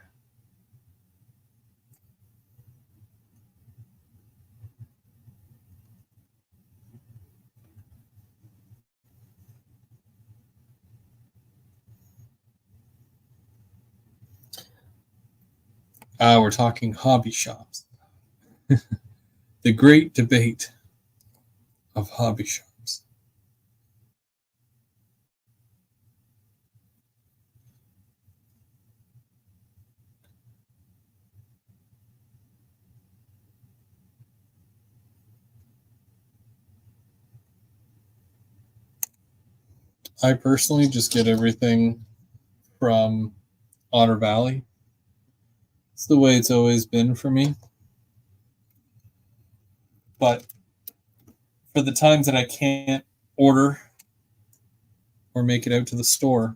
We're talking hobby shops. The great debate of hobby shops. I personally just get everything from Otter Valley. It's the way it's always been for me. But for the times that I can't order or make it out to the store,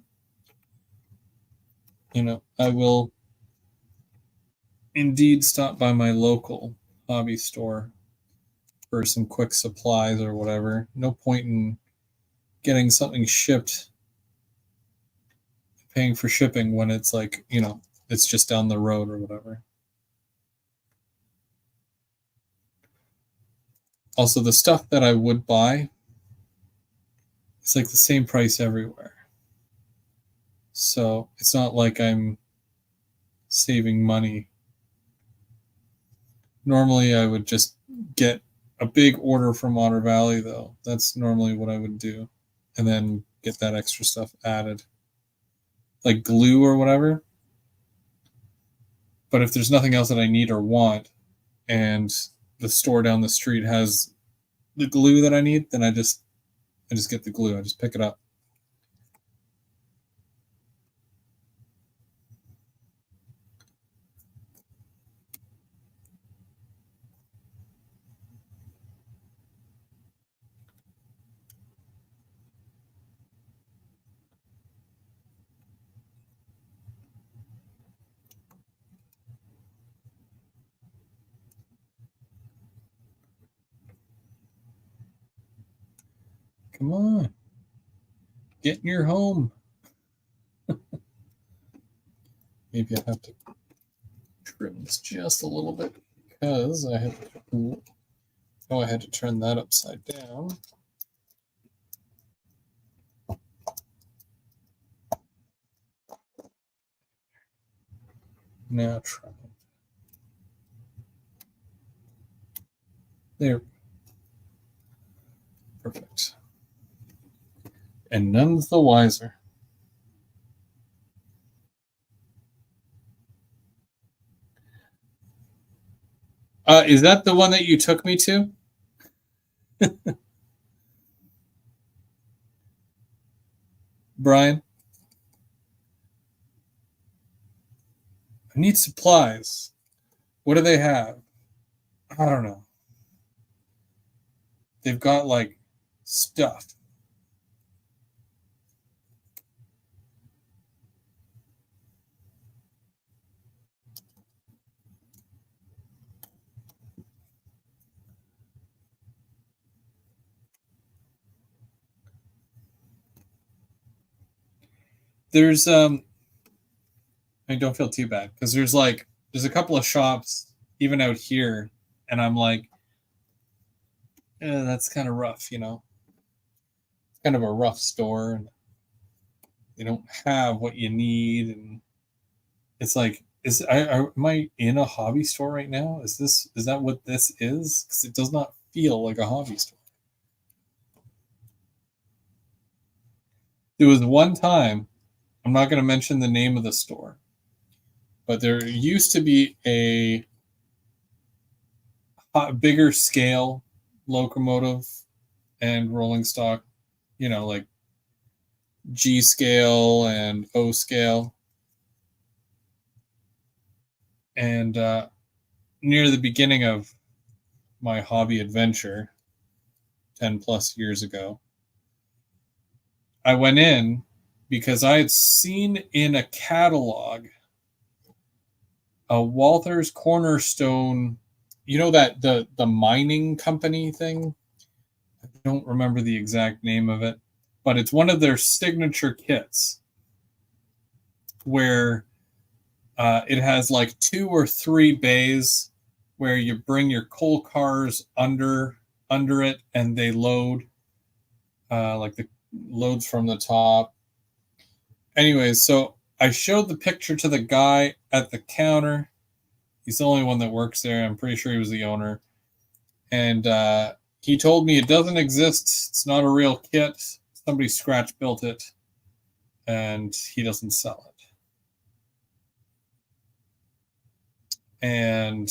I will indeed stop by my local hobby store for some quick supplies or whatever. No point in getting something shipped, paying for shipping when it's like, it's just down the road or whatever. Also, the stuff that I would buy, it's like the same price everywhere. So it's not like I'm saving money. Normally, I would just get a big order from Otter Valley, though. That's normally what I would do. And then get that extra stuff added. Like glue or whatever. But if there's nothing else that I need or want, and the store down the street has the glue that I need, then I just get the glue. I just pick it up. Come on. Get in your home. Maybe I have to trim this just a little bit because I had to turn that upside down. Now try it. There. Perfect. And none's the wiser. Is that the one that you took me to? Brian? I need supplies. What do they have? I don't know. They've got like stuff. There's I don't feel too bad because there's a couple of shops even out here, and I'm like, that's kind of rough, It's kind of a rough store, and they don't have what you need, and it's like, am I in a hobby store right now? Is that what this is? Because it does not feel like a hobby store. There was one time, I'm not going to mention the name of the store, but there used to be a bigger scale locomotive and rolling stock, like G scale and O scale. And near the beginning of my hobby adventure, 10 plus years ago, I went in because I had seen in a catalog a Walthers Cornerstone, you know, that the mining company thing. I don't remember the exact name of it, but it's one of their signature kits where it has like 2 or 3 bays where you bring your coal cars under it and they load, like the loads from the top. Anyways, so I showed the picture to the guy at the counter. He's the only one that works there. I'm pretty sure he was the owner. And he told me it doesn't exist. It's not a real kit. Somebody scratch built it, and he doesn't sell it. And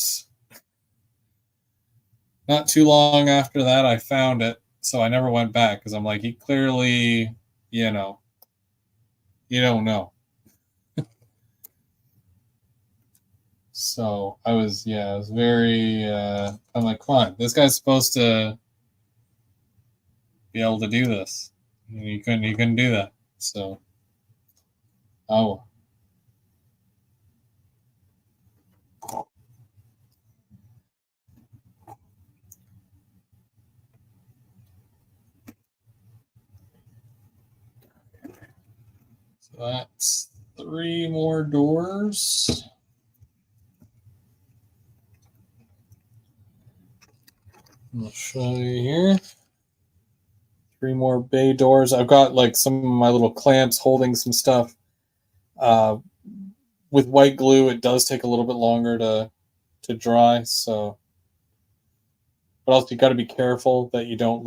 not too long after that, I found it. So I never went back because I'm like, he clearly, you know, you don't know. So I was very, I'm like, come on, this guy's supposed to be able to do this. And he couldn't do that. So, oh. So that's 3 more doors. I'll show you here. 3 more bay doors. I've got like some of my little clamps holding some stuff. With white glue, it does take a little bit longer to dry. So, but also you got to be careful that you don't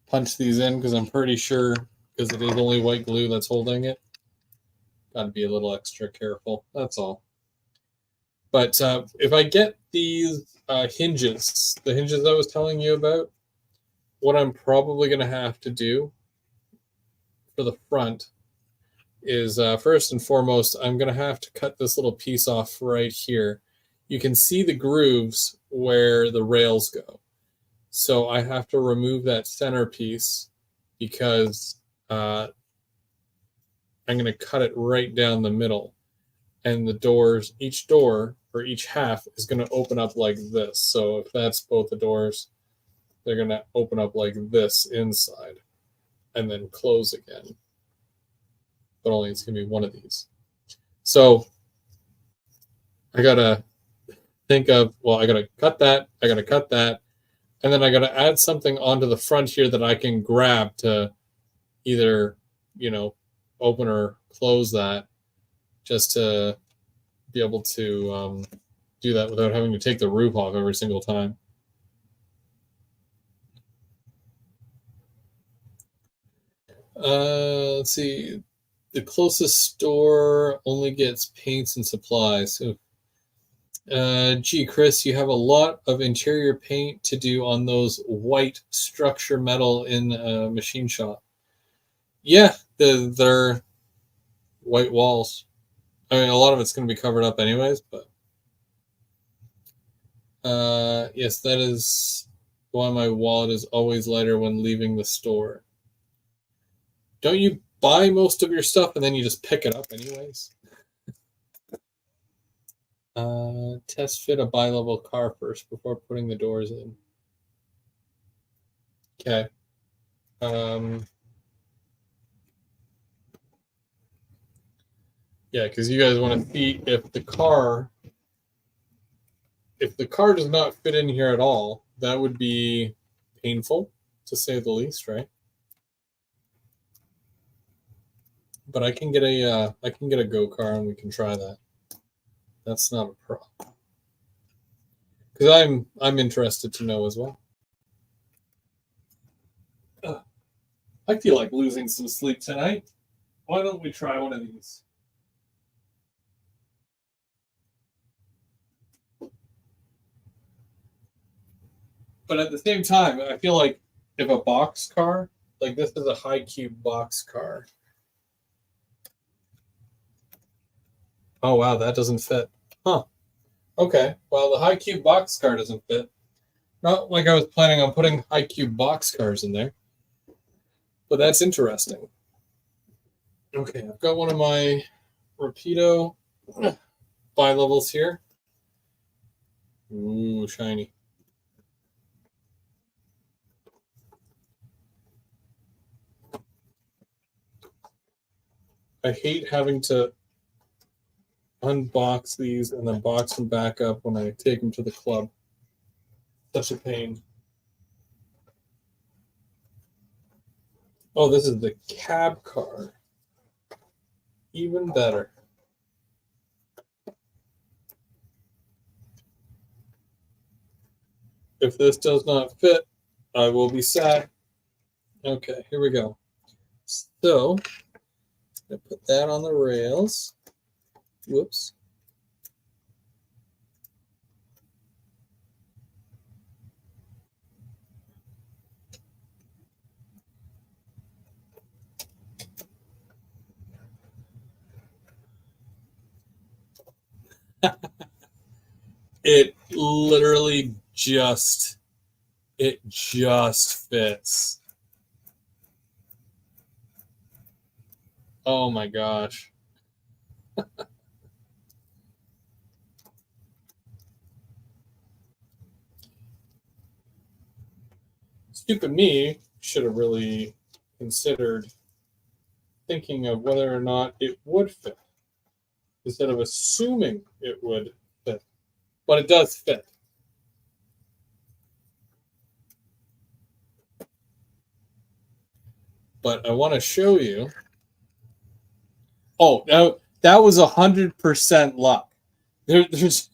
punch these in because I'm pretty sure because it is only white glue that's holding it. Got to be a little extra careful. That's all. But if I get these hinges, the hinges I was telling you about, what I'm probably going to have to do for the front is first and foremost, I'm going to have to cut this little piece off right here. You can see the grooves where the rails go. So I have to remove that center piece because I'm going to cut it right down the middle. And the doors, each door or each half is going to open up like this. So if that's both the doors, they're going to open up like this inside and then close again. But only it's going to be one of these. So I got to think of, well, I got to cut that. I got to cut that. And then I got to add something onto the front here that I can grab to either, open or close that, just to be able to do that without having to take the roof off every single time. Let's see. The closest store only gets paints and supplies. Gee, Chris, you have a lot of interior paint to do on those white structure metal in a machine shop. Yeah, they're white walls. I mean, a lot of it's going to be covered up anyways, but yes, that is why my wallet is always lighter when leaving the store. Don't you buy most of your stuff and then you just pick it up anyways? Test fit a bi-level car first before putting the doors in. Okay. Yeah, because you guys want to see if the car does not fit in here at all, that would be painful, to say the least, right? But I can get a go car and we can try that. That's not a problem. Because I'm interested to know as well. I feel like losing some sleep tonight. Why don't we try one of these? But at the same time, I feel like if a box car, like this is a high cube box car. Oh, wow, that doesn't fit. Huh. Okay. Well, the high cube boxcar doesn't fit. Not like I was planning on putting high cube boxcars in there, but that's interesting. Okay, I've got one of my Rapido bi-levels here. Ooh, shiny. I hate having to unbox these and then box them back up when I take them to the club. Such a pain. Oh, this is the cab car. Even better. If this does not fit, I will be sad. Okay, here we go. So, I put that on the rails. Whoops. It literally just fits. Oh my gosh. Stupid me should have really considered thinking of whether or not it would fit instead of assuming it would fit. But it does fit. But I want to show you. Oh, that was 100% luck. There's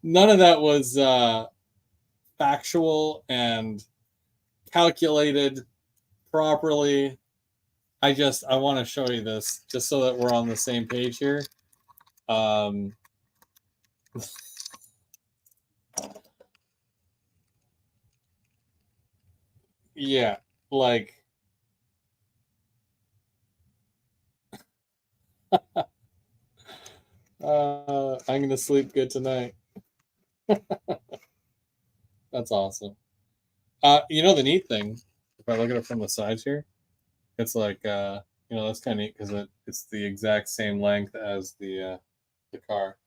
none of that was factual and calculated properly. I want to show you this just so that we're on the same page here. Yeah, like I'm gonna sleep good tonight. That's awesome. You know the neat thing, if I look at it from the sides here, it's like that's kind of neat because it's the exact same length as the car,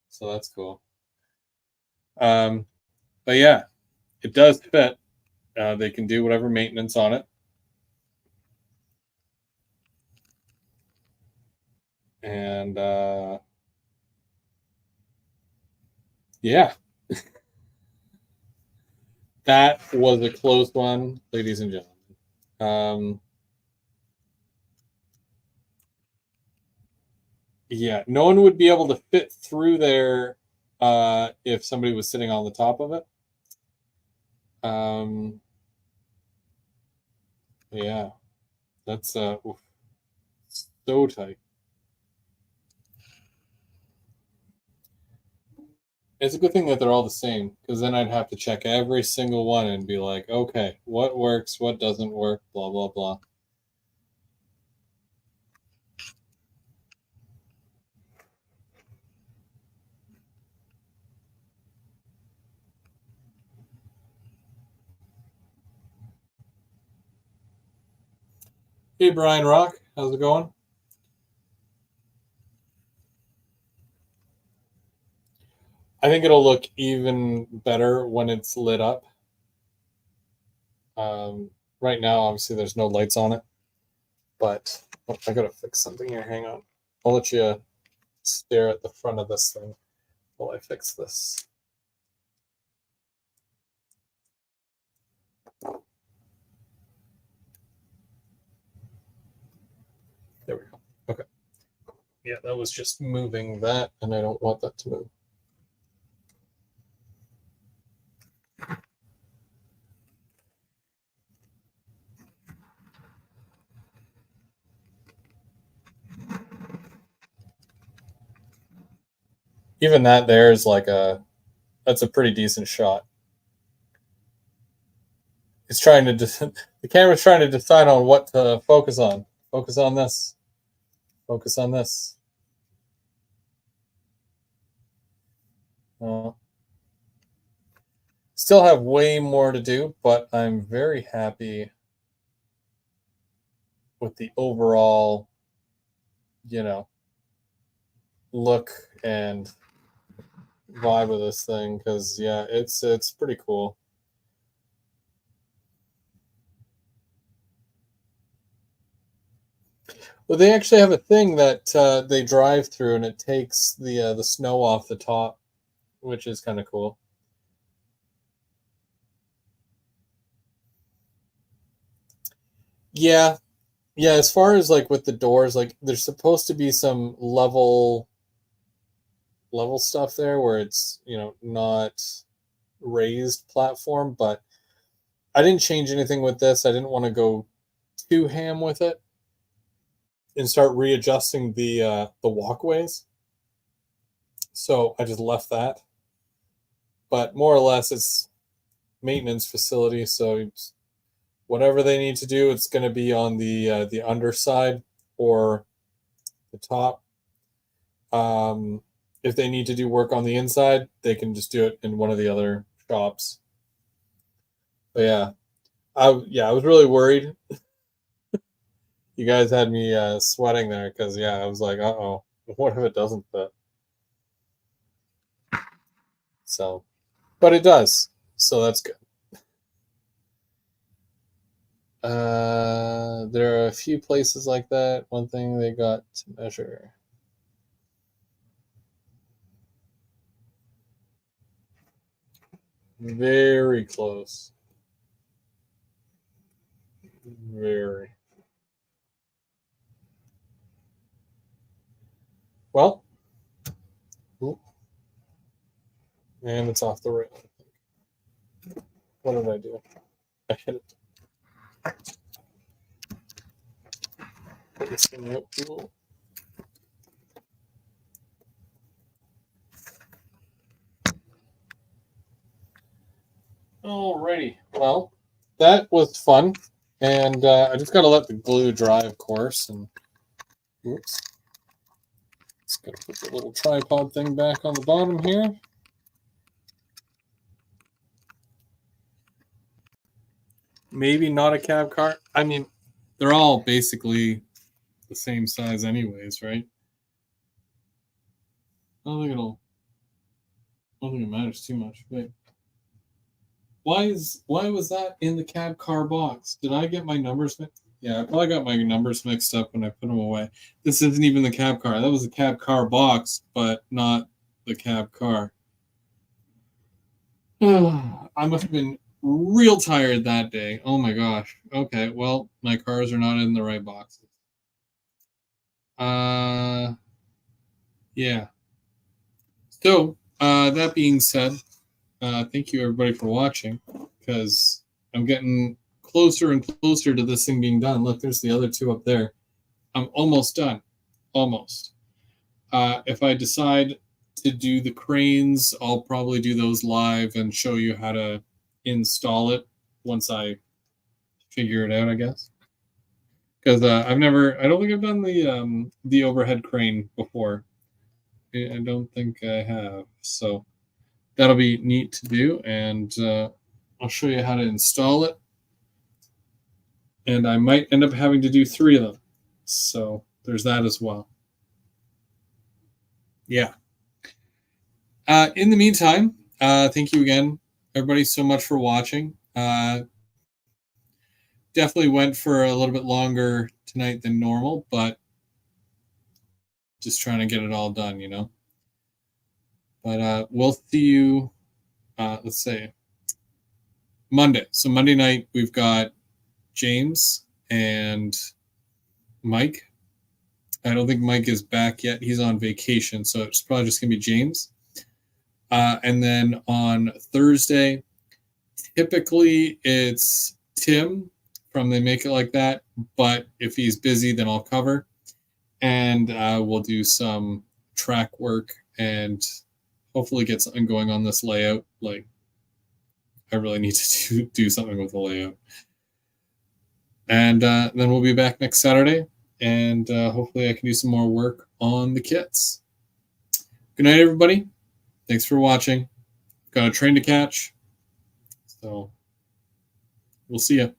so that's cool. But yeah, it does fit. They can do whatever maintenance on it, and yeah, that was a close one, ladies and gentlemen. Yeah, no one would be able to fit through there if somebody was sitting on the top of it. Yeah, that's so tight. It's a good thing that they're all the same, because then I'd have to check every single one and be like, okay, what works, what doesn't work, blah, blah, blah. Hey, Brian Rock, how's it going? I think it'll look even better when it's lit up. Right now, obviously, there's no lights on it, but I gotta fix something here. Hang on. I'll let you stare at the front of this thing while I fix this. There we go. Okay. Yeah, that was just moving that, and I don't want that to move. Even that there is like that's a pretty decent shot. It's trying to the camera's trying to decide on what to focus on. Focus on this. Focus on this. Still have way more to do, but I'm very happy with the overall, look and vibe of this thing, because yeah, it's pretty cool. Well, they actually have a thing that they drive through, and it takes the snow off the top, which is kind of cool. Yeah, yeah. As far as like with the doors, like there's supposed to be some level stuff there where it's not raised platform, but I didn't change anything with this. I didn't want to go too ham with it and start readjusting the walkways. So I just left that. But more or less, it's maintenance facility. So whatever they need to do, it's going to be on the underside or the top. If they need to do work on the inside, they can just do it in one of the other shops. But yeah, I was really worried. You guys had me sweating there because yeah, I was like, oh, what if it doesn't fit? So, but it does, so that's good. There are a few places like that. One thing they got to measure. Very close. Very. Well, and it's off the rail. What did I do? I hit it. Put this in the pool. Alrighty. Well, that was fun, and I just got to let the glue dry, of course. And oops, just got to put the little tripod thing back on the bottom here. Maybe not a cab car. I mean, they're all basically the same size, anyways, right? I don't think it matters too much. Wait. Why was that in the cab car box? Did I get my numbers mixed? Yeah, I probably got my numbers mixed up when I put them away. This isn't even the cab car. That was the cab car box, but not the cab car. I must have been real tired that day. Oh my gosh. Okay, well, my cars are not in the right boxes. Yeah. So, that being said, thank you everybody for watching, because I'm getting closer and closer to this thing being done. Look, there's the other two up there. I'm almost done. Almost. If I decide to do the cranes, I'll probably do those live and show you how to install it once I figure it out, I guess. Because I don't think I've done the overhead crane before. I don't think I have. So that'll be neat to do, and I'll show you how to install it. And I might end up having to do 3 of them. So there's that as well. Yeah. In the meantime, thank you again, everybody, so much for watching. Definitely went for a little bit longer tonight than normal, but just trying to get it all done, But we'll see you, let's say, Monday. So Monday night, we've got James and Mike. I don't think Mike is back yet. He's on vacation, so it's probably just going to be James. And then on Thursday, typically it's Tim from They Make It Like That, but if he's busy, then I'll cover. And we'll do some track work and hopefully get something going on this layout. Like, I really need to do something with the layout. And then we'll be back next Saturday, and hopefully I can do some more work on the kits. Good night, everybody. Thanks for watching. Got a train to catch. So we'll see you.